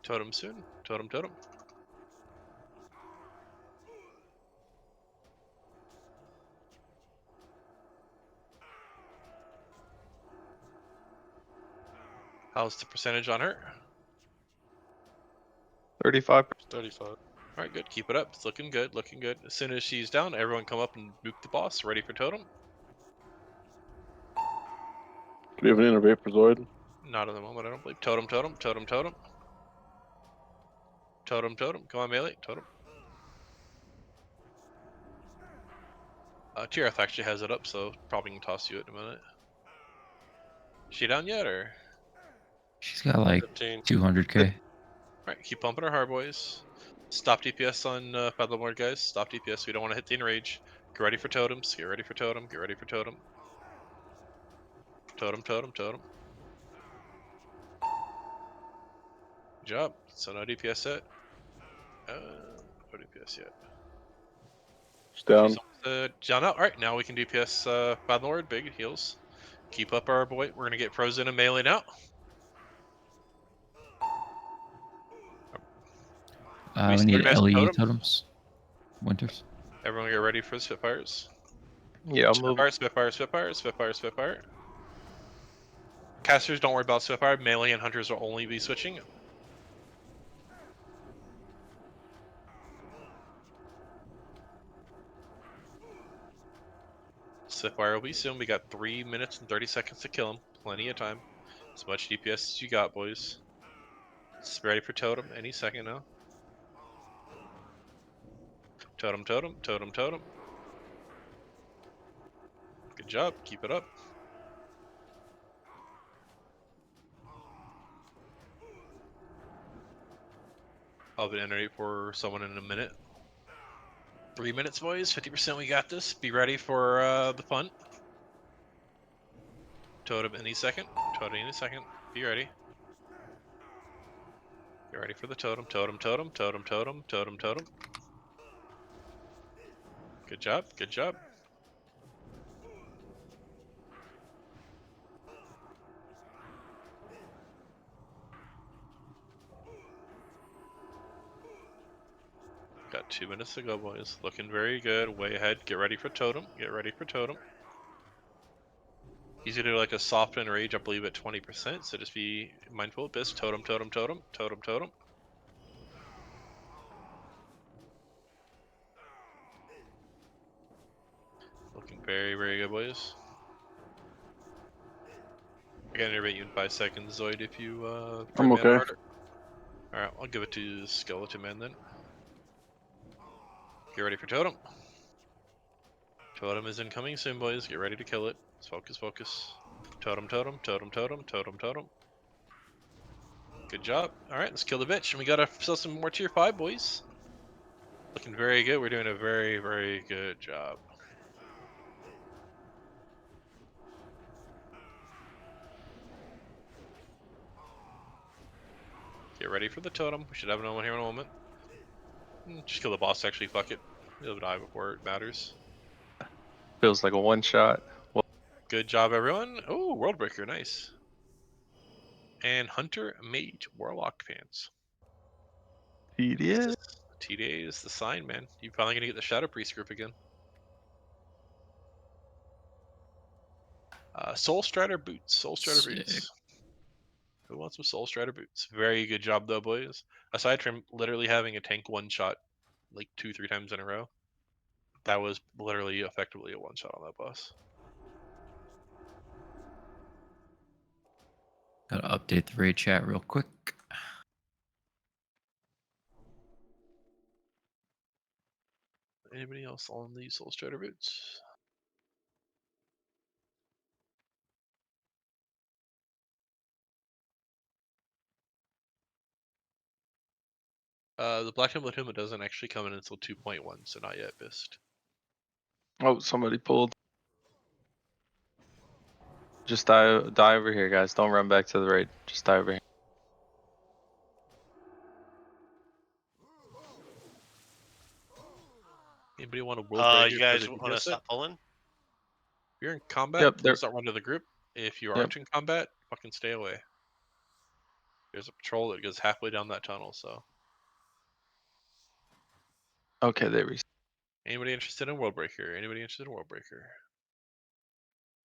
Totem soon. Totem, totem. How's the percentage on her? 35. 35. Alright, good. Keep it up. It's looking good, looking good. As soon as she's down, everyone come up and nuke the boss. Ready for totem? Do we have an innervate for Zoid? Not at the moment, I don't believe. Totem, totem, totem, totem. Totem, totem. Come on, melee. Totem. Tirith actually has it up, so probably can toss you it in a minute. She down yet, or? She's got like 15. 200k. Alright, keep pumping her hard, boys. Stop DPS on Fathom Lord, guys. Stop DPS. We don't want to hit the enrage. Get ready for totems. Get ready for totem. Get ready for totem. Totem, totem, totem. Good job. So no DPS yet. No DPS yet. It's down. She's down out. All right, now we can DPS Battlelord. Big heals. Keep up our boy. We're gonna get frozen and meleeing out. We need organize LE totem. totems. Winters. Everyone get ready for the Spitfires. Yeah, I'm moving. Spitfire. Casters, don't worry about Spitfire. Melee and Hunters will only be switching. Spitfire will be soon. We got 3 minutes and 30 seconds to kill him. Plenty of time. As much DPS as you got, boys. It's ready for totem any second now. Totem. Good job. Keep it up. I'll be entering for someone in a minute. 3 minutes, boys. 50%. We got this. Be ready for the fun. Totem any second. Be ready. Get ready for the totem. Good job. Got 2 minutes to go, boys. Looking very good. Way ahead. Get ready for totem. He's gonna do like a soft and rage, I believe, at 20%. So just be mindful of this. Totem. Looking very, very good, boys. I can intervene you in 5 seconds, Zoid, if you try I'm mana okay. harder. Alright, I'll give it to Skeleton Man then. Get ready for Totem. Totem is incoming soon, boys. Get ready to kill it. Let's focus. Totem. Good job. Alright, let's kill the bitch. And we got ourselves some more tier 5, boys. Looking very good. We're doing a very, very good job. Get ready for the totem. We should have another one here in a moment. Just kill the boss, actually. Fuck it. He'll die before it matters. Feels like a one shot. Well, Good job, everyone. Oh, Worldbreaker. Nice. And Hunter, Mage, Warlock pants. TDA. TDA is the sign, man. You finally gonna get the Shadow Priest group again. Soul Strider boots. Boots. Who wants some Soul Strider boots? Very good job, though, boys. Aside from literally having a tank one shot like 2-3 times in a row, that was literally effectively a one shot on that boss. Gotta update the raid chat real quick. Anybody else on these Soul Strider boots? The Black Temple Tomb doesn't actually come in until 2.1, so not yet, Bist. Oh, somebody pulled. Just die over here, guys. Don't run back to the raid. Just die over here. Anybody want a world You guys want to stop pulling? If you're in combat, Yep, please don't run to the group. If you aren't Yep. in combat, fucking stay away. There's a patrol that goes halfway down that tunnel, so. Okay, there we go. Anybody interested in Worldbreaker?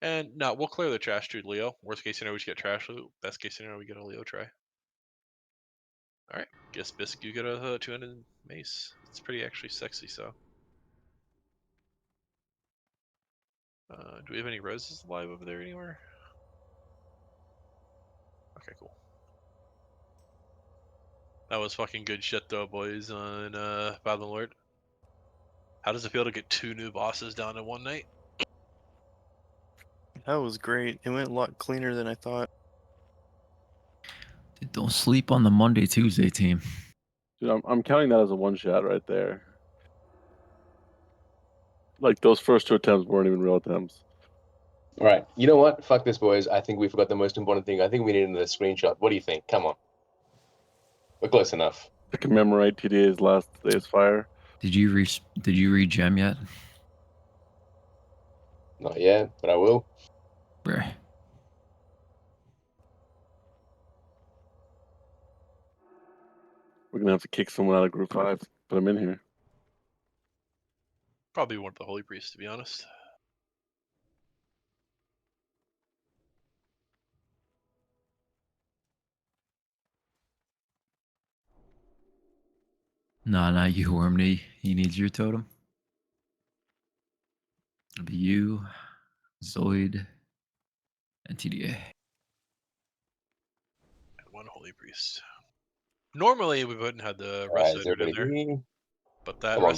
And no, we'll clear the trash dude, Leo. Worst case scenario, we just get trash loot. Best case scenario, we get a Leo try. Alright, guess Bisque, you get a 200 mace. It's pretty actually sexy, so. Do we have any roses alive over there anywhere? Okay, cool. That was fucking good shit though, boys, on Battlelord. How does it feel to get 2 new bosses down in one night? That was great. It went a lot cleaner than I thought. Dude, don't sleep on the Monday, Tuesday team. Dude, I'm counting that as a one shot right there. Like those first 2 attempts weren't even real attempts. All right. You know what? Fuck this, boys. I think we forgot the most important thing. I think we need another screenshot. What do you think? Come on. We're close enough. To commemorate TDA's last day's fire. Did you re-gem yet? Not yet, but I will. Bruh. We're gonna have to kick someone out of group 5. Put them in here. Probably one of the holy priests, to be honest. Nah, not you, Wormney. He needs your totem. It'll be you, Zoid, and TDA. And one holy priest. Normally we wouldn't have the Alright, Resto is Druid in everybody there, here? but that Come on,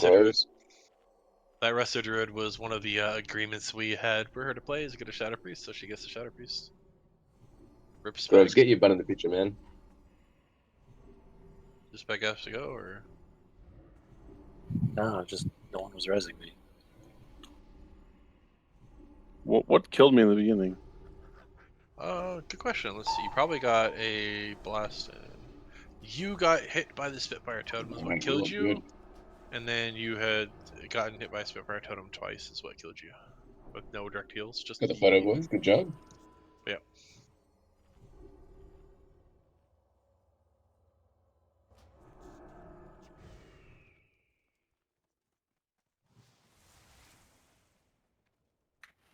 Resto Druid, bros. was one of the agreements we had for her to play, is to get a Shadow Priest, so she gets the Shadow Priest. Rip Groves, Spec. get your butt in the picture, man. Does Spec have to go, or? No, just no one was resing me. What killed me in the beginning? Good question. Let's see. You probably got a blast. You got hit by the Spitfire Totem is what killed you, and then you had gotten hit by a Spitfire Totem twice is what killed you, with no direct heals. Just Got the photo, boys. Good job. Yeah.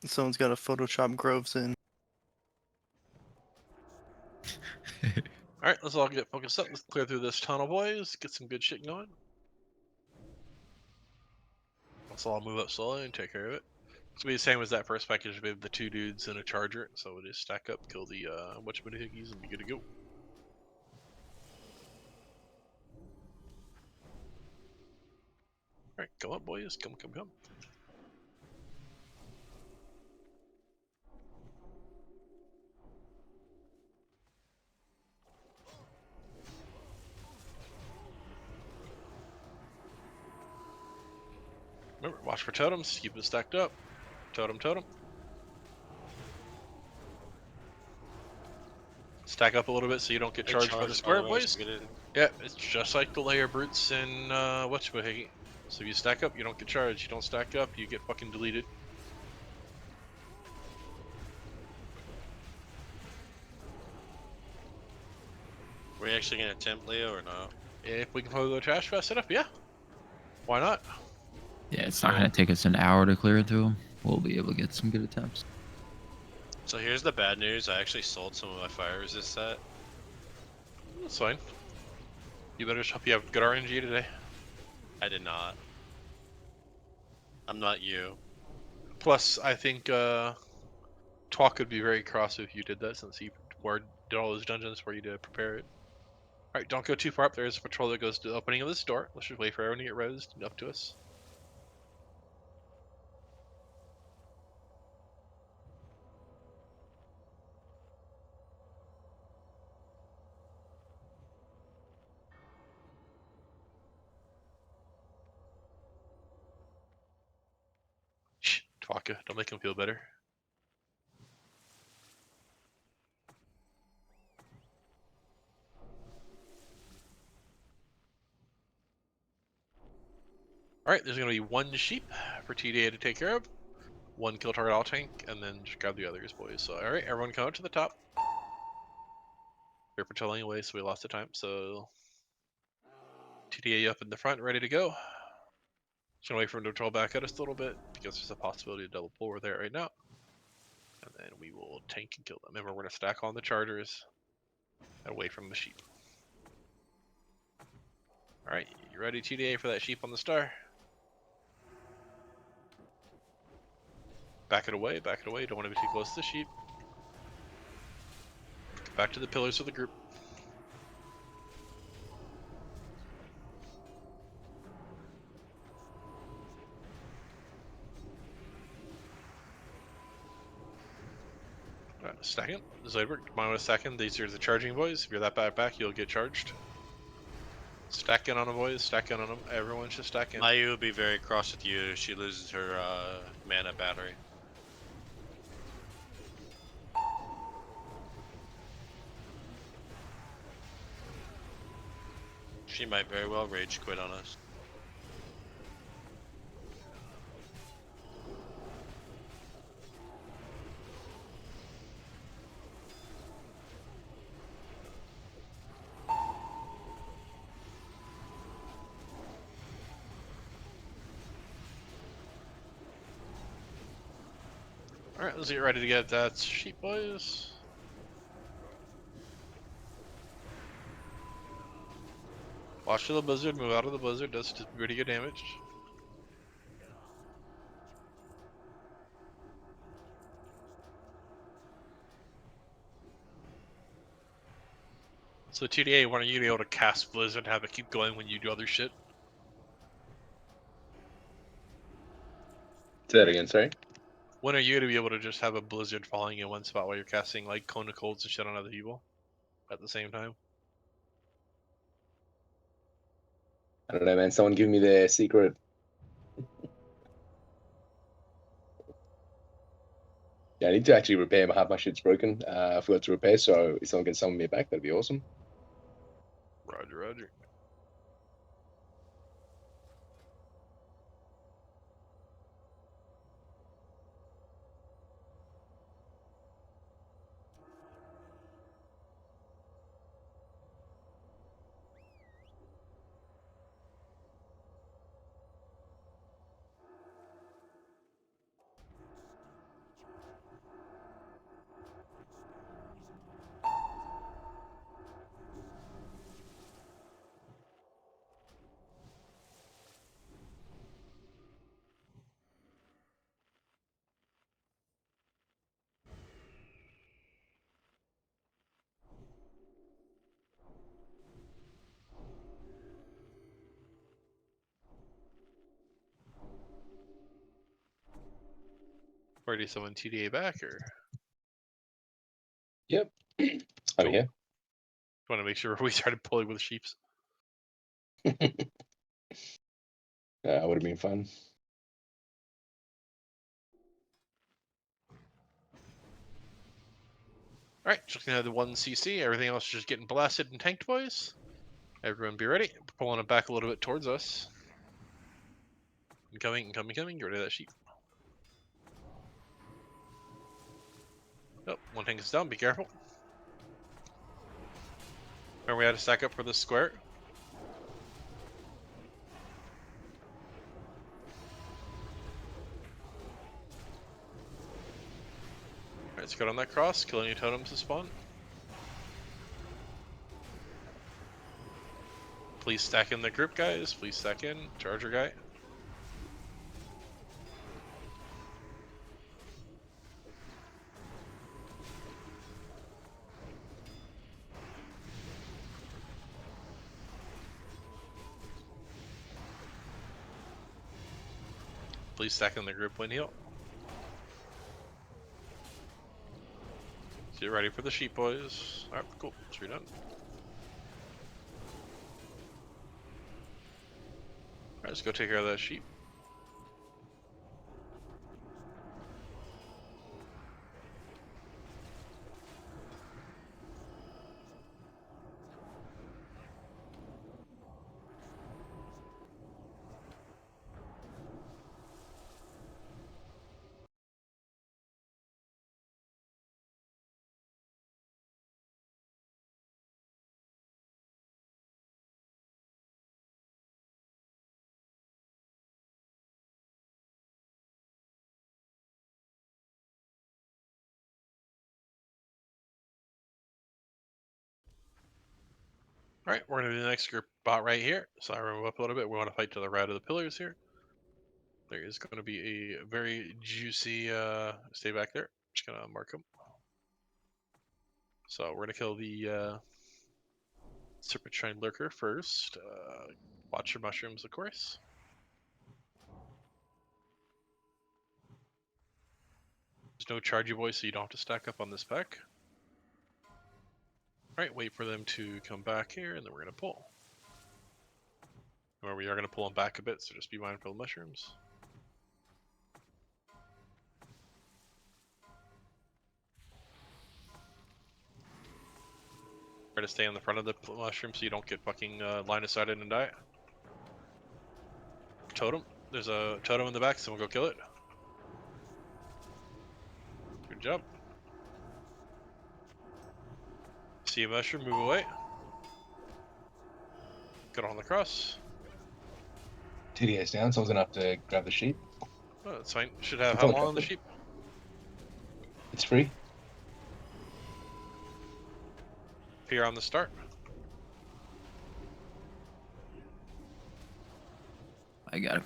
Someone's got to Photoshop Groves in. All right, let's all get focused up. Let's clear through this tunnel, boys. Get some good shit going. Let's all move up slowly and take care of it. It's gonna be the same as that first package. We have the 2 dudes and a charger, so we'll just stack up, kill the whatchamajiggies, and be good to go. All right, come up, boys. Come. Remember, watch for totems. Keep it stacked up. Totem. Stack up a little bit so you don't get charged by the square, boys. Yeah, it's just like the layer brutes and whatchamajiggy. So if you stack up, you don't get charged. You don't stack up, you get fucking deleted. Were you actually gonna attempt Leo or not? If we can play the trash fast enough, yeah. Why not? Yeah, it's not gonna take us an hour to clear through them. We'll be able to get some good attempts. So here's the bad news. I actually sold some of my fire resist set. That's fine. You better just hope you have good RNG today. I did not. I'm not you. Plus, I think Twalk would be very cross if you did that, since he did all those dungeons for you to prepare it. Alright, don't go too far up. There's a patrol that goes to the opening of this door. Let's just wait for everyone to get rezzed and up to us. Shh, Twaka, don't make him feel better. Alright, there's gonna be 1 sheep for TDA to take care of. 1 kill target all tank, and then just grab the others, boys. So, alright, everyone come up to the top. We're patrolling away, so we lost the time. So, TDA up in the front, ready to go. Just gonna wait for him to patrol back at us a little bit, because there's a possibility of double pull. We're there right now. And then we will tank and kill them. Remember, we're gonna stack on the chargers away from the sheep. Alright, you ready, TDA, for that sheep on the star? Back it away, don't want to be too close to the sheep. Back to the pillars of the group. Alright, second. Zoidberg, mine was second. These are the charging boys. If you're that bad back, you'll get charged. Stack in on them, boys. Stack in on them. Everyone should stack in. Mayu will be very cross with you if she loses her mana battery. She might very well rage quit on us. Alright, let's get ready to get that sheep, boys. Watch for the blizzard, move out of the blizzard, does pretty good damage. So TDA, when are you gonna be able to cast blizzard and have it keep going when you do other shit? Say that again, sorry. When are you gonna be able to just have a blizzard falling in one spot while you're casting like cone of colds and shit on other people at the same time? I don't know, man. Someone give me their secret. Yeah, I need to actually repair half my shit's broken. I forgot to repair, so if someone can summon me back, that'd be awesome. Roger, roger. Already someone TDA back, or Yep. I'm Cool. here. want to make sure we started pulling with sheeps? Would have been fun. Alright, just gonna have the 1 CC, everything else is just getting blasted and tanked, boys. Everyone be ready. Pulling it back a little bit towards us. Incoming, incoming, incoming. Get rid of that sheep. Oh, one tank is down, be careful. Remember we had to stack up for this square? Alright, let's go on that cross, kill any totems to spawn. Please stack in the group, guys. Please stack in. Charger guy. Please stack in the group when heal. Get ready for the sheep, boys. Alright, cool. So you're done. Alright, let's go take care of that sheep. Alright, we're gonna do the next group bot right here. So I remove up a little bit. We want to fight to the right of the pillars here. There is going to be a very juicy, stay back there. Just gonna mark them. So we're gonna kill the Serpentine Lurker first. Watch your mushrooms, of course. There's no chargy boy, so you don't have to stack up on this pack. Alright, wait for them to come back here, and then we're gonna pull. Remember, we are gonna pull them back a bit, so just be mindful of mushrooms. Try to stay on the front of the mushroom so you don't get fucking line of sighted and die. Totem. There's a totem in the back, someone go kill it. Good job. See a mushroom, move away. Get on the cross. TDA's down, someone's gonna have to grab the sheep. Oh, that's fine. Should have It's on Helm on the cover. sheep. It's free. Fear on the start. I got it.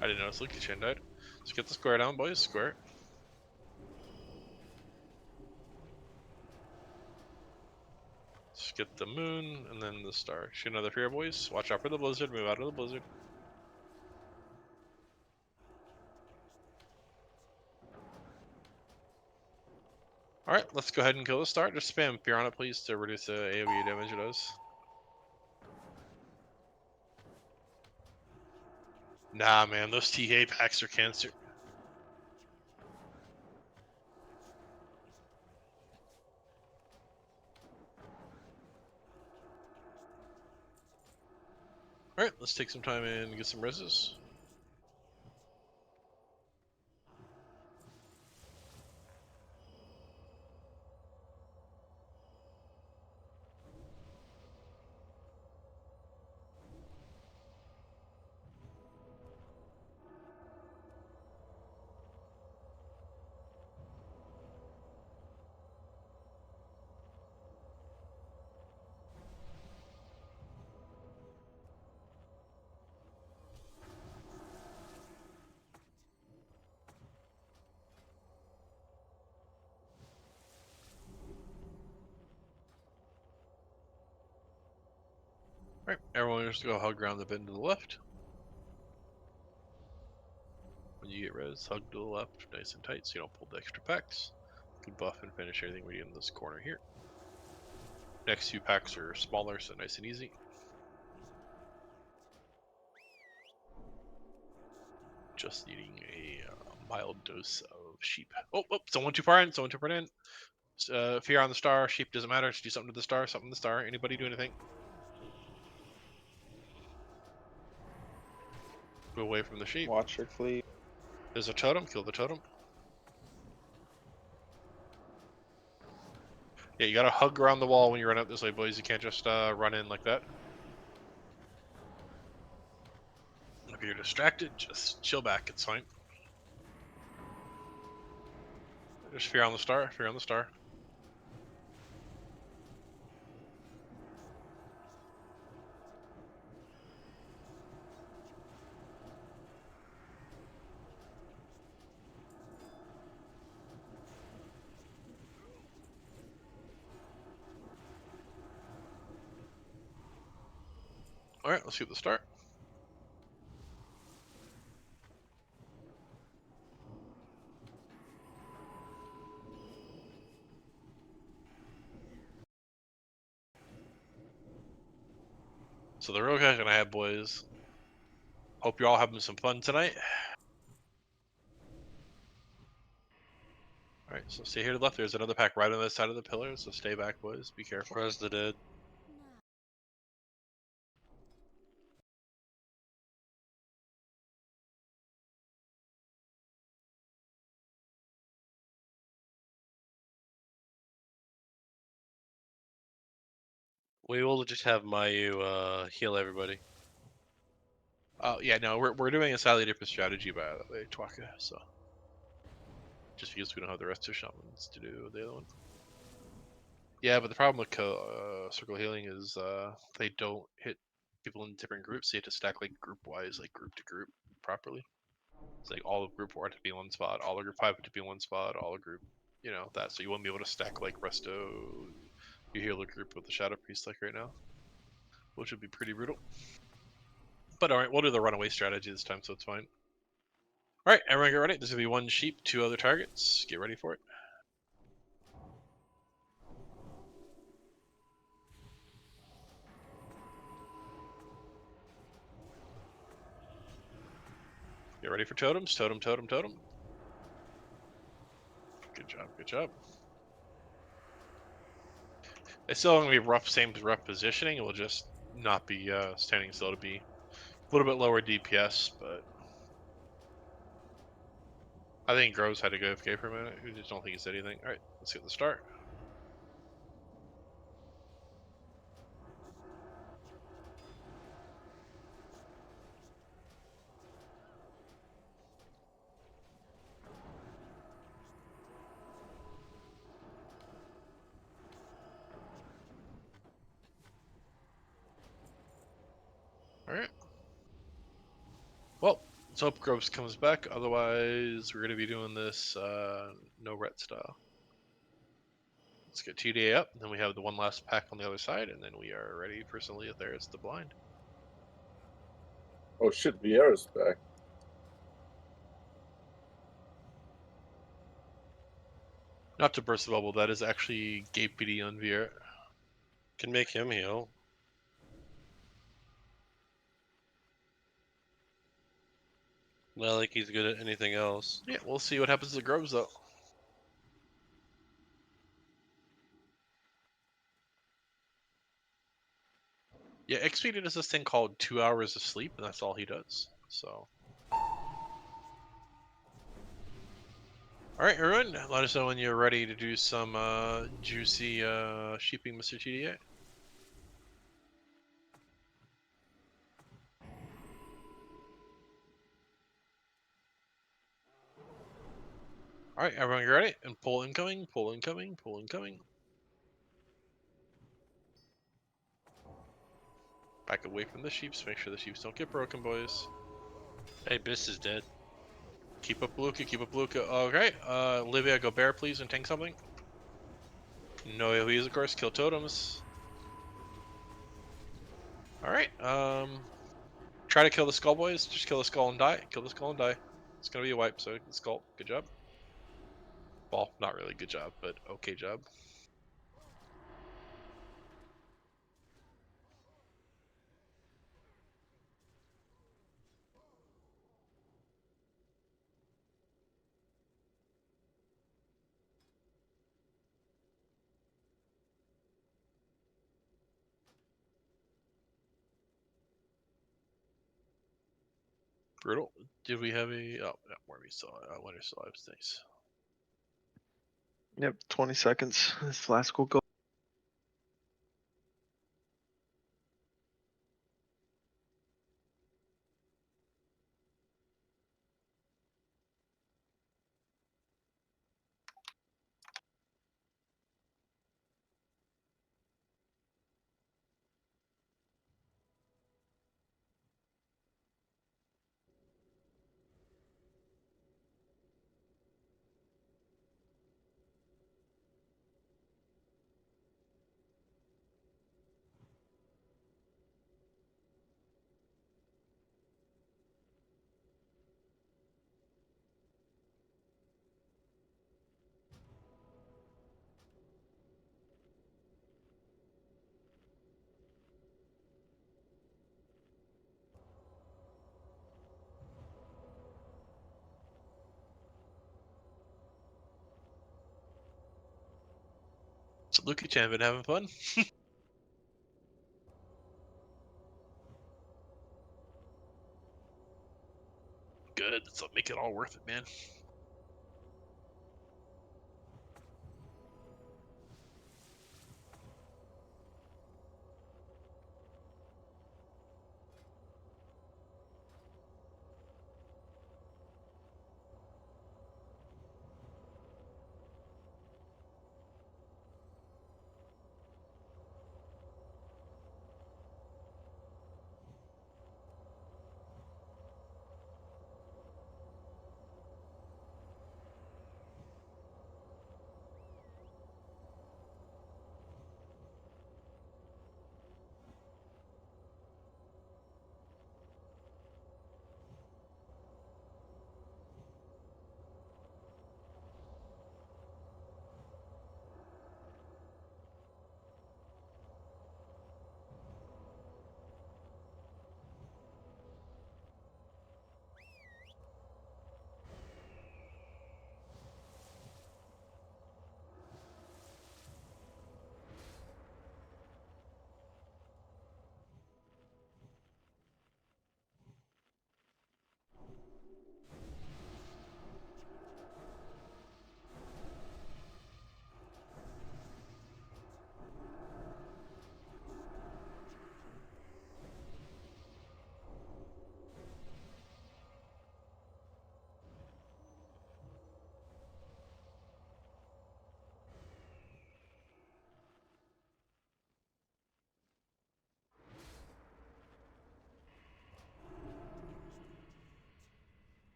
I didn't notice Luke Chin died. Let's get the square down, boys. Square. Let's get the moon and then the star. Shoot another fear, boys. Watch out for the blizzard. Move out of the blizzard. Alright, let's go ahead and kill the star. Just spam fear on it, please, to reduce the AoE damage it does. Nah, man, those TA packs are cancer. Alright, let's take some time and get some reses. Alright, everyone just go hug around the bend to the left. When you get res, hug to the left, nice and tight so you don't pull the extra packs. Good buff and finish everything we do in this corner here. Next few packs are smaller, so nice and easy. Just needing a mild dose of sheep. Oh, someone too far in, someone too far in. Fear on the star, sheep doesn't matter, just do something to the star, something to the star. Anybody do anything? Go away from the sheep. Watch your fleet. There's a totem, kill the totem. Yeah, you gotta hug around the wall when you run out this way, boys. You can't just run in like that. If you're distracted, just chill back, it's fine. There's fear on the star, fear on the star. Alright, let's get the start. So the real question I have, boys. Hope you're all having some fun tonight. Alright, so stay here to the left. There's another pack right on the side of the pillar, so stay back, boys. Be careful. Res the dead. We will just have Mayu heal everybody. Yeah, no, we're doing a slightly different strategy by the way, Twaka, so. Just because we don't have the rest of shamans to do the other one. Yeah, but the problem with circle healing is they don't hit people in different groups. So you have to stack like group wise, like group to group properly. It's like all of group 4 have to be in one spot, all of group 5 have to be in one spot, all of group, you know, that. So you won't be able to stack like Resto, your healer group with the Shadow Priest like right now, which would be pretty brutal. But alright, we'll do the runaway strategy this time, so it's fine. Alright, everyone get ready. There's gonna be one sheep, 2 other targets. Get ready for it. Get ready for totems. Totem, totem, totem. Good job, good job. It's still gonna be rough, same rough positioning. It will just not be standing still. To be a little bit lower DPS, but I think Groves had to go AFK for a minute. I just don't think he said anything. All right, let's get the start. Well, let's hope Groves comes back. Otherwise, we're going to be doing this no ret style. Let's get TDA up. Then we have the one last pack on the other side, and then we are ready for Celia there. It's the blind. Oh shit, Vieira's back. Not to burst the bubble, that is actually Gabe PD on Vieira. Can make him heal. Not like he's good at anything else. Yeah, we'll see what happens to Groves though. Yeah, XP does this thing called 2 hours of sleep, and that's all he does. So. Alright, everyone, let us know when you're ready to do some juicy sheeping, Mr. TDA. Alright, everyone, you ready? And pull incoming, pull incoming, pull incoming. Back away from the sheeps, make sure the sheeps don't get broken, boys. Hey, Biss is dead. Keep up Luca, keep up Luca. Okay, Livia, go bear, please, and tank something. No AoEs, of course, kill totems. Alright, try to kill the skull, boys. Just kill the skull and die. Kill the skull and die. It's gonna be a wipe, so the skull. Good job. Well, not really good job, but okay job. Brutal. Did we have a... Oh, yeah, where we saw it. Winter still have things. Yep, 20 seconds. This flask will go. So Luki Chan been having fun. Good. Let's make it all worth it, man.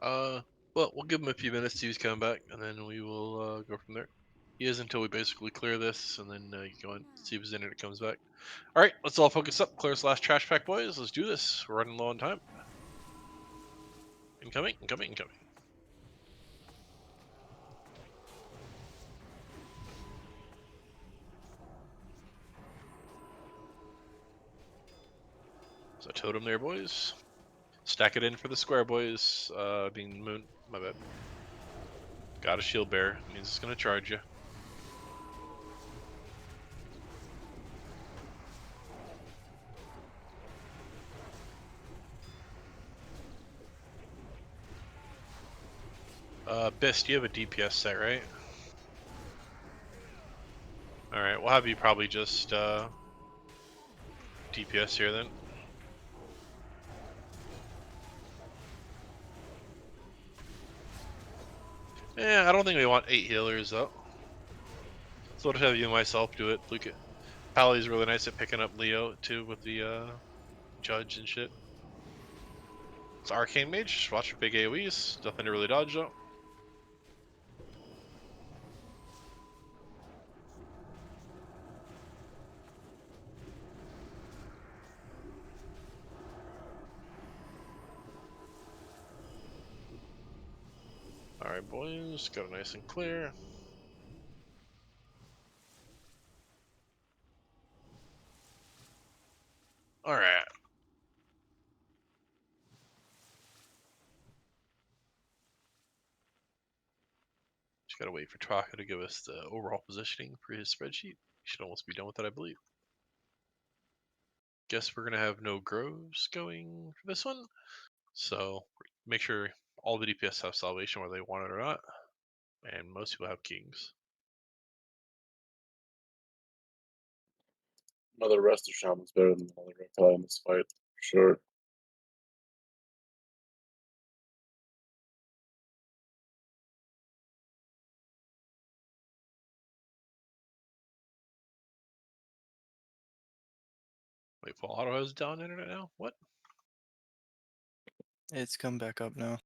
Well, we'll give him a few minutes to he's coming back, and then we will go from there. He is until we basically clear this, and then you go and see if his internet comes back. All right, let's all focus up. Clear this last trash pack, boys. Let's do this. We're running low on time. Incoming, incoming, incoming. So totem there, boys. Stack it in for the square, boys. Being moon. My bad. Got a shield bearer. Means it's gonna charge you. Bist, you have a DPS set, right? Alright, we'll have you probably just DPS here then. Yeah, I don't think we want 8 healers though. So we'll just have you and myself do it. Luke, Pally's really nice at picking up Leo too with the judge and shit. It's Arcane Mage, just watch for big AoEs. Nothing to really dodge though. Alright boys, got it nice and clear. Alright. Just gotta wait for Traka to give us the overall positioning for his spreadsheet. Should almost be done with it, I believe. Guess we're gonna have no groves going for this one. So make sure all the DPS have salvation whether they want it or not. And most people have kings. Another rest of shaman's better than another reptile in this fight, for sure. Wait, Full Auto has down internet now? What? It's come back up now.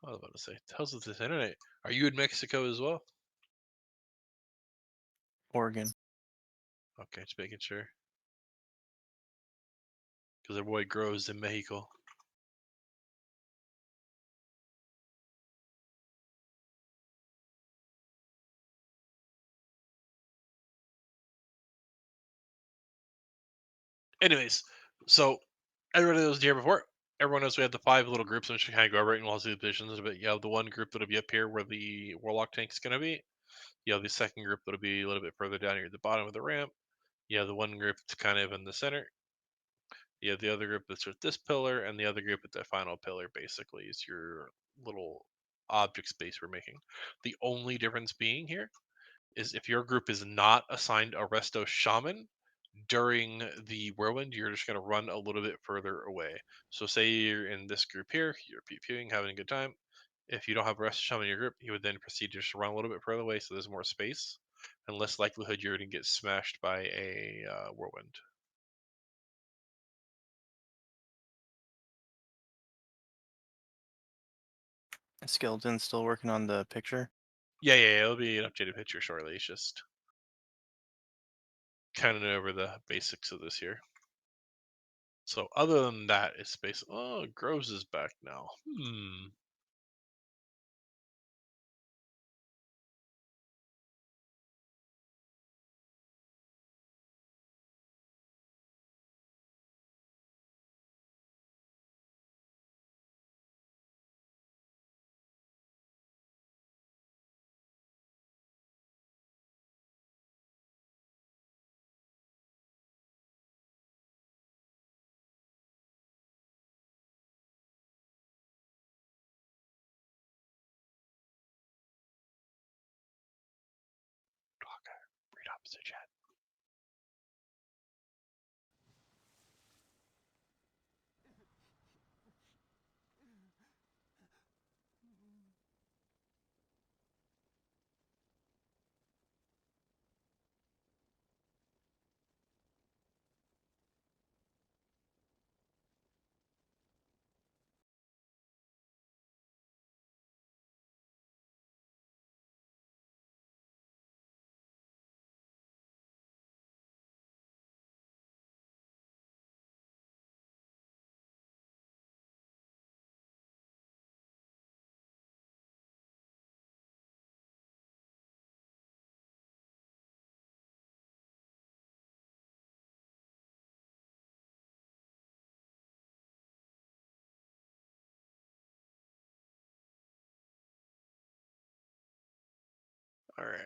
I was about to say, how's with this internet? Are you in Mexico as well? Oregon. Okay, just making sure. Because their boy grows in Mexico. Anyways, so everybody that was here before, everyone knows we have the 5 little groups, which we kind of go over it and we'll see the positions in a bit. You have the one group that'll be up here where the Warlock tank is going to be. You have the second group that'll be a little bit further down here at the bottom of the ramp. You have the one group that's kind of in the center. You have the other group that's at this pillar, and the other group at the final pillar basically is your little object space we're making. The only difference being here is if your group is not assigned a Resto Shaman, during the whirlwind, you're just going to run a little bit further away. So say you're in this group here, you're pew-pewing, having a good time. If you don't have a Resto Shaman in your group, you would then proceed to just run a little bit further away so there's more space and less likelihood you're going to get smashed by a whirlwind. Skeleton's still working on the picture. Yeah, it'll be an updated picture shortly. It's just kind of over the basics of this here. So other than that, it's basically, oh, Groves is back now. Read opposite chat. All right.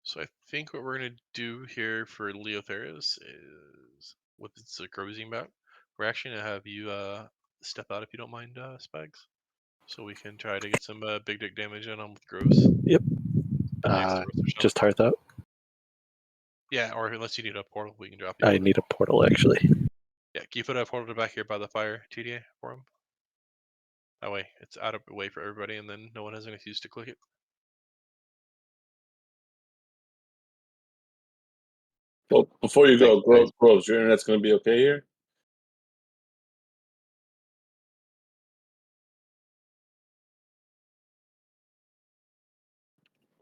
So I think what we're gonna do here for Leotheris is with its Grovesing bout, we're actually gonna have you step out if you don't mind, Spags, so we can try to get some big dick damage in on with Groves. Yep. Thanks, the rest of the show. Just heart that. Yeah, or unless you need a portal, we can drop you. I need a portal actually. Yeah, can you put a portal back here by the fire, TDA, for him? That way, it's out of the way for everybody, and then no one has an excuse to click it. Well, before you go, Thanks, Groves, your internet's going to be okay here?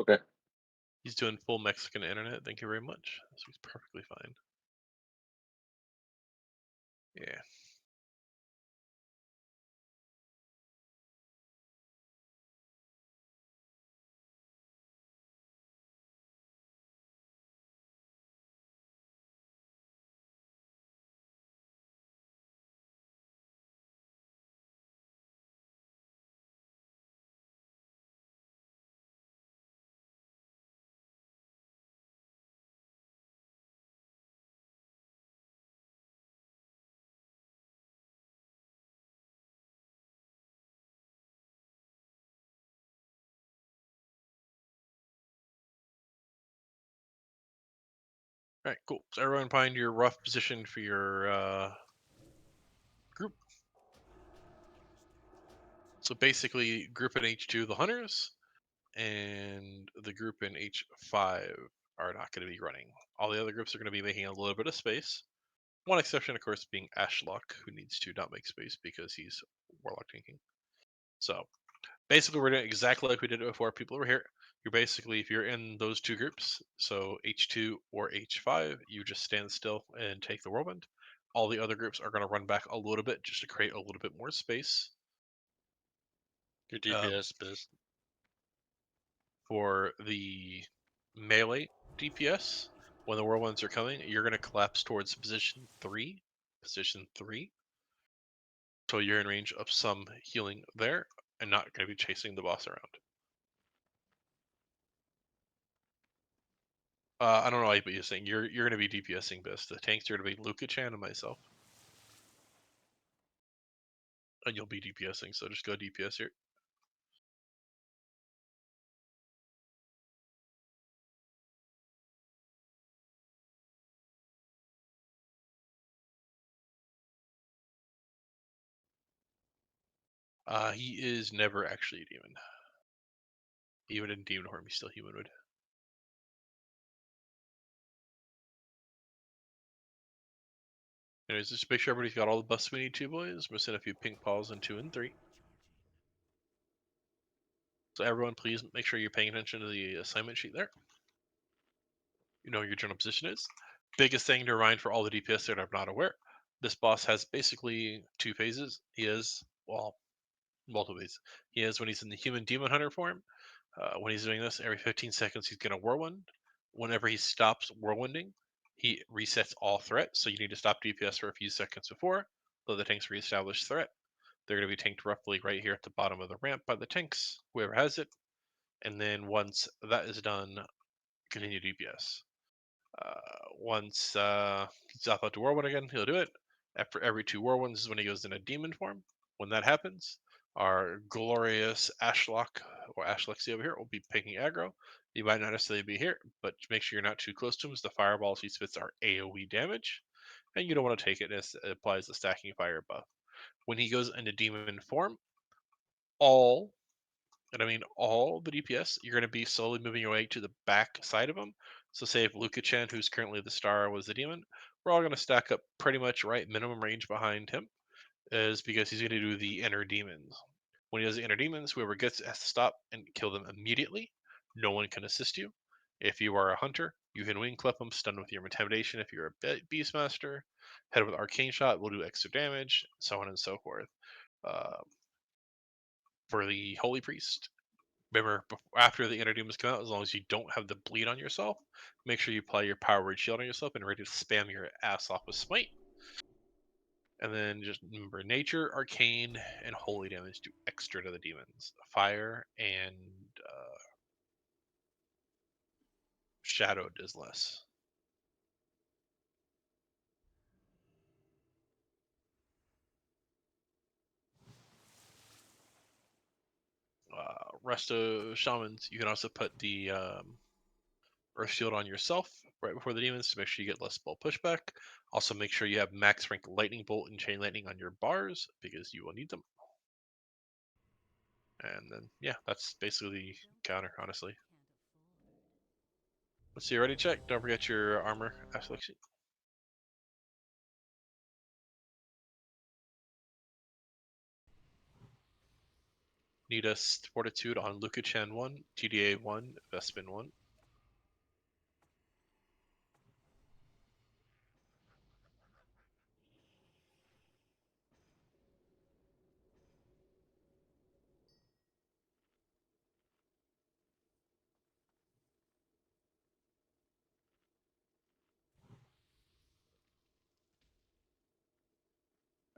Okay. He's doing full Mexican internet. Thank you very much. So he's perfectly fine. Yeah. All right, cool. So everyone find your rough position for your group. So basically, group in H2, the hunters, and the group in H5 are not going to be running. All the other groups are going to be making a little bit of space. One exception, of course, being Ashlock, who needs to not make space because he's Warlock tanking. So basically, we're doing exactly like we did it before people were here. You're basically, if you're in those two groups, so H2 or H5, you just stand still and take the whirlwind. All the other groups are going to run back a little bit just to create a little bit more space. Your DPS biz. For the melee DPS, when the whirlwinds are coming, you're going to collapse towards position 3. Position 3. So you're in range of some healing there and not going to be chasing the boss around. I don't know what you're saying. You're going to be DPSing best. The tanks are going to be Luka-chan and myself. And you'll be DPSing, so just go DPS here. He is never actually a demon. Even in Demon Form, he's still humanoid. Anyways, just make sure everybody's got all the buffs we need to, boys. We're missing a few pink paws in 2 and 3. So everyone, please make sure you're paying attention to the assignment sheet there. You know what your general position is. Biggest thing to remind for all the DPS that are not aware, this boss has basically 2 phases. He is, well, multiple phases. He is when he's in the human demon hunter form. When he's doing this, every 15 seconds he's going to whirlwind. Whenever he stops whirlwinding, he resets all threat. So you need to stop DPS for a few seconds before, though the tanks reestablish threat. They're going to be tanked roughly right here at the bottom of the ramp by the tanks, whoever has it. And then once that is done, continue DPS. Once he's off out to Whirlwind again, he'll do it. After every 2 Whirlwinds is when he goes in a demon form. When that happens, our glorious Ashlock or Ashlexi over here will be picking aggro. You might not necessarily be here, but make sure you're not too close to him, as the fireballs he spits are AoE damage, and you don't want to take it as it applies the stacking fire buff. When he goes into demon form, all and I mean all the DPS, you're going to be slowly moving your way to the back side of them. So say if Luka-chan, who's currently the star, was the demon, we're all going to stack up pretty much right minimum range behind him, is because he's going to do the inner demons. When he does the inner demons, whoever gets it has to stop and kill them immediately. No one can assist you. If you are a hunter, you can wing clip them, stun with your intimidation. If you're a beastmaster, head with arcane shot, will do extra damage, so on and so forth. Uh, for the holy priest, Remember, after the inner demons come out, as long as you don't have the bleed on yourself, make sure you apply your power word shield on yourself and ready to spam your ass off with smite. And then just remember, nature, arcane, and holy damage do extra to the demons. Fire and shadow does less. Rest of shamans, you can also put the Earth Shield on yourself right before the demons to make sure you get less spell pushback. Also, make sure you have max rank Lightning Bolt and Chain Lightning on your bars because you will need them. And then, yeah, that's basically the counter, honestly. Let's see, ready check. Don't forget your armor aspect sheet. Need a Fortitude on Luca Chan 1, TDA 1, Vespin 1.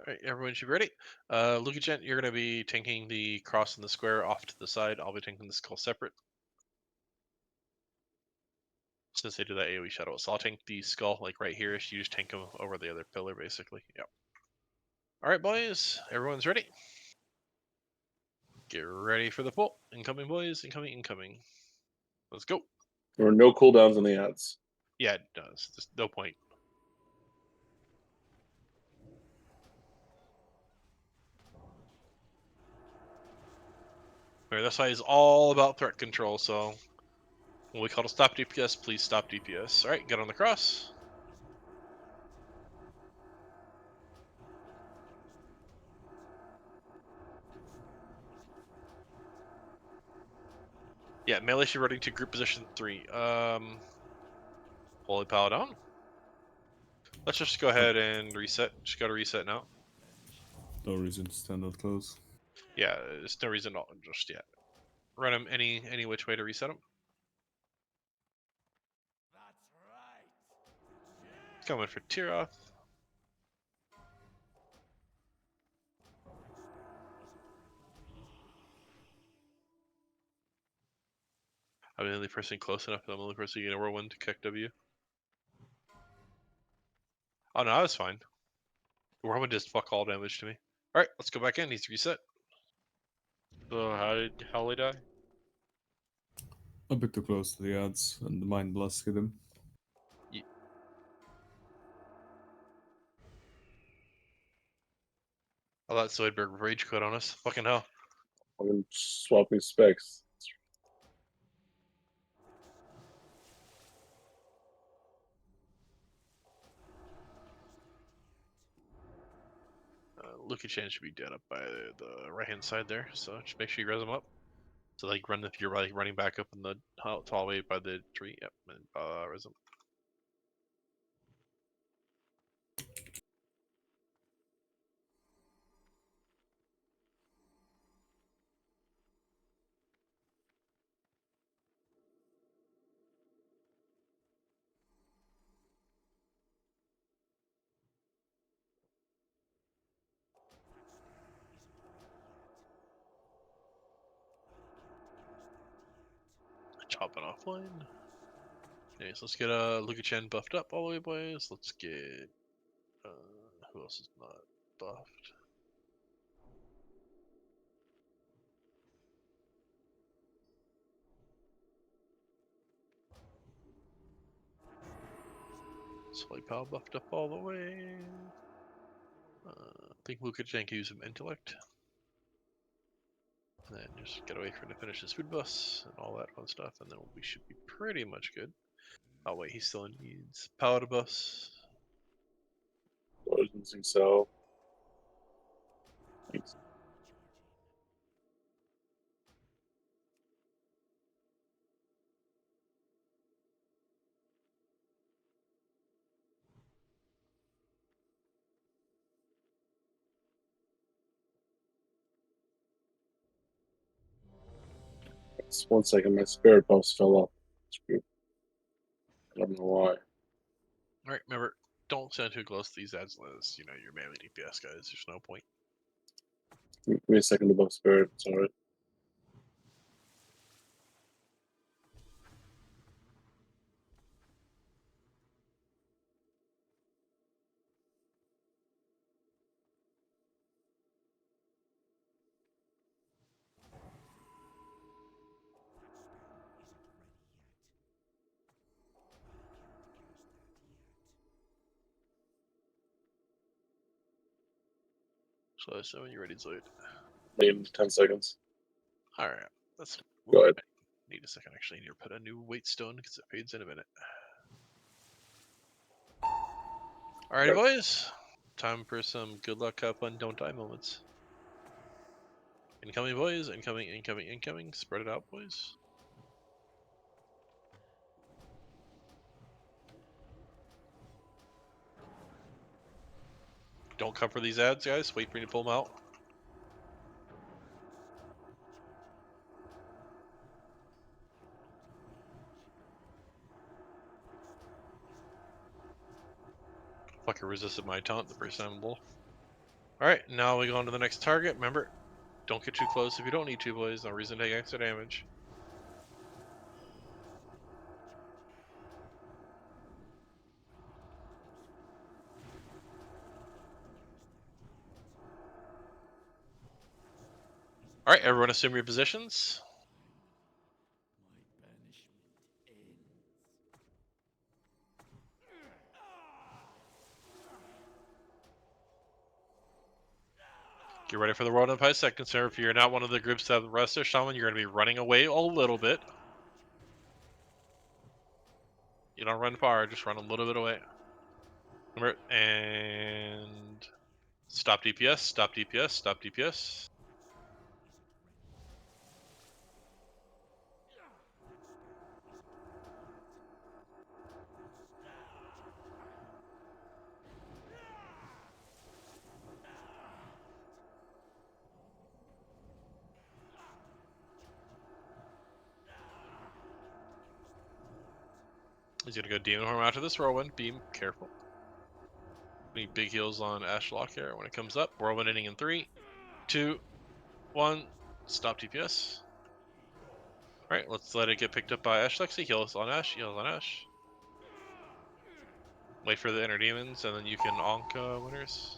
Alright, everyone should be ready. Luca Chan, you're going to be tanking the cross and the square off to the side. I'll be tanking the skull separate. Since they do that AoE shadow. So I'll tank the skull like right here. You just tank them over the other pillar, basically. Yep. Alright, boys. Everyone's ready. Get ready for the pull. Incoming, boys. Incoming, incoming. Let's go. There are no cooldowns on the ads. Yeah, it does. There's no point. This side is all about threat control, so when we call to stop DPS, please stop DPS. Alright, get on the cross. Yeah, melee should running to group position 3. Holy Paladin. Let's just go ahead and reset. Just gotta reset now. No reason to stand out close. Yeah, there's no reason to just yet. Run him any which way to reset him. Coming for Tiroth. I'm the only person close enough. I'm the only person getting a whirlwind to kick W. Oh no, that was fine. The whirlwind does fuck all damage to me. Alright, let's go back in. He's reset. So how did Holly die? A bit too close to the ads, and the Mind Blast hit him. I'll let Zoidberg rage quit on us. Fucking hell. I'm swapping specs. Luka Chan should be dead up by the right hand side there, so just make sure you res him up. So like run if you're like running back up in the hallway by the tree. Yep, and res him. Chopping offline. Okay, so let's get Luka Chan buffed up all the way, boys. Let's get who else is not buffed? Soy Pal buffed up all the way. I think Luka Chan can use some intellect. And then just get away from him to finish his food bus and all that fun stuff, and then we should be pretty much good. Oh wait, he still needs Paladin bus. Wasn't so. Thanks. Just 1 second, my spirit buffs fell off. Screw. I don't know why. Alright, remember, don't stand too close to these ads unless, you know, you're melee DPS guys. There's no point. Give me a second to buff spirit. It's alright. So let us know when you're ready, Zoid. Need 10 seconds. Alright, let's Go ahead. need a second actually. I need to put a new weight stone because it fades in a minute. Alrighty, Yep. boys. Time for some good luck, have fun, don't die moments. Incoming, boys. Incoming, incoming, incoming. Spread it out, boys. Don't come for these ads, guys. Wait for me to pull them out. Fucker resisted my taunt the first time, bull. Alright, now we go on to the next target. Remember, don't get too close if you don't need to, boys. No reason to take extra damage. Alright, everyone assume your positions. Get ready for the world in 5 seconds, sir. If you're not one of the groups that have the rest of shaman, you're going to be running away a little bit. You don't run far, just run a little bit away. Remember, and stop DPS, stop DPS, stop DPS. He's gonna go Demon Horn after this whirlwind. Be careful. Need big heals on Ashlock here when it comes up. Whirlwind ending in 3, 2, 1. Stop DPS. Alright, let's let it get picked up by Ash Lexi. Heals on Ash, heals on Ash. Wait for the inner demons, and then you can Onk winners.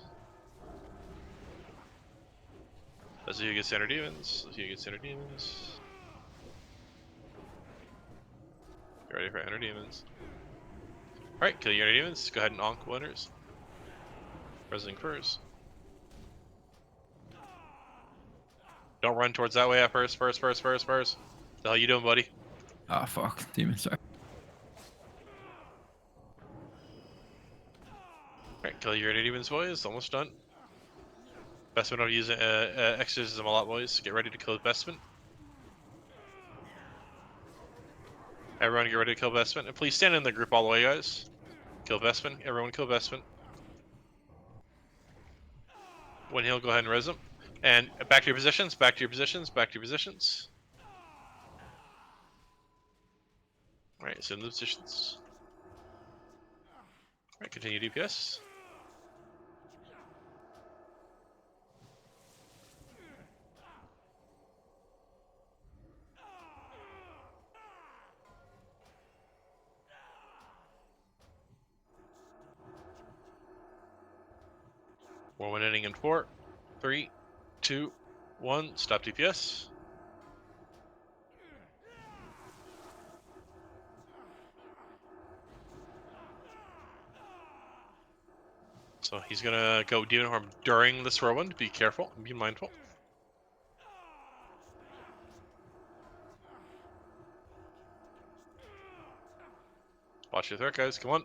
That's who gets inner demons. That's who gets inner demons. Get ready for inner demons. Alright, kill your inner demons. Go ahead and Onk winners. Resing first. Don't run towards that way at first. First. The hell you doing, buddy? Ah, fuck. Demon, sorry. Alright, kill your inner demons, boys. Almost done. Bestman will use exorcism a lot, boys. Get ready to kill Bestman. Everyone get ready to kill Bestman. And please stand in the group all the way, guys. Kill Bestman. Everyone kill Bestman. When he'll go ahead and res him. And back to your positions, back to your positions, back to your positions. Alright, so in the positions. Alright, continue DPS. Whirlwind ending in 4, 3, 2, 1. Stop DPS. So he's gonna go Demon Horn during this whirlwind. Be careful and be mindful. Watch your threat, guys. Come on.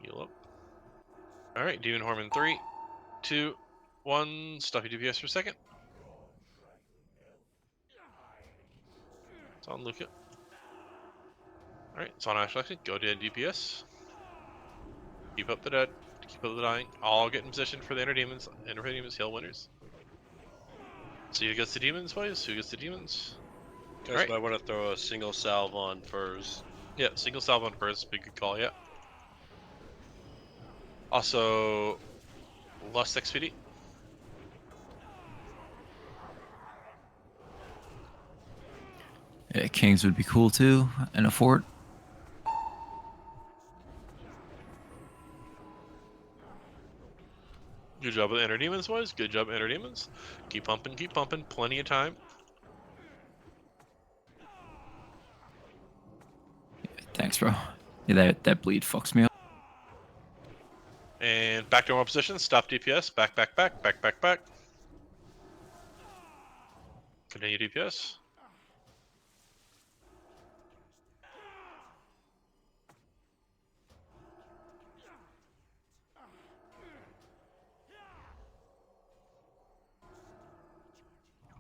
Heal up. Alright, Demon Horn in 3, 2, 1. Stop your DPS for a second. It's on Luca. Alright, it's on Ash Lexi. Go to DPS. Keep up the dead. Keep up the dying. All get in position for the inner demons. Inner demons, heal winners. So who gets the demons, boys? Who gets the demons? Guys Alright. might want to throw a single salve on furs. Yeah, single salve on first. Big good call. Yeah. Also, less XPD. Yeah, kings would be cool too, and a fort. Good job with Enter Demons, boys. Good job, Enter Demons. Keep pumping, keep pumping. Plenty of time. Thanks, bro. Yeah, that bleed fucks me up. And back to normal position. Stop DPS. Back, back, back, back, back, back. Continue DPS.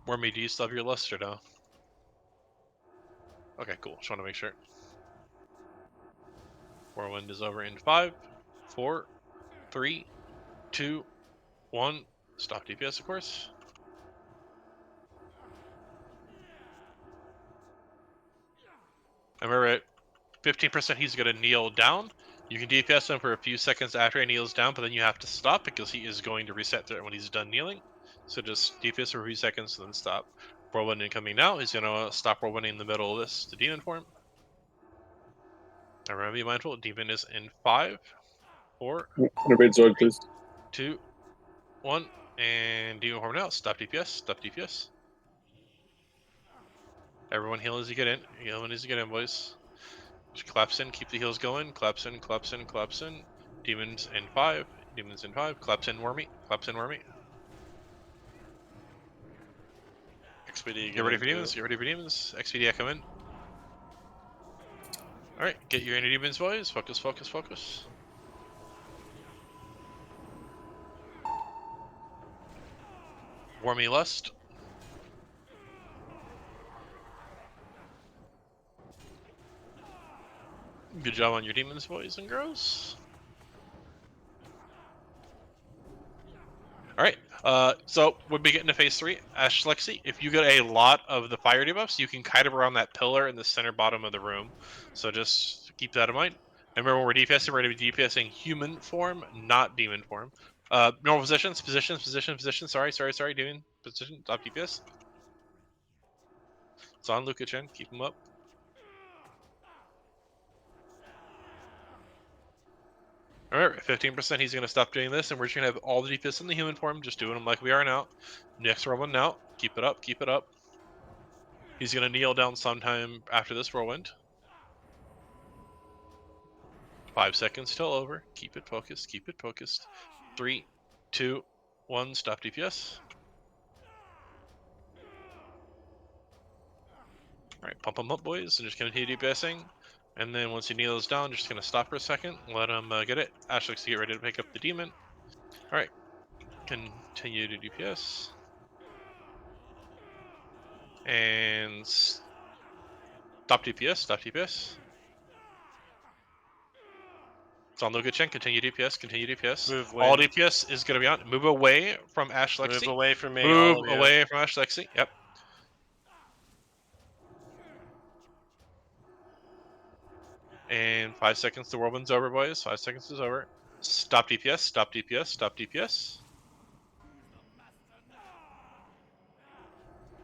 Wormy, do you still have your list or no? Okay, cool. Just want to make sure. Whirlwind is over in 5, 4, 3, 2, 1. Stop DPS, of course. And remember, at 15% he's going to kneel down. You can DPS him for a few seconds after he kneels down, but then you have to stop because he is going to reset there when he's done kneeling. So just DPS for a few seconds and then stop. Whirlwind incoming now. He's going to stop Whirlwind in the middle of this to demon form. And remember, be mindful, demon is in 5, 4, Innovate Zord, please. 2, 1. And demon form now. Stop DPS. Stop DPS. Everyone heal as you get in. Heal as you get in, boys. Just claps in, keep the heals going. Claps in, claps in, claps in. Demons in 5. Demons in 5. Claps in, Wormy. Claps in, Wormy. XPD. Get ready for demons. Get ready for demons. XPD come in. Alright, get your inner demons, boys. Focus, focus, focus. Wormy Lust. Good job on your demons, boys and girls. Alright, so when we get into phase 3, Ash Lexi, if you get a lot of the fire debuffs, you can kite around that pillar in the center bottom of the room. So just keep that in mind. And remember, when we're DPSing, we're going to be DPSing human form, not demon form. Normal positions, position. Sorry, demon position, stop DPS. It's on Luka Chen, keep him up. Alright, 15% he's going to stop doing this, and we're just going to have all the DPS in the human form, just doing them like we are now. Next whirlwind now. Keep it up, keep it up. He's going to kneel down sometime after this whirlwind. 5 seconds till over. Keep it focused, keep it focused. 3, 2, 1, stop DPS. Alright, pump him up, boys, and just continue DPSing. And then once he kneels down, just going to stop for a second, let him get it. Ash looks to get ready to pick up the demon. Alright, continue to DPS. And stop DPS, stop DPS. It's on Luka Chen, continue DPS, continue DPS. Move All away. DPS is going to be on. Move away from Ash Lexi. Move away from me. Move all of you. away from Ash Lexi. Yep. And 5 seconds, the whirlwind's over, boys. 5 seconds is over. Stop DPS, stop DPS, stop DPS.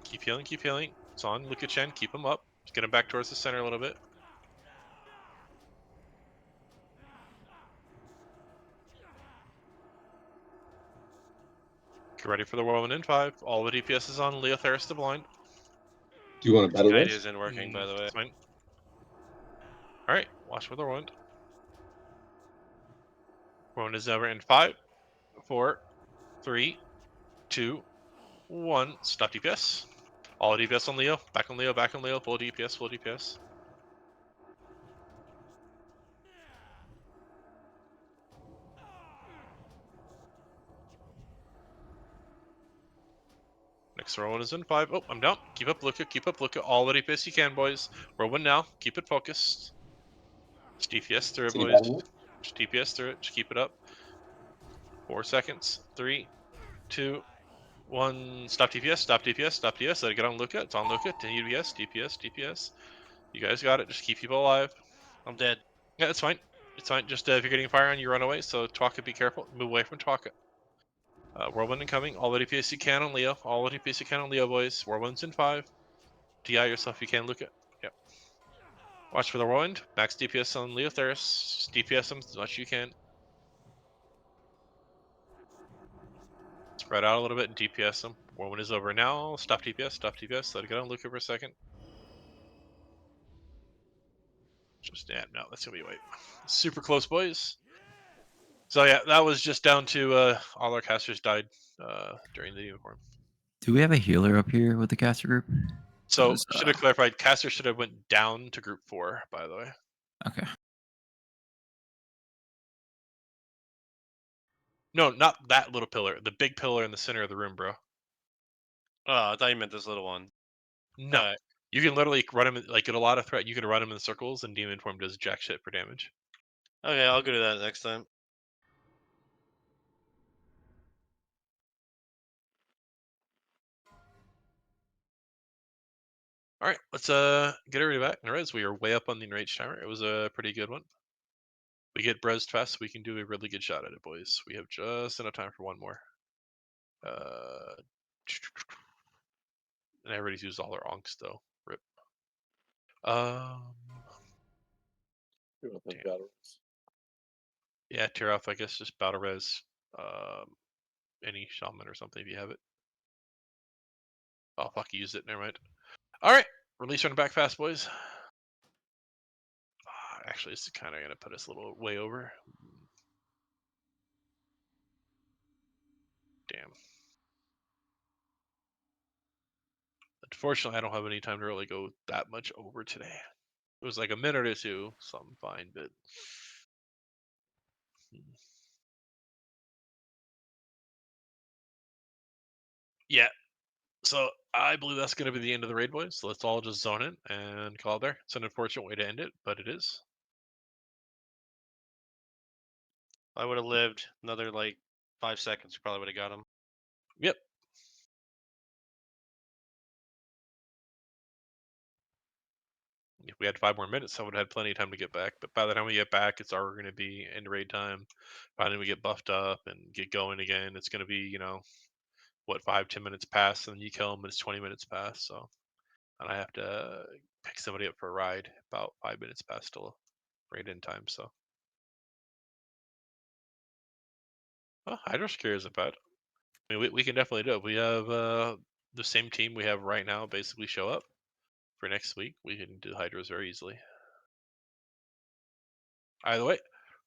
Keep healing, keep healing. It's on Luka Chen, keep him up. Just get him back towards the center a little bit. Get ready for the whirlwind in 5. All the DPS is on Leo Theris the Blind. Do you want to battle Guide this? isn't working, by the way. Fine. Alright, watch for the whirlwind. Whirlwind is over in 5, 4, 3, 2, 1. Stop DPS. All DPS on Leo. Back on Leo, back on Leo. Full DPS, full DPS. Next whirlwind is in 5. Oh, I'm down. Keep up, Luka. Keep up, Luka. All the DPS you can, boys. Whirlwind now. Keep it focused. Just DPS through it, City boys. battle? Just DPS through it. Just keep it up. 4 seconds. 3, 2, One, stop DPS, stop DPS, stop DPS. Let it get on Luca. It's on Luca. DPS, DPS, DPS. You guys got it. Just keep people alive. I'm dead. Yeah, it's fine. It's fine. Just if you're getting fire on, you run away. So Twaka, be careful. Move away from Twaka. Whirlwind incoming. All the DPS you can on Leo. All the DPS you can on Leo, boys. Whirlwind's in 5. DI yourself if you can, Luca. Yep. Watch for the Whirlwind. Max DPS on Leo Theris. DPS him as much as you can. Spread out a little bit and DPS him. Whirlwind is over now. Stop DPS, stop DPS. Let it go on Luca for a second. Just, yeah, no, that's gonna be wait. Super close, boys. So yeah, that was just down to all our casters died during the uniform. Do we have a healer up here with the caster group? So Does, should have clarified. Caster should have went down to group 4, by the way. Okay. No, not that little pillar. The big pillar in the center of the room, bro. Oh, I thought you meant this little one. No, Alright. you can literally run him like get a lot of threat. You can run him in circles, and Demon Form does jack shit for damage. Okay, I'll go do that next time. All right, let's get everybody back. All right, we are way up on the enraged timer. It was a pretty good one. We get brezzed fast, so we can do a really good shot at it, boys. We have just enough time for one more. And everybody's used all their onks though. Rip. Damn. Yeah, tear off. I guess just battle res. Any shaman or something if you have it. Oh fuck, you used it. Never mind. All right, release run back fast, boys. Actually, this is kind of gonna put us a little way over. Damn. Unfortunately, I don't have any time to really go that much over today. It was like a minute or two, so I'm fine, but. Yeah, so I believe that's going to be the end of the raid, boys. So let's all just zone in and call it there. It's an unfortunate way to end it, but it is. I would have lived another like 5 seconds. Probably would have got him. Yep. If we had 5 more minutes, I would have had plenty of time to get back. But by the time we get back, it's already going to be end raid time. By the time we get buffed up and get going again, it's going to be, you know, what, 5-10 minutes past, and then you kill them, and it's 20 minutes past. So, and I have to pick somebody up for a ride about 5 minutes past till raid in time. So, oh, Hydroscare isn't bad. I mean, we can definitely do it. We have the same team we have right now basically show up for next week. We can do Hydros very easily. Either way,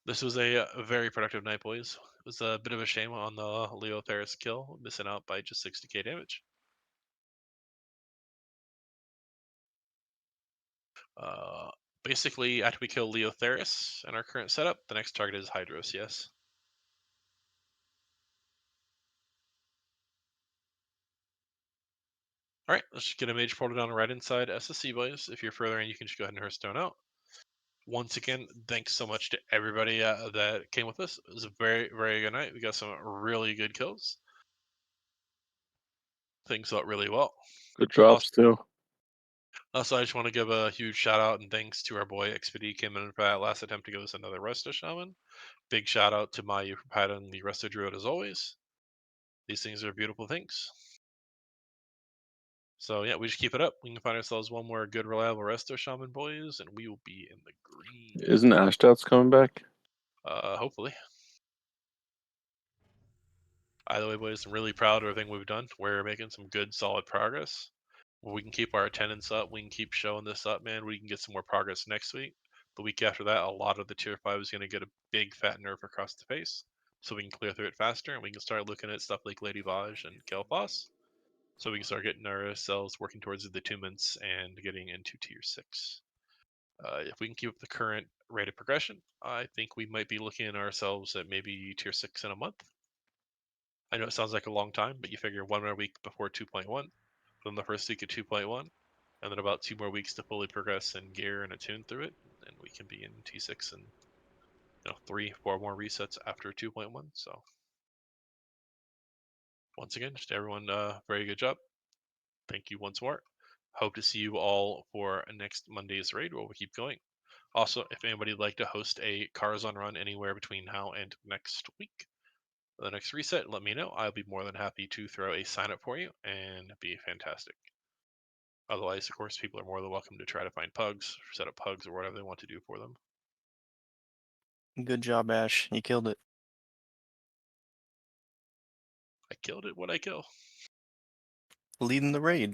this was a very productive night, boys. It was a bit of a shame on the Leo Theris kill, missing out by just 60k damage. Basically, after we kill Leo Theris in our current setup, the next target is Hydros, yes. Alright, let's just get a mage portal down right inside SSC, boys. If you're further in, you can just go ahead and Hearthstone out. Once again, thanks so much to everybody that came with us. It was a very, very good night. We got some really good kills. Things went really well. Good drops too. Also, I just want to give a huge shout out and thanks to our boy XPD came in for that last attempt to give us another Resto Shaman. Big shout out to Mayu for padding the Resto Druid as always. These things are beautiful things. So yeah, we just keep it up. We can find ourselves one more good, reliable Resto Shaman, boys, and we will be in the green. Isn't Ashdot's coming back? Hopefully. Either way, boys, I'm really proud of everything we've done. We're making some good, solid progress. We can keep our attendance up. We can keep showing this up, man. We can get some more progress next week. The week after that, a lot of the tier 5 is going to get a big fat nerf across the face. So we can clear through it faster, and we can start looking at stuff like Lady Vaj and Kel'Thas. So we can start getting ourselves working towards the attunements and getting into tier 6. If we can keep up the current rate of progression, I think we might be looking at ourselves at maybe tier 6 in a month. I know it sounds like a long time, but you figure 1 more week before 2.1, then the first week of 2.1, and then about 2 more weeks to fully progress and gear and attune through it, and we can be in T6 and 3-4 more resets after 2.1. So once again, just everyone, very good job. Thank you once more. Hope to see you all for next Monday's raid where we keep going. Also, if anybody would like to host a Carzon run anywhere between now and next week, the next reset, let me know. I'll be more than happy to throw a sign up for you and be fantastic. Otherwise, of course, people are more than welcome to try to find pugs, set up pugs, or whatever they want to do for them. Good job, Ash. You killed it. I killed it. What'd I kill? Leading the raid.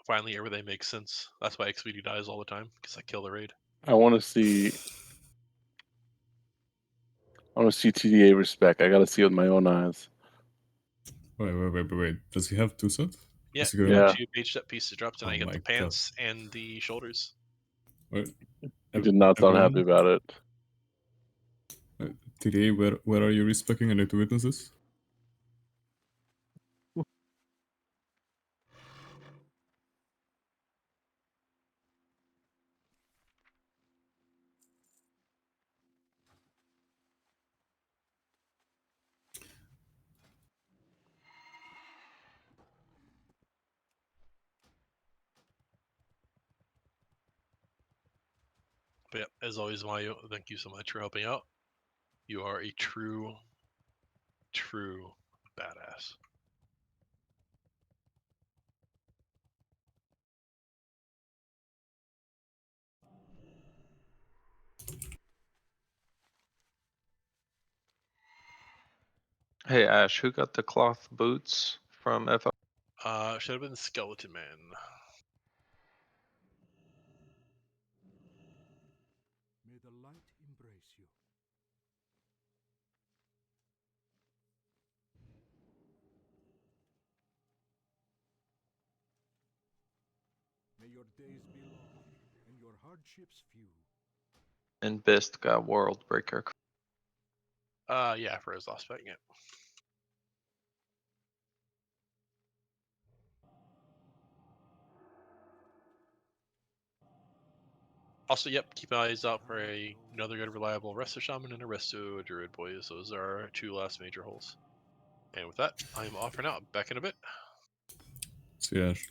Finally, everything makes sense. That's why XVD dies all the time, because I kill the raid. I want to see. I want to see TDA respect. I gotta see it with my own eyes. Wait. Does he have two sets? Yeah, Is he you gonna- got Yeah. two page set pieces dropped, and Oh I get my the God. pants and the shoulders. Wait, He did not sound happy everyone- about it. TDA, where are you respecting? I need to witness this. But yeah, as always, Mario, thank you so much for helping out. You are a true badass. Hey Ash, who got the cloth boots from FL? Should have been Skeleton Man. May the light embrace you. May your days be long and your hardships few. And Best got World Breaker. Yeah, for his last fight, yeah. Also, yep, keep eyes out for another good, reliable Resto Shaman and a Resto Druid, boys. Those are our two last major holes. And with that, I'm off for now. Back in a bit. See ya, Ash.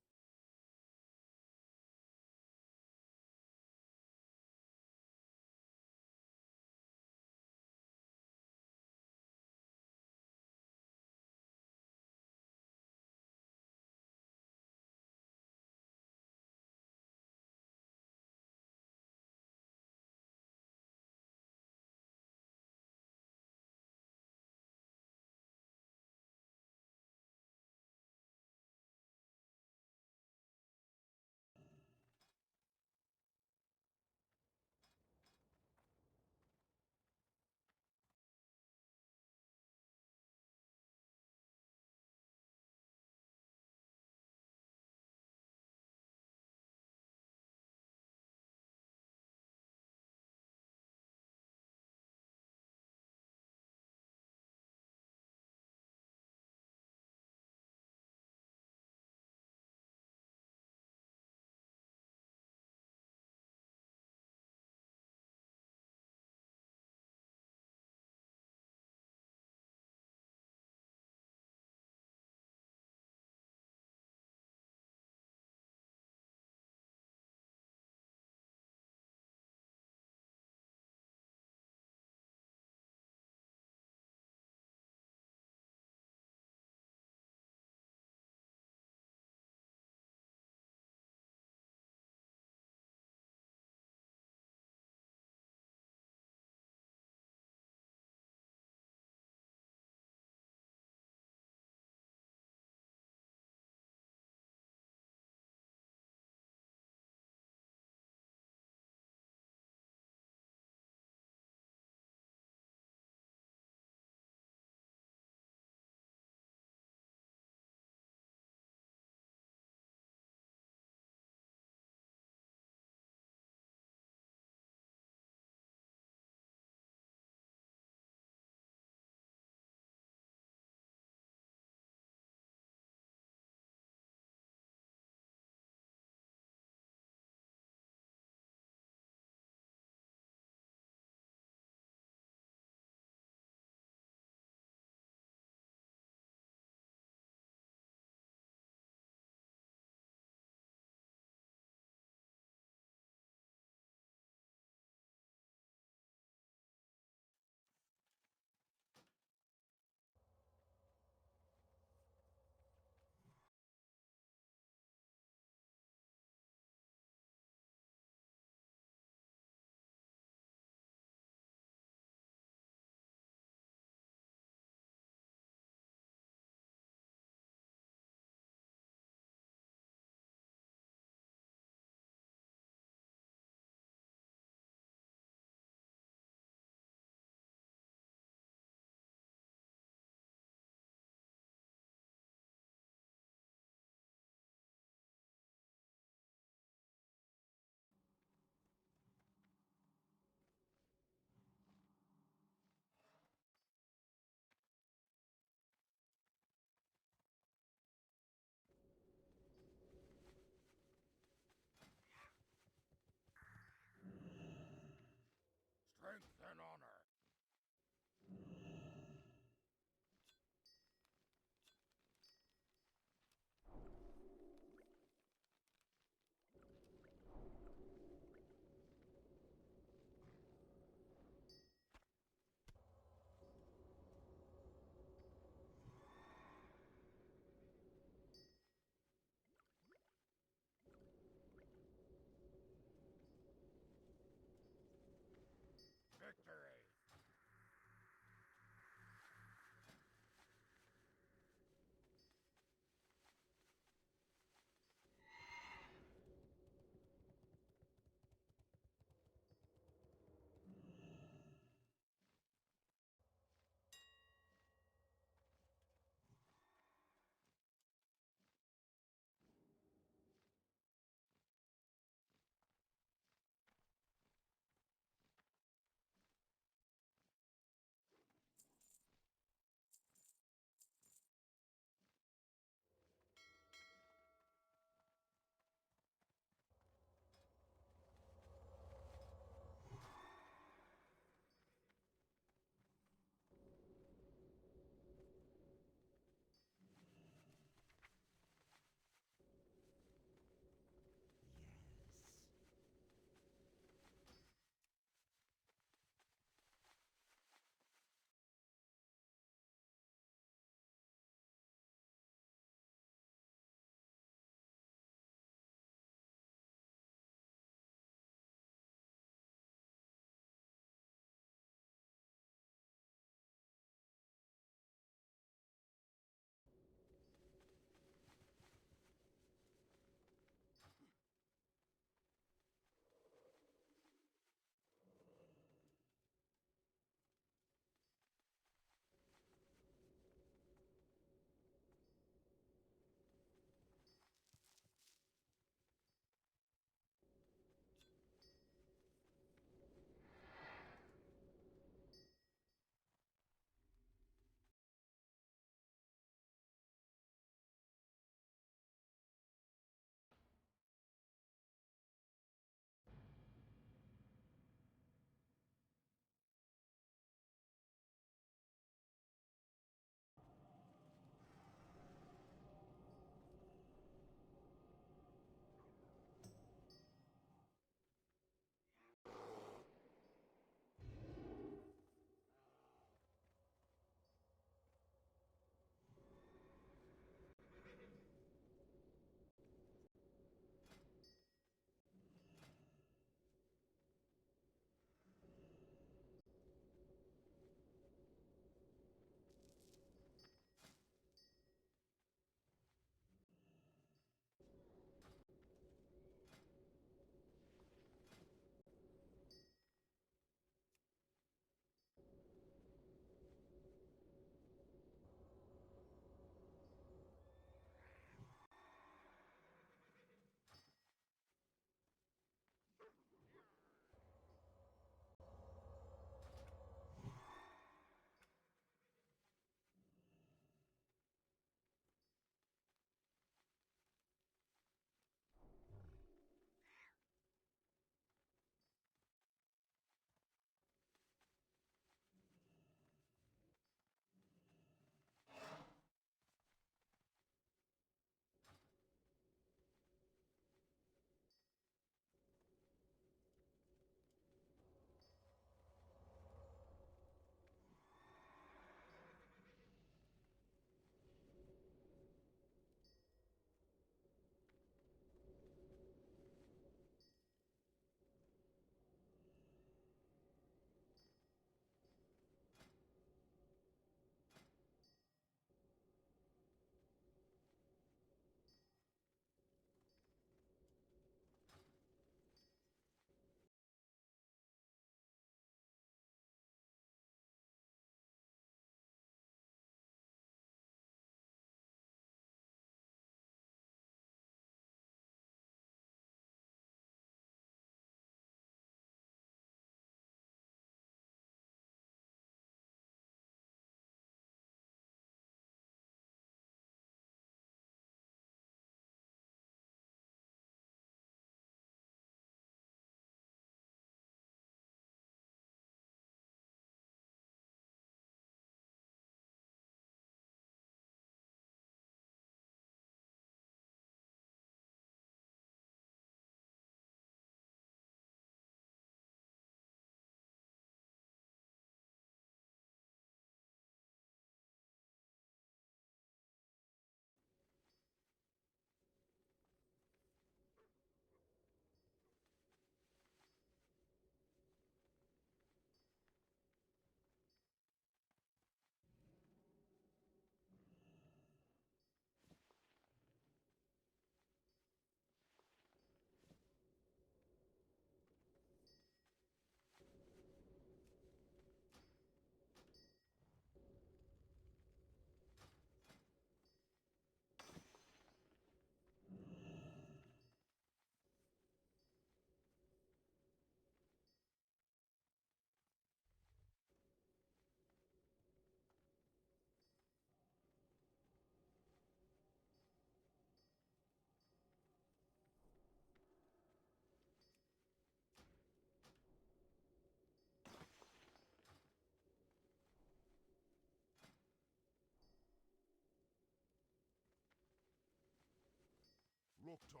Doctor.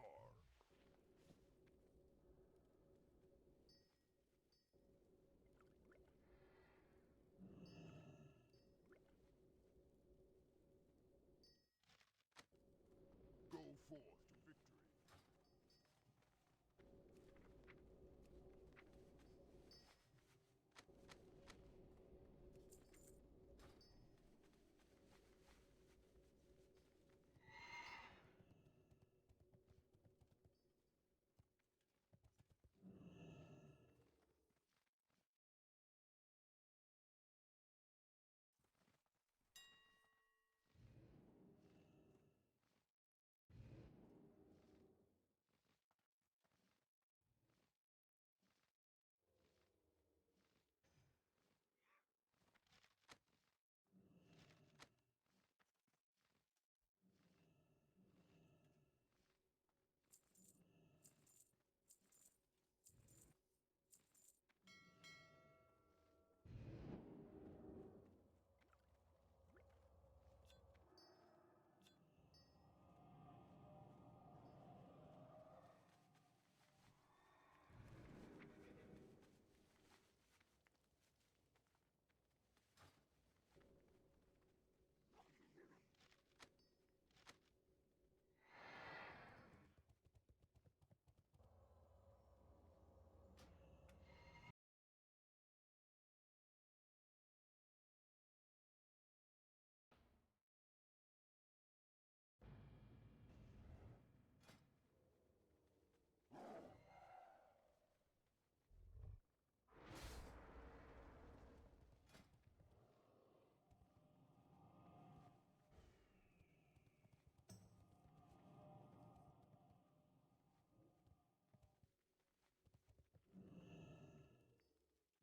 Go forth to victory.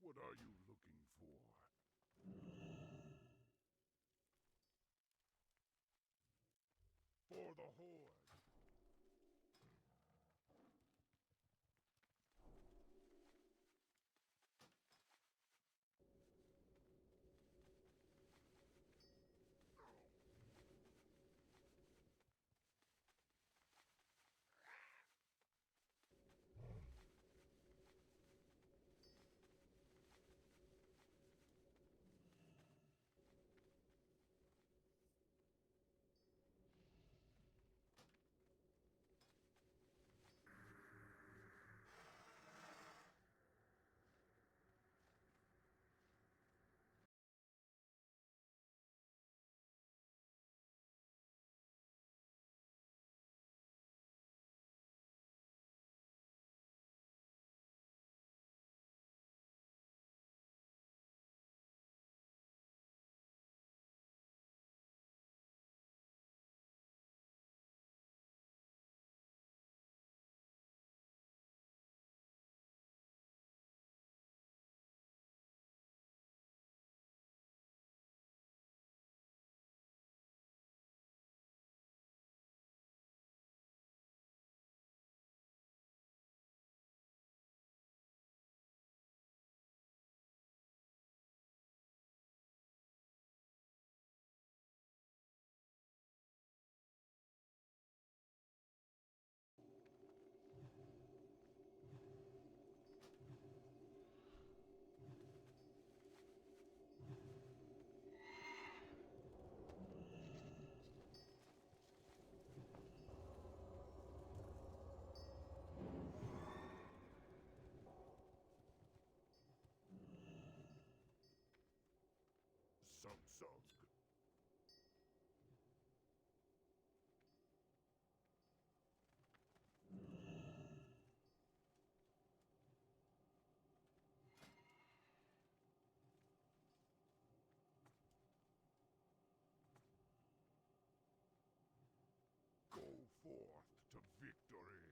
What are you looking for? For the Horde. Sunk. Go forth to victory.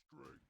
strength.